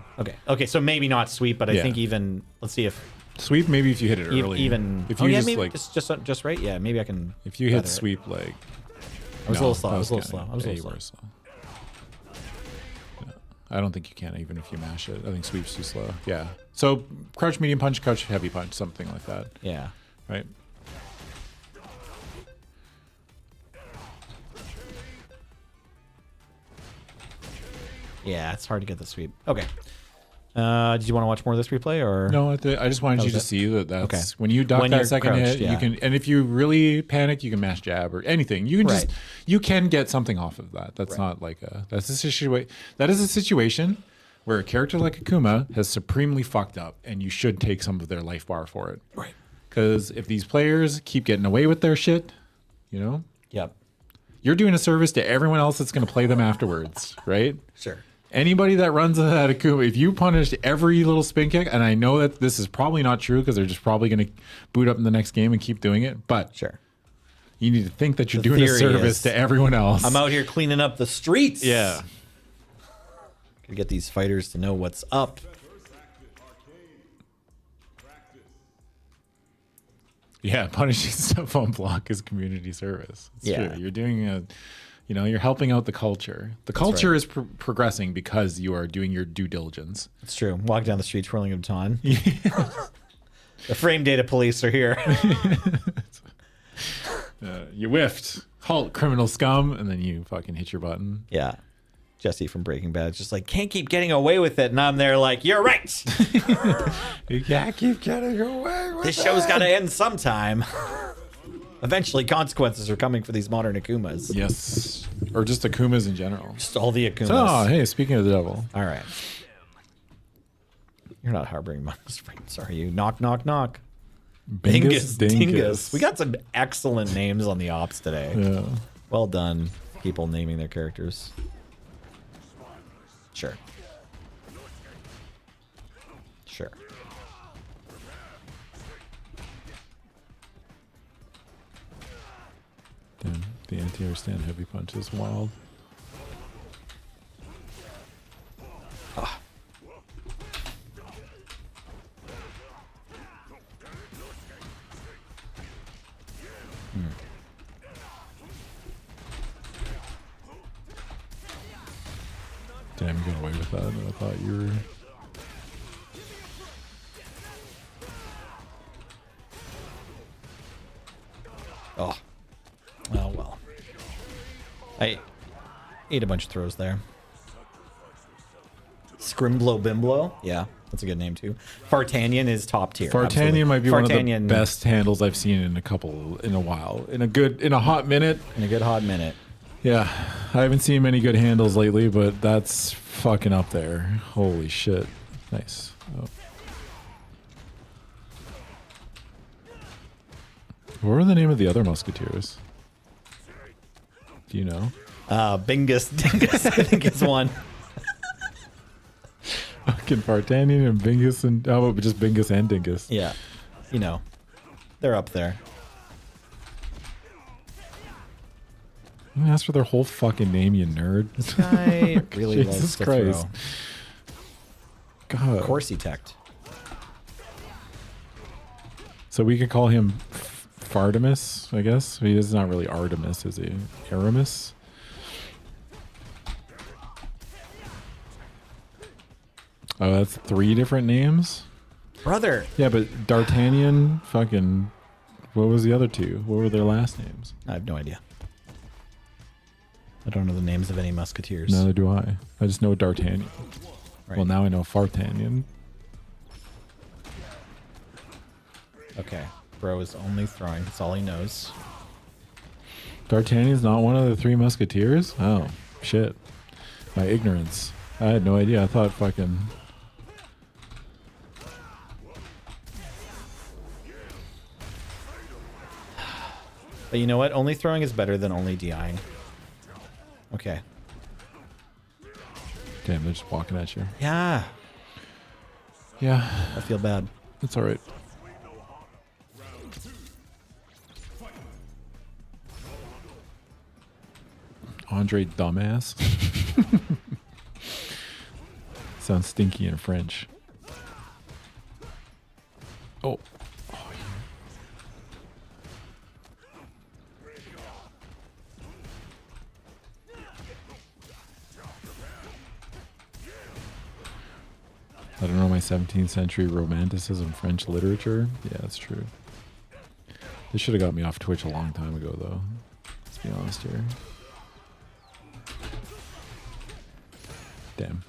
Okay, so maybe not sweep, but I Yeah. think even let's see if Sweep, maybe if you hit it early. even if oh you yeah, just maybe like just right. Yeah, maybe I can. if you hit better it. sweep like I was a no, little slow. that I was a little counting. slow. I was a Yeah, little you slow. were slow. Yeah. I don't think you can even if you mash it. I think sweep's too slow. Yeah. So crouch medium punch, crouch heavy punch, something like that. Yeah. Right. Yeah, it's hard to get the sweep. Okay. Did you want to watch more of this replay or No, I just wanted you was to it? see that that's Okay. when you duck When that you're second crouched, hit, yeah. you can, and if you really panic, you can mash jab or anything. You can just, Right. you can get something off of that. That's Right. not like that's a situation. That is a situation where a character like Akuma has supremely fucked up, and you should take some of their life bar for it. Right. Because if these players keep getting away with their shit, you know, Yep. you're doing a service to everyone else that's going to play them afterwards, right? Sure. Anybody that runs that Akuma, if you punish every little spin kick, and I know that this is probably not true because they're just probably going to boot up in the next game and keep doing it, but Sure. you need to think that you're The doing a theory service is, to everyone else. I'm out here cleaning up the streets. Yeah. Gotta get these fighters to know what's up. Yeah, punishing stuff on block is community service. It's Yeah. true. You're doing you're helping out the culture. The culture is progressing because you are doing your due diligence. It's true. Walk down the street twirling a baton. The frame data police are here. You whiffed, halt, criminal scum, and then you fucking hit your button. Yeah. Jesse from Breaking Bad is just like, can't keep getting away with it. And I'm there like, you're right. You can't keep getting away with This show's got to end sometime. Eventually, consequences are coming for these modern Akumas. Yes. Or just Akumas in general. Just all the Akumas. Oh, hey, speaking of the devil. All right. You're not harboring monsters, are you? Knock, knock, knock. Bingus, Dingus. We got some excellent names on the ops today. Yeah. Well done, people naming their characters. Sure. Sure. Damn, the anti-air stand heavy punch is wild. Damn, you got away with that. I thought you were. Oh. Oh, well. I ate a bunch of throws there. Scrimblow Bimblow? Yeah, that's a good name too. Fartanian is top tier. absolutely. Fartanian might be one of the Fartanian best handles I've seen in a while. In a hot minute. in a good hot minute. Yeah, I haven't seen many good handles lately, but that's fucking up there. Holy shit. Nice. Oh. What were the name of the other musketeers? Do you know? Bingus Dingus, I think is one. Fucking Fartanian and Bingus and how about just Bingus and Dingus? Yeah. You know, they're up there. You asked for their whole fucking name, you nerd. This guy really loves Jesus to Christ. throw. God. Of course he teched. So we could call him Fartimus, I guess. He is not really Artemis, is he? Aramis? Oh, that's 3 different names? Brother. Yeah, but D'Artagnan, fucking... What was the other 2? What were their last names? I have no idea. I don't know the names of any musketeers. Neither do I. I just know D'Artagnan. Right. Well, now I know Fartanian. Okay. Bro is only throwing. That's all he knows. D'Artagnan's not one of the three musketeers? Oh, shit. My ignorance. I had no idea. I thought fucking... But you know what? Only throwing is better than only DIing. Okay. Damn, they're just walking at you. Yeah. Yeah, I feel bad. it's alright. Andre dumbass. Sounds stinky in French. Oh. I don't know my 17th century romanticism French literature. Yeah, that's true. This should have got me off Twitch a long time ago, though. Let's be honest here. Damn.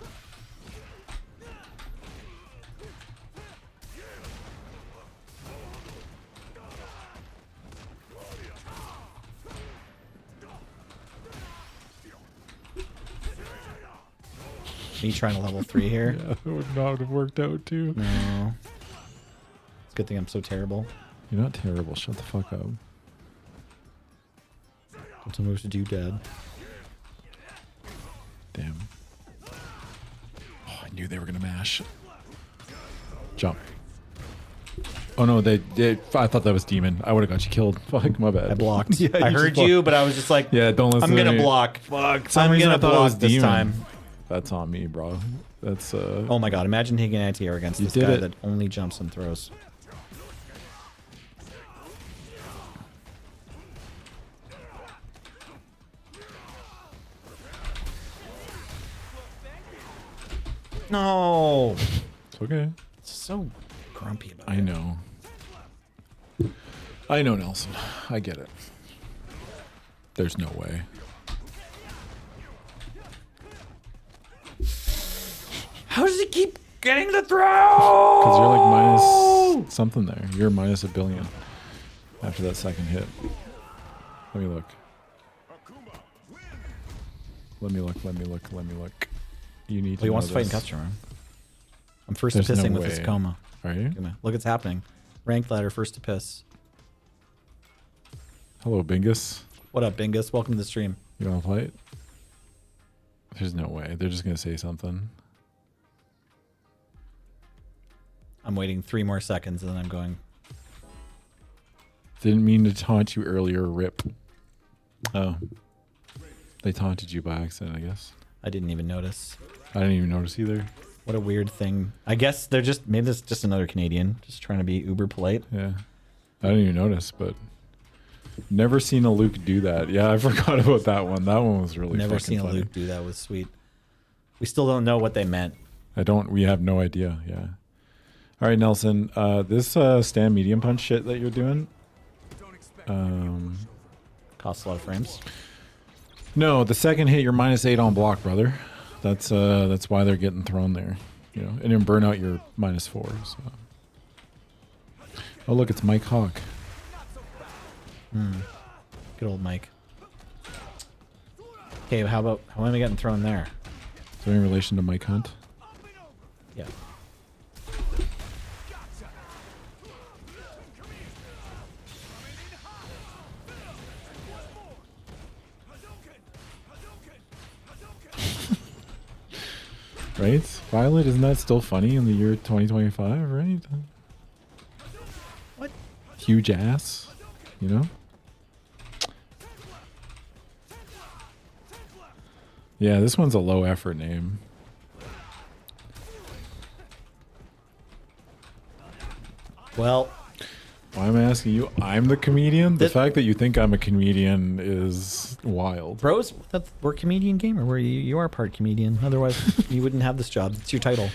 Me trying to level 3 here. Yeah, that would not have worked out, too. No. It's a good thing I'm so terrible. You're not terrible. Shut the fuck up. Don't tell me what to do, Dad. Damn. Oh, I knew they were gonna mash. Jump. Oh no, I thought that was demon. I would have got you killed. Fuck, my bad. I blocked. Yeah, I you heard just you, but I was just like, Yeah, don't listen I'm to gonna me. block. Fuck. Some I'm reason gonna I thought it was block this demon. time. That's on me, bro. That's Oh my god, imagine taking anti-air against You this did guy it. that only jumps and throws. No. It's okay. So grumpy about I it. know. I know, Nelson. I get it. There's no way. How does he keep getting the throw? Because you're like minus something there. You're minus a billion after that second hit. Let me look. Let me look. Let me look. Let me look. You need to. He wants know to fight in this. customer. I'm first There's to pissing no with his way. coma. Are you? Look, it's happening. Ranked ladder, first to piss. Hello, Bingus. What up, Bingus? Welcome to the stream. You want to fight? There's no way. They're just gonna say something. I'm waiting 3 more seconds and then I'm going. Didn't mean to taunt you earlier, Rip. Oh. They taunted you by accident, I guess. I didn't even notice. I didn't even notice either. What a weird thing. I guess they're just, maybe it's just another Canadian, just trying to be uber polite. Yeah. I didn't even notice, but never seen a Luke do that. Yeah, I forgot about that one. That one was really Never fucking seen funny. a Luke do that. Was sweet. We still don't know what they meant. We have no idea. Yeah. All right, Nelson. This stand medium punch shit that you're doing. Costs a lot of frames. No, the second hit, you're -8 on block, brother. That's why they're getting thrown there. You know, and then burn out your -4. So. Oh look, it's Mike Hawk. Good old Mike. Okay, how am I getting thrown there? Is there any relation to Mike Hunt? Yeah. Right? Violet, isn't that still funny in the year 2025, right? What? Huge ass, you know? Yeah, this one's a low effort name. Well, Why am I asking you? I'm the comedian? The That- fact that you think I'm a comedian is wild. bros, we're comedian gamer. Where you are part comedian. Otherwise, you wouldn't have this job. It's your title.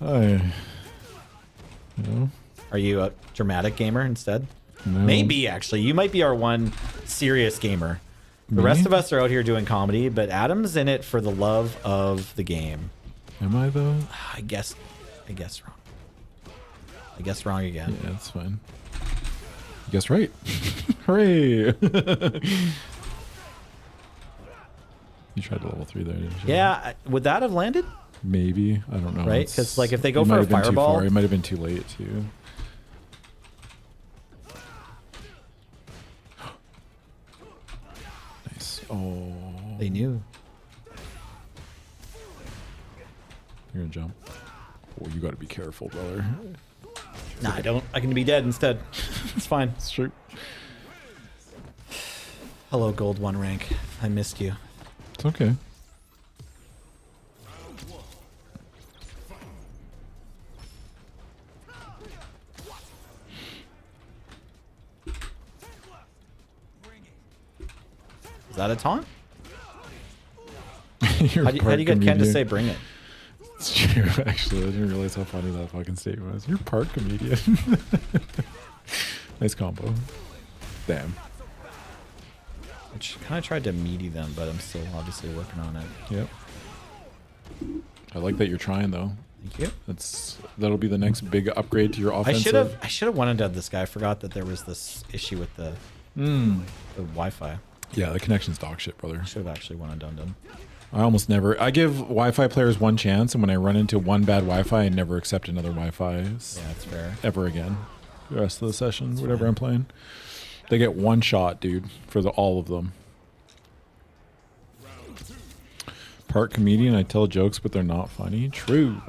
You know? Are you a dramatic gamer instead? No. Maybe, actually. You might be our one serious gamer. The Me? rest of us are out here doing comedy, but Adam's in it for the love of the game. Am I though? I guess wrong. I guess wrong again. Yeah, that's fine. Guess right. Hooray! You tried to level 3 there, didn't you? Yeah, would that have landed? Maybe. I don't know. Right? 'Cause, like, if they go it for might a have been too fireball- far. It might have been too late too. Nice. Oh, They knew. you're gonna jump. Oh, you got to be careful, brother. Nah, I don't. I can be dead instead. It's fine. It's true. Hello, Gold 1 rank. I missed you. It's okay. Is that a taunt? You're How do you get Ken to comedian. say bring it? It's true, actually. I didn't realize how funny that fucking statement was. You're part comedian. Nice combo. Damn. I kind of tried to meaty them, but I'm still obviously working on it. Yep. I like that you're trying though. Thank you. That'll be the next big upgrade to your offensive. I should have one and done this guy. I forgot that there was this issue with the Wi-Fi. Yeah, the connection's dog shit, brother. Should have actually one and done them. I almost never. I give Wi-Fi players one chance, and when I run into one bad Wi-Fi, I never accept another Wi-Fi Yeah, that's fair. ever again. The rest of the session, whatever I'm playing, they get one shot, dude, for all of them. Part comedian, I tell jokes, but they're not funny. True,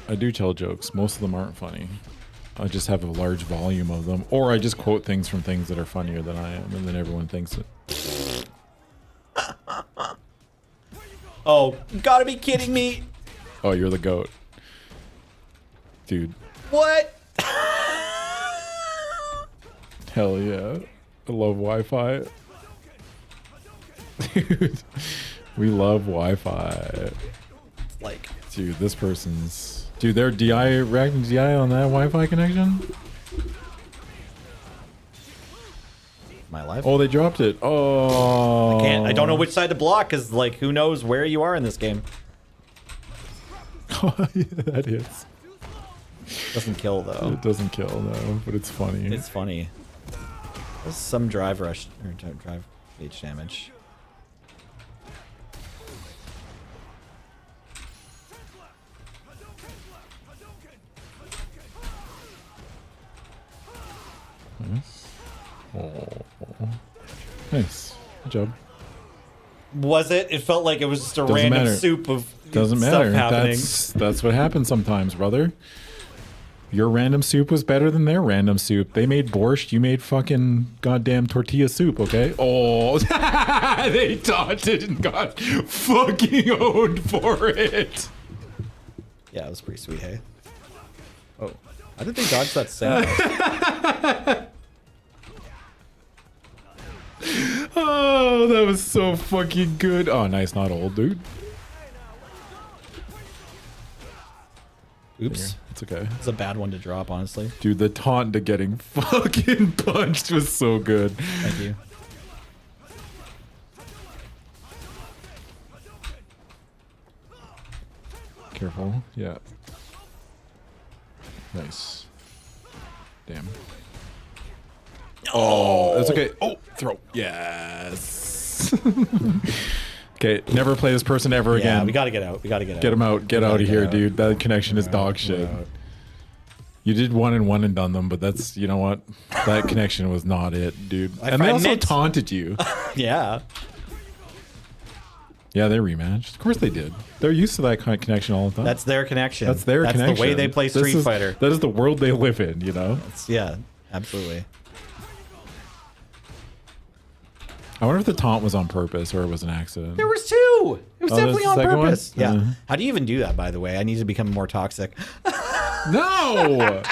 I do tell jokes. Most of them aren't funny. I just have a large volume of them, or I just quote things from things that are funnier than I am, and then everyone thinks it. Oh, you gotta be kidding me! Oh, you're the goat, dude. What? Hell yeah. I love Wi-Fi. Dude, we love Wi-Fi. Like, Dude, this person's... Dude, they're reacting to DI on that Wi-Fi connection? my life. Oh, they dropped it. Oh. I don't know which side to block because, like, who knows where you are in this game? Yeah, that hits. Doesn't kill though. It doesn't kill, though, but it's funny. It's funny. There's some drive rush or drive H damage. Nice. Oh. Nice. Good job. Was it? It felt like it was just a Doesn't random matter. soup of Doesn't stuff matter. happening. That's what happens sometimes, brother. Your random soup was better than their random soup. They made borscht. You made fucking goddamn tortilla soup, okay? Oh, they taunted and got fucking owned for it. Yeah, it was pretty sweet, hey? Oh. How did they dodge that sand? Oh, that was so fucking good. Oh, nice. Not old, dude. Oops. It's okay. It's a bad one to drop, honestly. Dude, the taunt to getting fucking punched was so good. Thank you. Careful. Yeah. Nice. Damn. Oh, that's okay. Oh, throw. Yes. Okay, never play this person ever Yeah, again. we gotta get out. We gotta get out. Get him out. Get We out gotta of get here, out. dude. That connection is dog shit. We're out. You did one and done them, but that's, you know what? That connection was not it, dude. And they I also meant- taunted you. Yeah. Yeah, they rematched. Of course they did. They're used to that kind of connection all the time. That's their connection. That's their connection. That's the way they play This Street is- Fighter. That is the world they live in, you know? Yeah, absolutely. I wonder if the taunt was on purpose or it was an accident. There was two. It was Oh, definitely there's on the second one? purpose. Yeah. Uh-huh. How do you even do that, by the way? I need to become more toxic. No!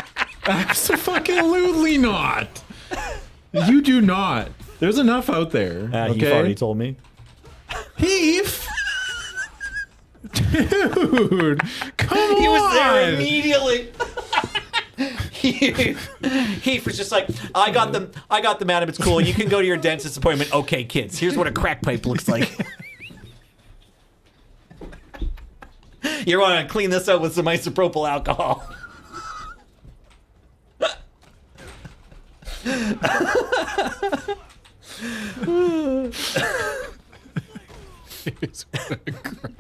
Absolutely not! You do not. There's enough out there. You've okay? already told me. Heath! Dude! Come on! He was there immediately. He was just like, I got them, Adam. It's cool. You can go to your dentist appointment. Okay, kids. Here's what a crack pipe looks like. You want to clean this out with some isopropyl alcohol. He's gonna cry.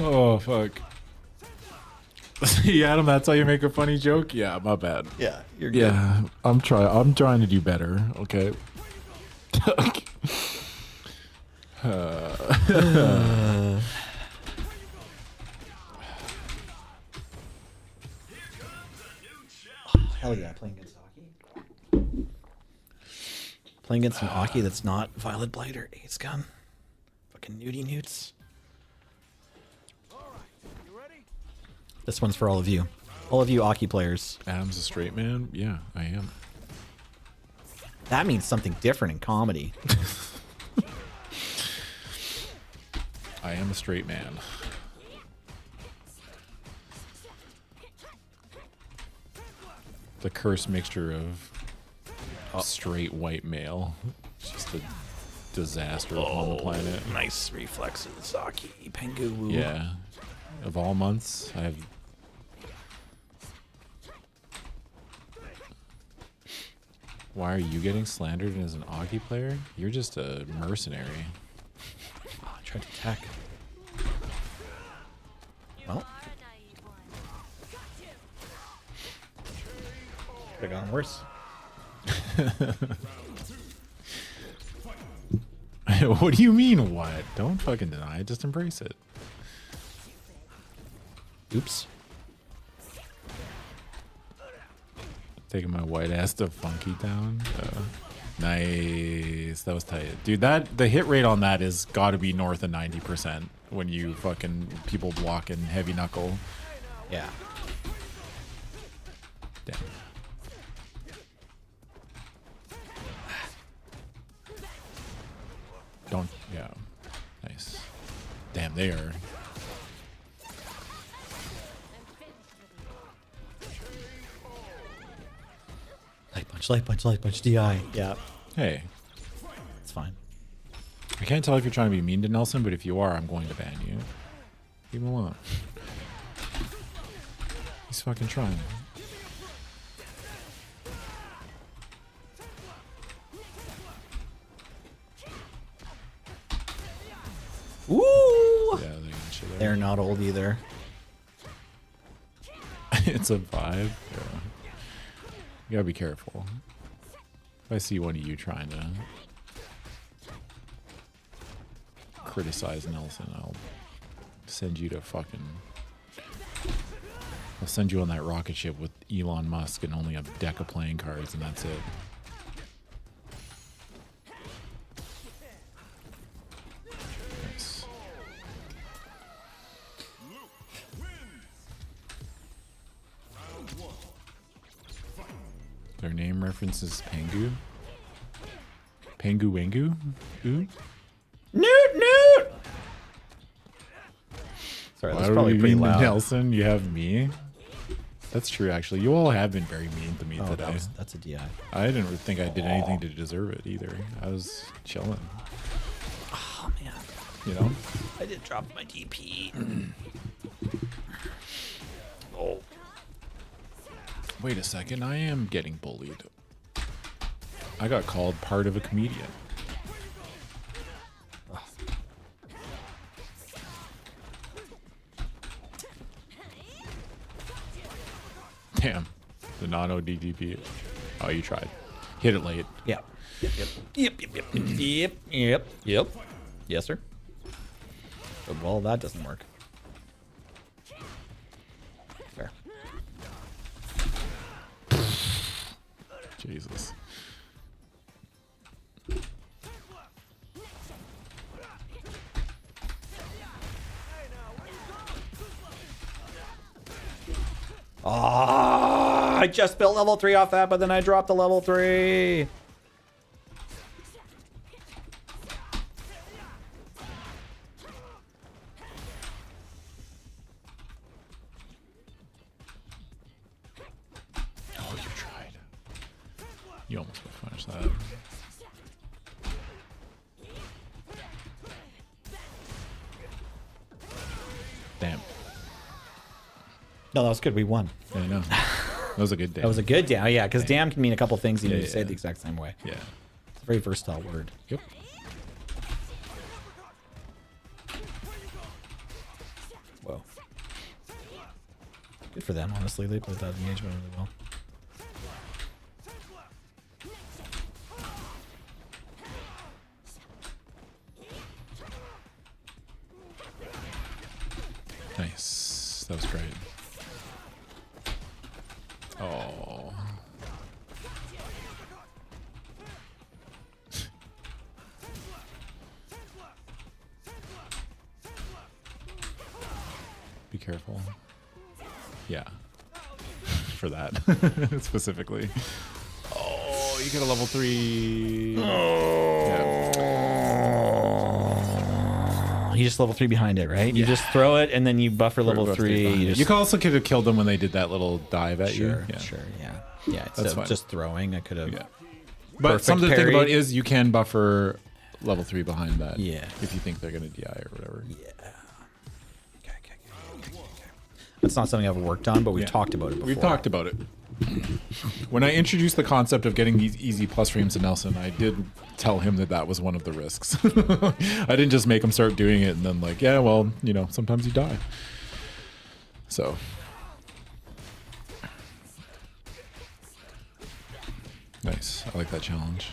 Oh fuck. See, Adam, that's how you make a funny joke? Yeah, my bad. Yeah, you're good. Yeah, I'm trying to do better, okay? Hell yeah, playing against Oki. Playing against some Oki that's not Violet Blight or Ace Gun. Fucking nudie newts. This one's for all of you. All of you Oki players. Adam's a straight man? Yeah, I am. That means something different in comedy. I am a straight man. The cursed mixture of straight white male. It's just a disaster on the planet. Nice reflexes, Oki. Pengu. Yeah. Of all months, I have... Why are you getting slandered as an Oki player? You're just a mercenary. Oh, I tried to attack. Well, could have gone worse. What do you mean, what? Don't fucking deny it. Just embrace it. Oops. Taking my white ass to Funky Town. Nice. That was tight. Dude, the hit rate on that is gotta be north of 90% when you fucking people blocking heavy knuckle. Yeah. Damn. Don't, yeah. Nice. Damn, they are. Light punch, DI. Yeah, Hey, it's fine. I can't tell if you're trying to be mean to Nelson, but if you are, I'm going to ban you. Leave him alone. He's fucking trying. Ooh! Yeah, they're gonna shit out. They're not old either. It's a vibe. Yeah. You gotta be careful. If I see one of you trying to criticize Nelson, I'll send you to fucking... I'll send you on that rocket ship with Elon Musk and only a deck of playing cards, and that's it. Nice. Their name references Pengu. Pengu Wengu? Ooh? Newt! Sorry, Why that's would probably we pretty mean to loud. Nelson, you have me. That's true, actually. You all have been very mean to me Oh, today. that's a DI. I didn't think I did anything to deserve it either. I was chilling, Oh, man. you know? I did drop my DP. Oh. Wait a second, I am getting bullied. I got called part of a comedian. Damn. The non-ODDP. Oh, you tried. Hit it late. Yeah. Yep. Yes, sir. Well, that doesn't work. Fair. Jesus. Ah, I just built level 3 off that, but then I dropped the level 3. Oh, you tried. You almost finished that. No, that was good. We won. Yeah, I know. That was a good day. That was a good damn. Yeah, because damn can mean a couple things even if you say it the exact same way. Yeah. It's a very versatile word. Yep. Whoa. Good for them, honestly. They played that engagement really well. Nice. That was great. Oh. Be careful. Yeah. For that. Specifically. Oh, you get a level 3. Yeah. You just level 3 behind it, right? You just throw it and then you buffer level 3. You also could have killed them when they did that little dive at you. Sure, Yeah. sure, yeah. Yeah, instead That's of fine. just throwing, I could have. Yeah. But Perfect something to think parry. about is you can buffer level 3 behind that. Yeah. If you think they're going to DI or whatever. Yeah. Okay. That's not something I've worked on, but we've talked about it before. We've talked about it. When I introduced the concept of getting these easy plus frames to Nelson, I did tell him that was one of the risks. I didn't just make him start doing it and then like, yeah, well, you know, sometimes you die. So. Nice. I like that challenge.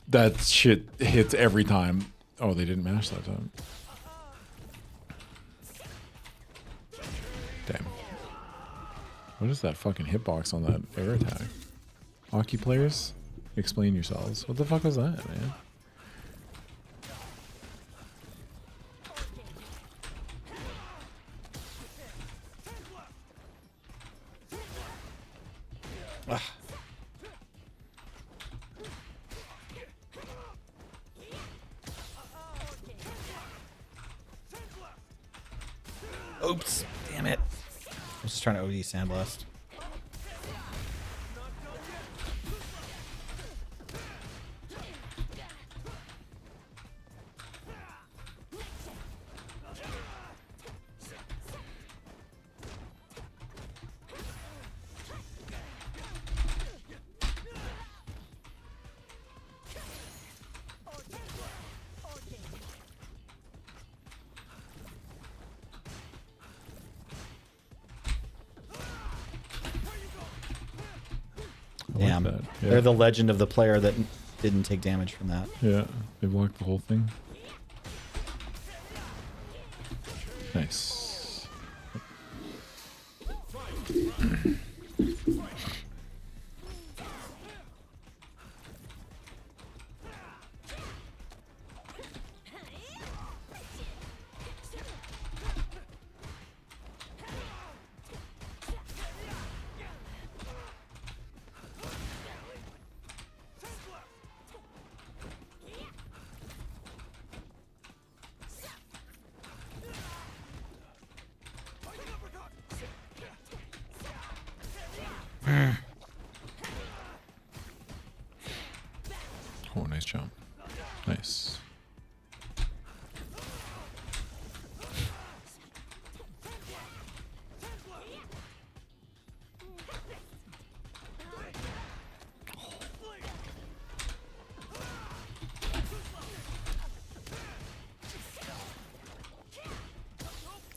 That shit hits every time. Oh, they didn't mash that time. Damn. What is that fucking hitbox on that air attack? Hockey players? Explain yourselves. What the fuck was that, man? Oops. Damn it. I was just trying to OD Sandblast. Damn. that. Yeah. They're the legend of the player that didn't take damage from that. Yeah, they blocked the whole thing. Nice. Oh, nice jump. Nice.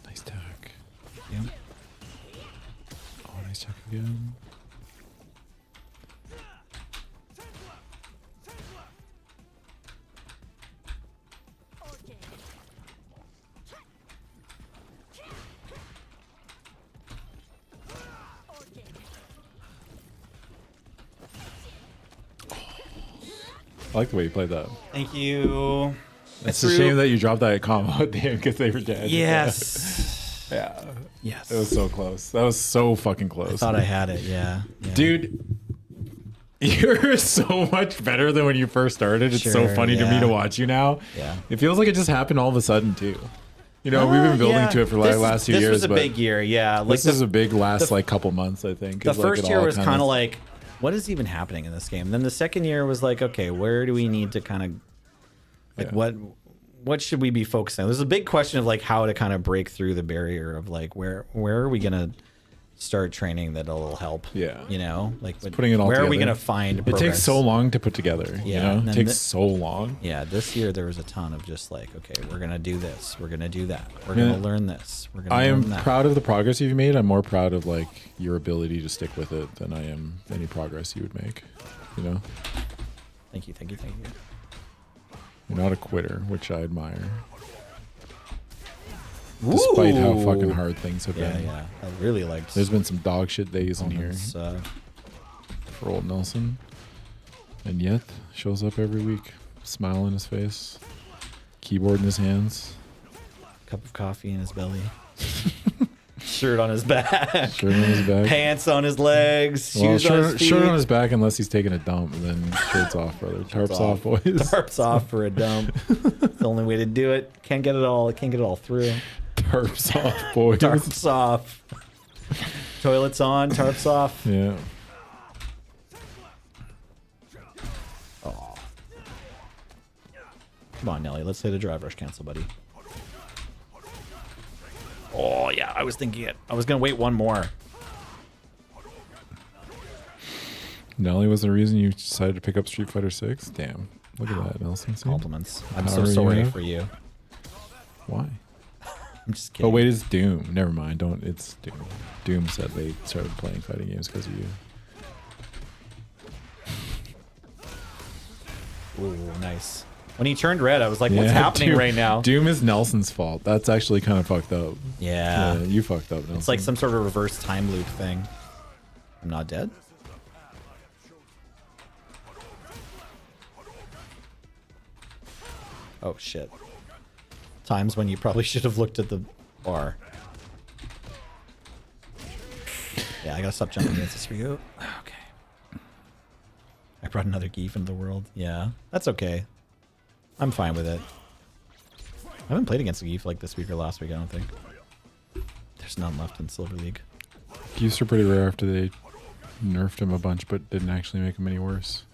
Nice tack. Yep. Oh, nice tack again. I like the way you played that. Thank you. It's a shame that you dropped that combo at the end because they were dead. Yes. Yeah. Yes. It was so close. That was so fucking close. I thought I had it. Yeah. Dude, you're so much better than when you first started. It's so Sure, funny to me yeah. to watch you now. Yeah. It feels like it just happened all of a sudden too. You know, we've been building to it for like This- last few this years. was a but big year, yeah. Like this is a big last like couple months, I think. the is, like, first it year all was kind of like, what is even happening in this game? And then the second year was like, okay, where do we need to kind of like what should we be focusing on? There's a big question of like how to kind of break through the barrier of like where are we gonna start training that'll help? Yeah. You know, like putting it all where are we together. gonna find It progress? takes so long to put together. Yeah, You know, and it then takes so long. Yeah, this year there was a ton of just like, okay, we're gonna do this, we're gonna do that, we're Yeah. gonna learn this, we're gonna I am learn that. proud of the progress you've made. I'm more proud of like your ability to stick with it than I am any progress you would make. You know, Thank you. you're not a quitter, which I admire. Despite how Ooh. fucking hard things have Yeah, been. yeah. I really liked. There's been some dog shit days in here moments, for old Nelson. And yet, shows up every week, smile on his face, keyboard in his hands, cup of coffee in his belly, shirt on his back, shirt on his back. pants on his legs, Well, shoes on his feet. shirt on his back unless he's taking a dump, and then shirt's off, brother. Tarps off, boys. Tarps off for a dump. It's the only way to do it. Can't get it all through. Tarps off, boys. Tarps off. Toilets on, tarps off. Yeah. Oh. Come on, Nelly. Let's say the drive rush cancel, buddy. Oh, yeah. I was thinking it. I was going to wait one more. Nelly was the reason you decided to pick up Street Fighter 6? Damn. Look at that, Nelson. See? Compliments. I'm Power so you sorry have? for you. Why? I'm just kidding. Oh, wait, it's Doom. Never mind. Don't. It's Doom. Doom said they started playing fighting games because of you. Ooh, nice. When he turned red, I was like, what's Yeah, happening Doom- right now? Doom is Nelson's fault. That's actually kind of fucked up. Yeah. Yeah, you fucked up, Nelson. It's like some sort of reverse time loop thing. I'm not dead? Oh, shit. Times when you probably should have looked at the bar. Yeah, I gotta stop jumping against this for you. Okay. I brought another Geef into the world. Yeah, that's okay. I'm fine with it. I haven't played against a Geef like this week or last week, I don't think. There's none left in Silver League. Geese are pretty rare after they nerfed him a bunch, but didn't actually make him any worse.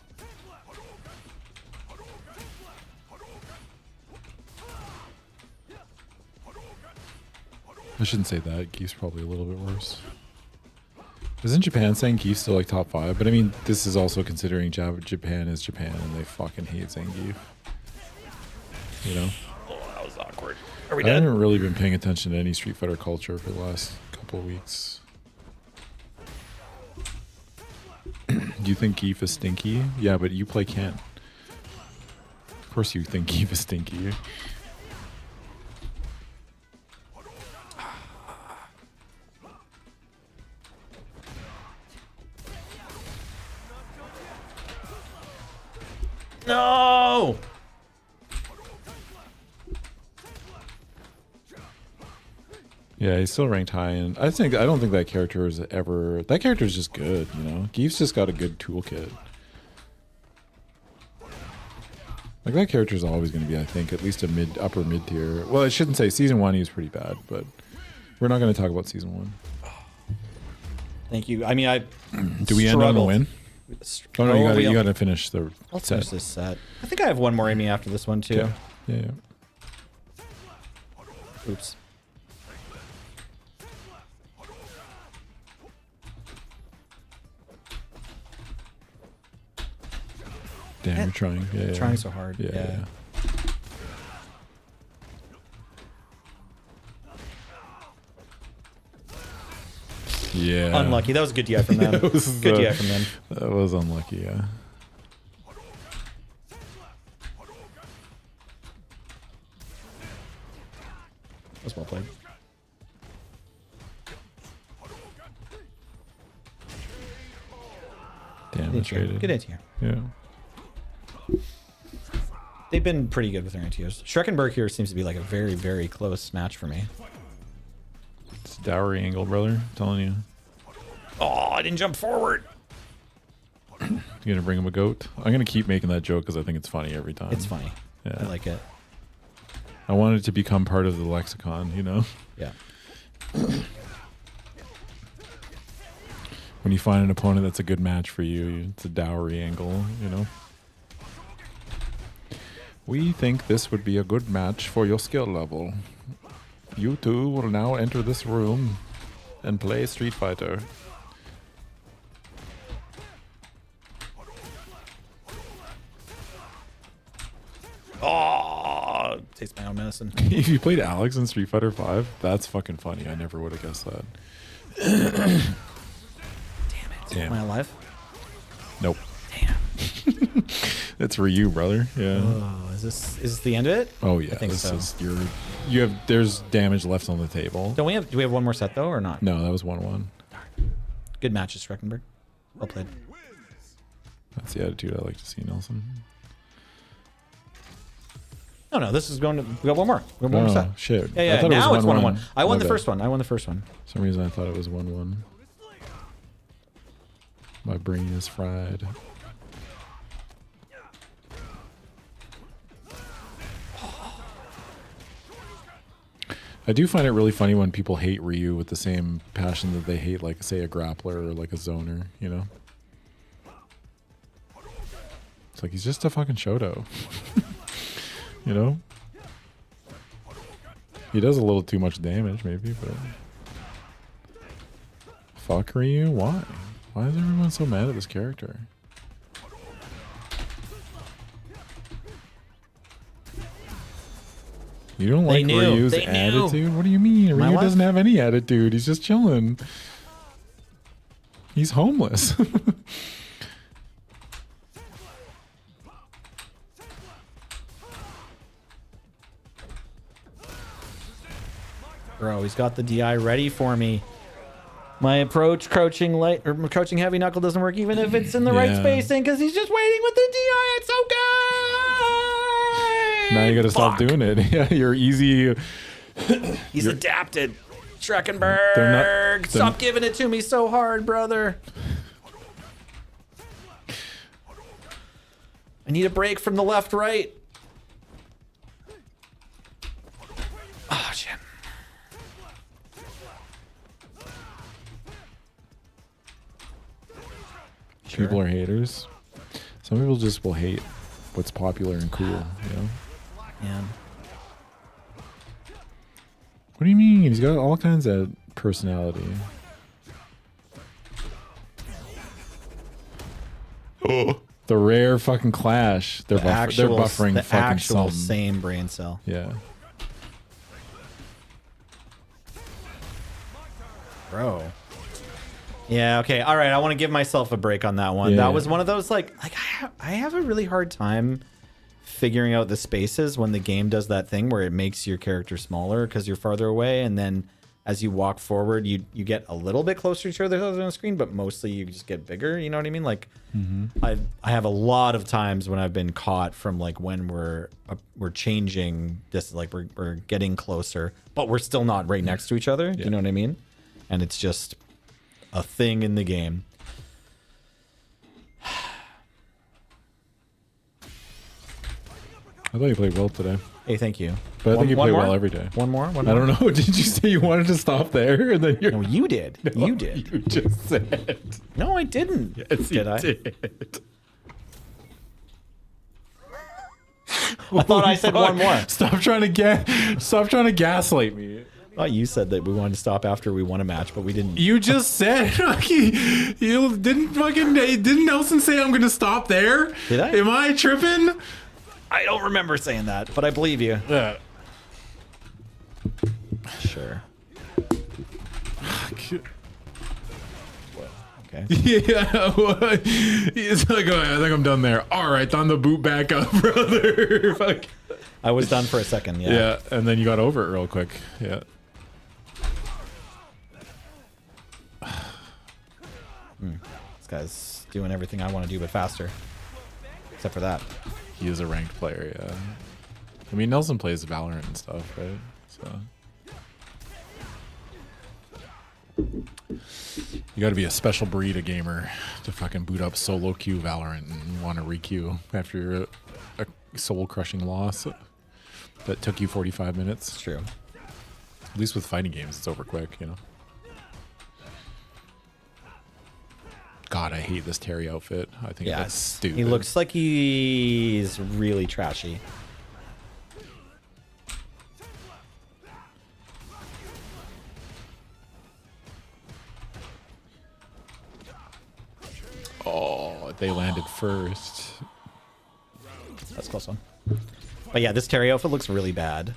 I shouldn't say that. Geef's probably a little bit worse. Isn't Japan saying Geef's still like top 5? But I mean, this is also considering Japan is Japan and they fucking hate Zangief. You know? Oh, that was awkward. Are we I dead? haven't really been paying attention to any Street Fighter culture for the last couple of weeks. Do you think Geef is stinky? Yeah, but you play Ken. Of course you think Geef is stinky. No! Yeah, he's still ranked high, and I don't think that character is ever. That character is just good, you know. Geef's just got a good toolkit. Like that character is always going to be, I think, at least a upper mid tier. Well, I shouldn't say season 1 he was pretty bad, but we're not going to talk about season 1. Thank you. I mean, I Do we end on a struggled. win? Oh no, you got to finish the I'll set. finish this set. I think I have one more Amy after this one too. Yeah. Oops. Damn, you're trying. Yeah, yeah. Trying so hard. Yeah, Yeah. yeah. Yeah. Unlucky. That was a good DI from them. That was, Good DI from them. That was unlucky, yeah. That was well played. Damn, Good it's rated. Good anti-air. Yeah. They've been pretty good with their anti-airs. Schreckenberg here seems to be like a very, very close match for me. It's dowry angle, brother. I'm telling you. Oh, I didn't jump forward. You gonna bring him a goat? I'm gonna keep making that joke because I think it's funny every time. It's funny. Yeah. I like it. I want it to become part of the lexicon, you know? Yeah. When you find an opponent that's a good match for you, it's a dowry angle, you know? We think this would be a good match for your skill level. You two will now enter this room and play Street Fighter. Oh, taste my own medicine. If you played Alex in Street Fighter 5, that's fucking funny. I never would have guessed that. Damn it. Damn. Am I alive? Nope. Damn. That's Ryu, brother. Yeah. Oh, is this the end of it? Oh yeah. I think this so. is there's damage left on the table. Do we have one more set though or not? No, that was 1-1. Good matches, Streckenberg. Well played. That's the attitude I like to see, Nelson. No, this is going to. We got one more. We got one more set. Shit. Yeah. I thought Now it it's was 1-1. I won My the bad. first one. For some reason I thought it was 1-1. My brain is fried. I do find it really funny when people hate Ryu with the same passion that they hate, like, say, a grappler or, like, a zoner, you know? It's like, he's just a fucking Shoto. You know? He does a little too much damage, maybe, but... Fuck Ryu? Why? Why is everyone so mad at this character? You don't They like knew. Ryu's They knew. attitude? What do you mean? Am I Ryu alive? doesn't have any attitude. He's just chilling. He's homeless. Bro, he's got the DI ready for me. My approach, crouching light or crouching heavy knuckle doesn't work even if it's in the right Yeah. spacing because he's just waiting with the DI. It's okay. Now you gotta stop Fuck. doing it. Yeah, you're easy. He's adapted. They're Streckenberg, not- stop giving it to me so hard, brother. I need a break from the left, right. Oh, shit. People are haters. Some people just will hate what's popular and cool, you know? Yeah. What do you mean? He's got all kinds of personality. The rare fucking clash. They're, they're buffering the fucking actual something. same brain cell. Yeah. Bro. Yeah, okay. All right, I want to give myself a break on that one. Yeah. That was one of those like I have a really hard time figuring out the spaces when the game does that thing where it makes your character smaller because you're farther away, and then as you walk forward, you get a little bit closer to each other on the screen, but mostly you just get bigger. You know what I mean? Like, I have a lot of times when I've been caught from like when we're changing this, like we're getting closer, but we're still not right next to each other. Yeah. You know what I mean? And it's just a thing in the game. I thought you played well today. Hey, thank you. But I think you play more? well every day. One more? One I more? don't know. Did you say you wanted to stop there? And then you're. No, you did. You did. You just said. No, I didn't. Yes, you did I? did. I thought I said one more. Stop trying to gaslight me. I thought you said that we wanted to stop after we won a match, but we didn't. You just said you didn't Nelson say I'm gonna stop there? Did I? Am I tripping? I don't remember saying that, but I believe you. Yeah. Sure. Okay. Yeah. It's like, oh, I think I'm done there. All right, time to boot back up, brother. Fuck. I was done for a second. Yeah. Yeah, and then you got over it real quick. Yeah. This guy's doing everything I want to do, but faster. Except for that. He is a ranked player, yeah. I mean, Nelson plays Valorant and stuff, right? So you got to be a special breed of gamer to fucking boot up solo queue Valorant and want to re-queue after a soul-crushing loss. that took you 45 minutes. It's true. At least with fighting games, it's over quick, you know. God, I hate this Terry outfit. I think Yeah, that's stupid. he looks like he's really trashy. Oh, they landed first. That's a close one. But yeah, this Terry outfit looks really bad.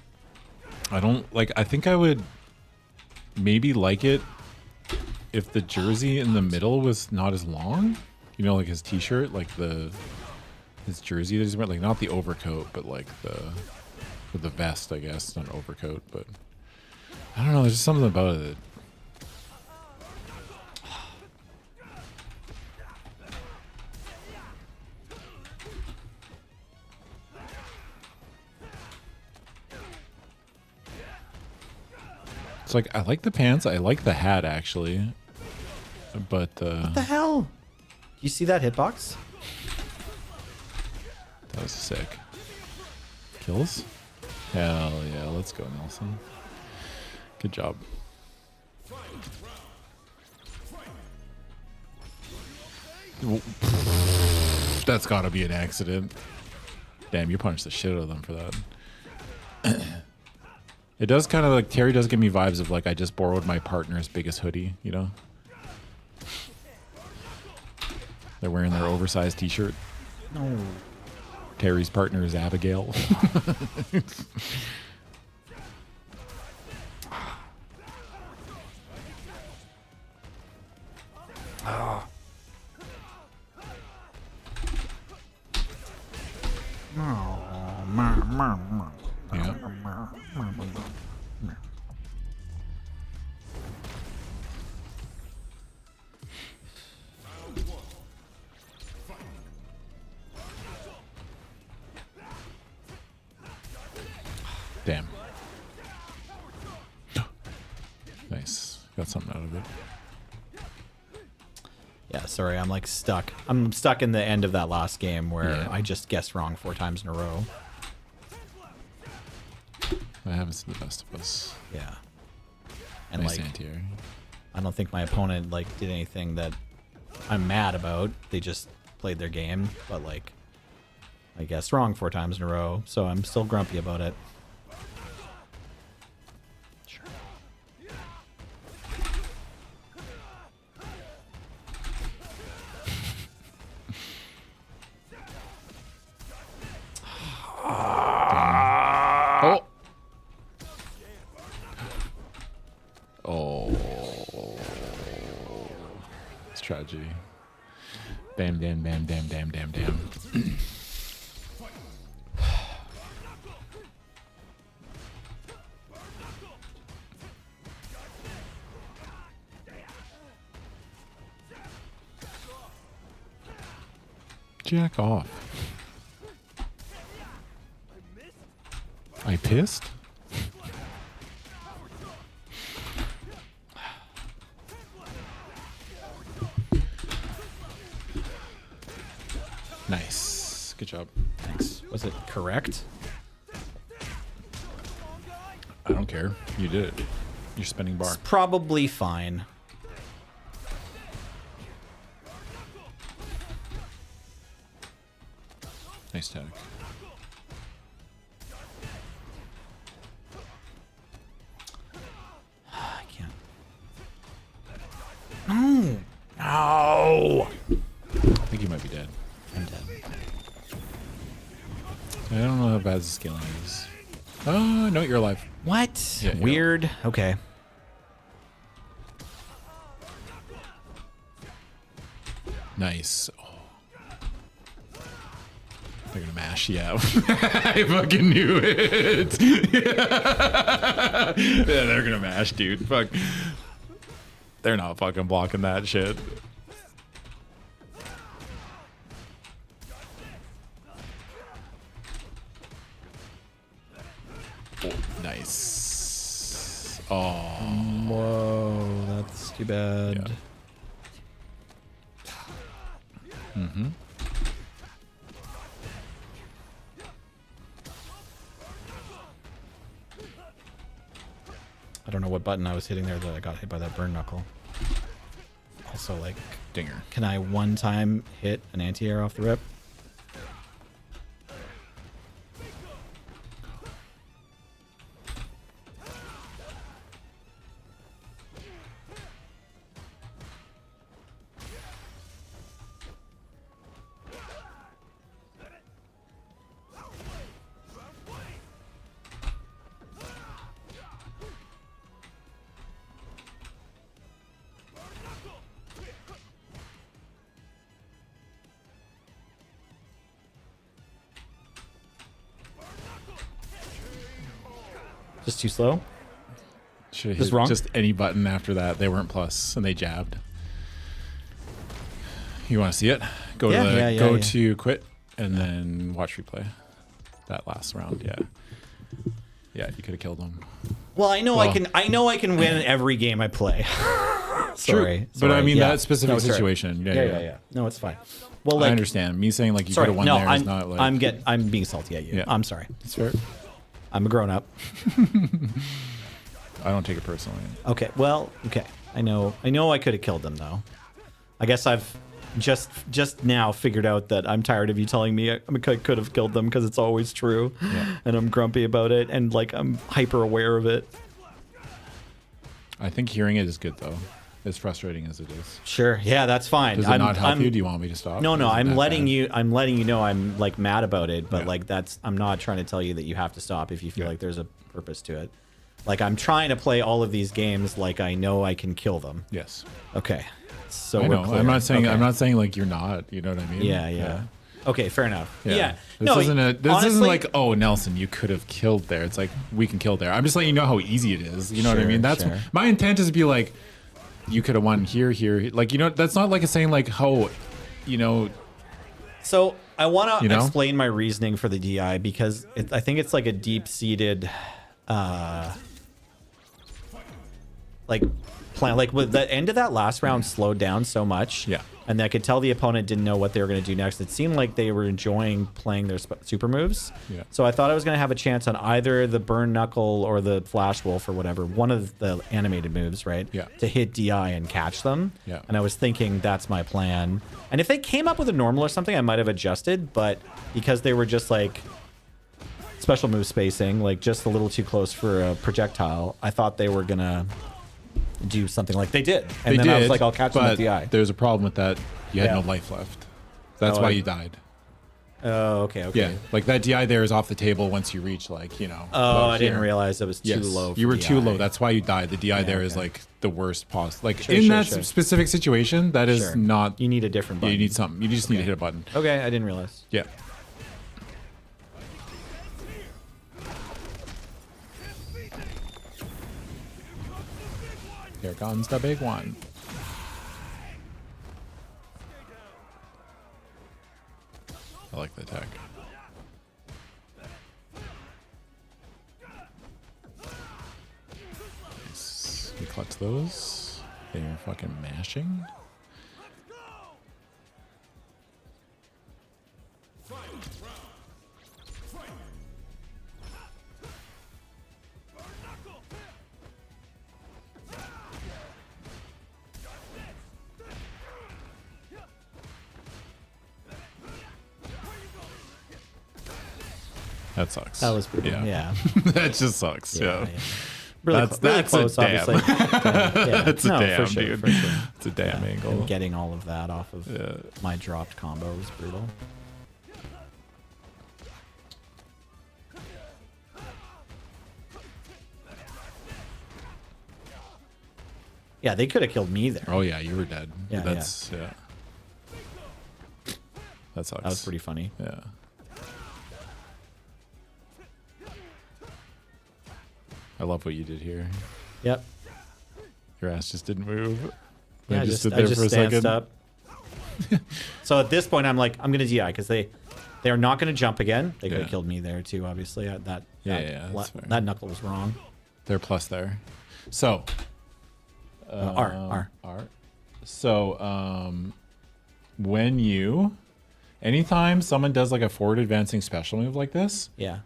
I don't like. I think I would maybe like it if the jersey in the middle was not as long. You know, like his T-shirt, like his jersey that he's wearing, like not the overcoat, but like the vest. I guess not overcoat, but I don't know. There's just something about it. It's like I like the pants. I like the hat actually, but What the hell? You see that hitbox? that was sick. Kills? Hell yeah! Let's go, Nelson. Good job. That's got to be an accident. Damn, you punched the shit out of them for that. It does kind of like Terry does give me vibes of like I just borrowed my partner's biggest hoodie, you know? They're wearing their oversized T-shirt. No. Terry's partner is Abigail. Yeah. Damn. Nice. Got something out of it. Yeah, sorry, I'm like stuck. I'm stuck in the end of that last game where Yeah. I just guessed wrong 4 times in a row. I haven't seen the best of us. Yeah. And Nice like, anti-air. I don't think my opponent like did anything that I'm mad about. They just played their game, but like I guessed wrong 4 times in a row, so I'm still grumpy about it. Sure. Oh. Oh. It's tragedy. Bam, damn, bam, damn, damn, damn, damn. Jack off. I pissed? Nice. Good job. Thanks. Was it correct? I don't care. You did it. You're spinning bar. It's probably fine. Nice tag. I can't. No. No. I think you might be dead. I'm dead. I don't know how bad the scaling is. Oh, no, you're alive. What? Yeah, you Weird. Okay. Nice. Oh. They're gonna mash. Yeah. I fucking knew it. Yeah, they're gonna mash, dude. Fuck. They're not fucking blocking that shit. Oh, nice. Oh. Whoa, that's too bad. Yeah. Mm-hmm. don't know what button I was hitting there that I got hit by that burn knuckle. Also, like, Dinger. can I one time hit an anti-air off the rip? Just too slow? Should have Just hit wrong? just any button after that. They weren't plus, and they jabbed. You want to see it? Go Yeah, to the, yeah, go yeah. to quit, and then watch replay. That last round, yeah. Yeah, you could have killed them. Well, I know Well- I know I can win every game I play. Sorry. But I mean, Yeah. that specific No, it's all right. situation. Yeah. No, it's fine. Well, I like, understand. Me saying like you could sorry. have won No, there is not like. I'm being salty at you. Yeah. I'm sorry. It's fair. I'm a grown up. I don't take it personally. Okay. Well, okay. I know I could have killed them though. I guess I've just now figured out that I'm tired of you telling me I could have killed them because it's always true. Yeah. And I'm grumpy about it and like I'm hyper aware of it. I think hearing it is good though. As frustrating as it is. Sure. Yeah, that's fine. Does it not help you? Do you want me to stop? No, Or is it I'm that letting bad? you. I'm letting you know I'm like mad about it, but Yeah. like I'm not trying to tell you that you have to stop if you feel Yeah. like there's a purpose to it. Like I'm trying to play all of these games like I know I can kill them. Yes. Okay. So I we're know. clear. I'm not saying. Okay. I'm not saying like you're not. You know what I mean? Yeah. Okay, fair enough. Yeah. This No, isn't a. This honestly, isn't like, oh, Nelson, you could have killed there. It's like we can kill there. I'm just letting you know how easy it is. You know what I Sure, mean? That's sure. my intent is to be like, you could have won here. Like that's not like a saying like how, you know. So I want to You know? explain my reasoning for the DI because I think it's like a deep-seated, like plan. Like with the end of that last round slowed down so much, Yeah. and I could tell the opponent didn't know what they were going to do next. It seemed like they were enjoying playing their super moves. Yeah. So I thought I was going to have a chance on either the Burn Knuckle or the Flash Wolf or whatever, one of the animated moves, right? Yeah. To hit DI and catch them. Yeah. And I was thinking that's my plan. And if they came up with a normal or something, I might have adjusted. But because they were just like special move spacing, like just a little too close for a projectile, I thought they were going to do something like they did. And They then did, I was like, I'll catch them but with DI. there's a problem with that. You had Yeah. no life left. That's Oh, why I- you died. Oh, okay. Yeah, like that DI there is off the table once you reach like, you know. Oh, about I didn't here. realize it was too Yes, low. For you were too DI. low. That's why you died. The DI there is okay. like the worst possible. Like Sure, in sure, that sure. specific situation, that is Sure. not. You need a different Yeah, button. you need something. You just need to hit a button. Okay, I didn't realize. Yeah. Here comes the big one. I like the attack. Nice. We clutch those. They're fucking mashing. That sucks. That was brutal. Yeah. That just sucks. Yeah. Really, That's- really that's a close, damn. obviously. Yeah. That's a No, damn, for sure, dude. For sure. It's a damn angle. And getting all of that off of Yeah. my dropped combo was brutal. Yeah, they could have killed me there. Oh yeah, you were dead. Yeah, That's yeah. That sucks. That was pretty funny. Yeah. I love what you did here. Yep. Your ass just didn't move. Yeah, You I just stood there for a stanced second. up. So at this point, I'm like, I'm gonna DI because they are not gonna jump again. They could have Yeah. killed me there too. Obviously, Yeah, that's fair. that knuckle was wrong. They're plus there. So R. So when anytime someone does like a forward advancing special move like this Yeah.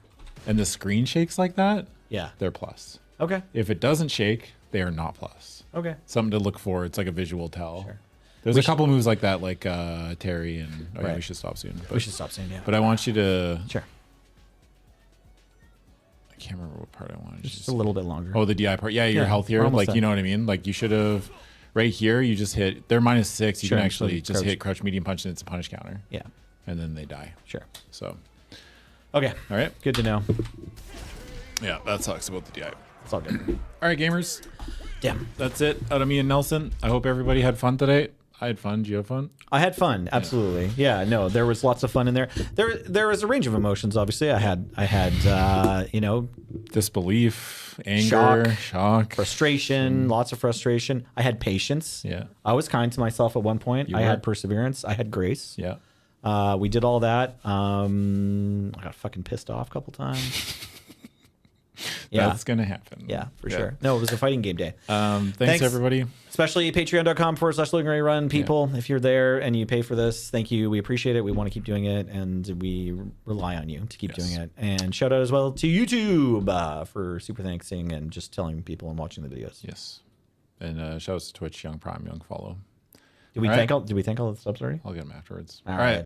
and the screen shakes like that, Yeah. they're plus. Okay. If it doesn't shake, they are not plus. Okay. Something to look for. It's like a visual tell. Sure. There's We a couple moves like that, like Terry and yeah, Right. we should stop soon. But, We should stop saying yeah. But I want you to. Sure. I can't remember what part I wanted. Just a little bit longer. Oh, the DI part. Yeah, you're Yeah, healthier. we're almost Like done. you know what I mean. Like you should have. Right here, you just hit. They're -6. You Sure, can actually so just crouch. hit crouch medium punch and it's a punish counter, Yeah. and then they die. Sure. So, Okay. all right. Good to know. Yeah, that sucks about the DI. It's all good. All right, gamers. Damn. That's it out of me and Nelson. I hope everybody had fun today. I had fun. Did you have fun? I had fun. Absolutely. Yeah. No, there was lots of fun in there. There was a range of emotions. Obviously, I had you know, Disbelief, anger, Shock. shock. frustration, lots of frustration. I had patience. Yeah. I was kind to myself at one point. You I were. had perseverance. I had grace. Yeah. We did all that. I got fucking pissed off a couple times. Yeah. That's gonna happen. Yeah, for sure. No, it was a fighting game day. Thanks everybody. Especially patreon.com/LoganRayRun people. If you're there and you pay for this, thank you. We appreciate it. We want to keep doing it, and we rely on you to keep doing it. And shout out as well to YouTube for super thanksing and just telling people and watching the videos. Yes. And shout outs to Twitch, Young Prime, Young Follow. Did we All right. thank all the subs already? I'll get them afterwards. All All right.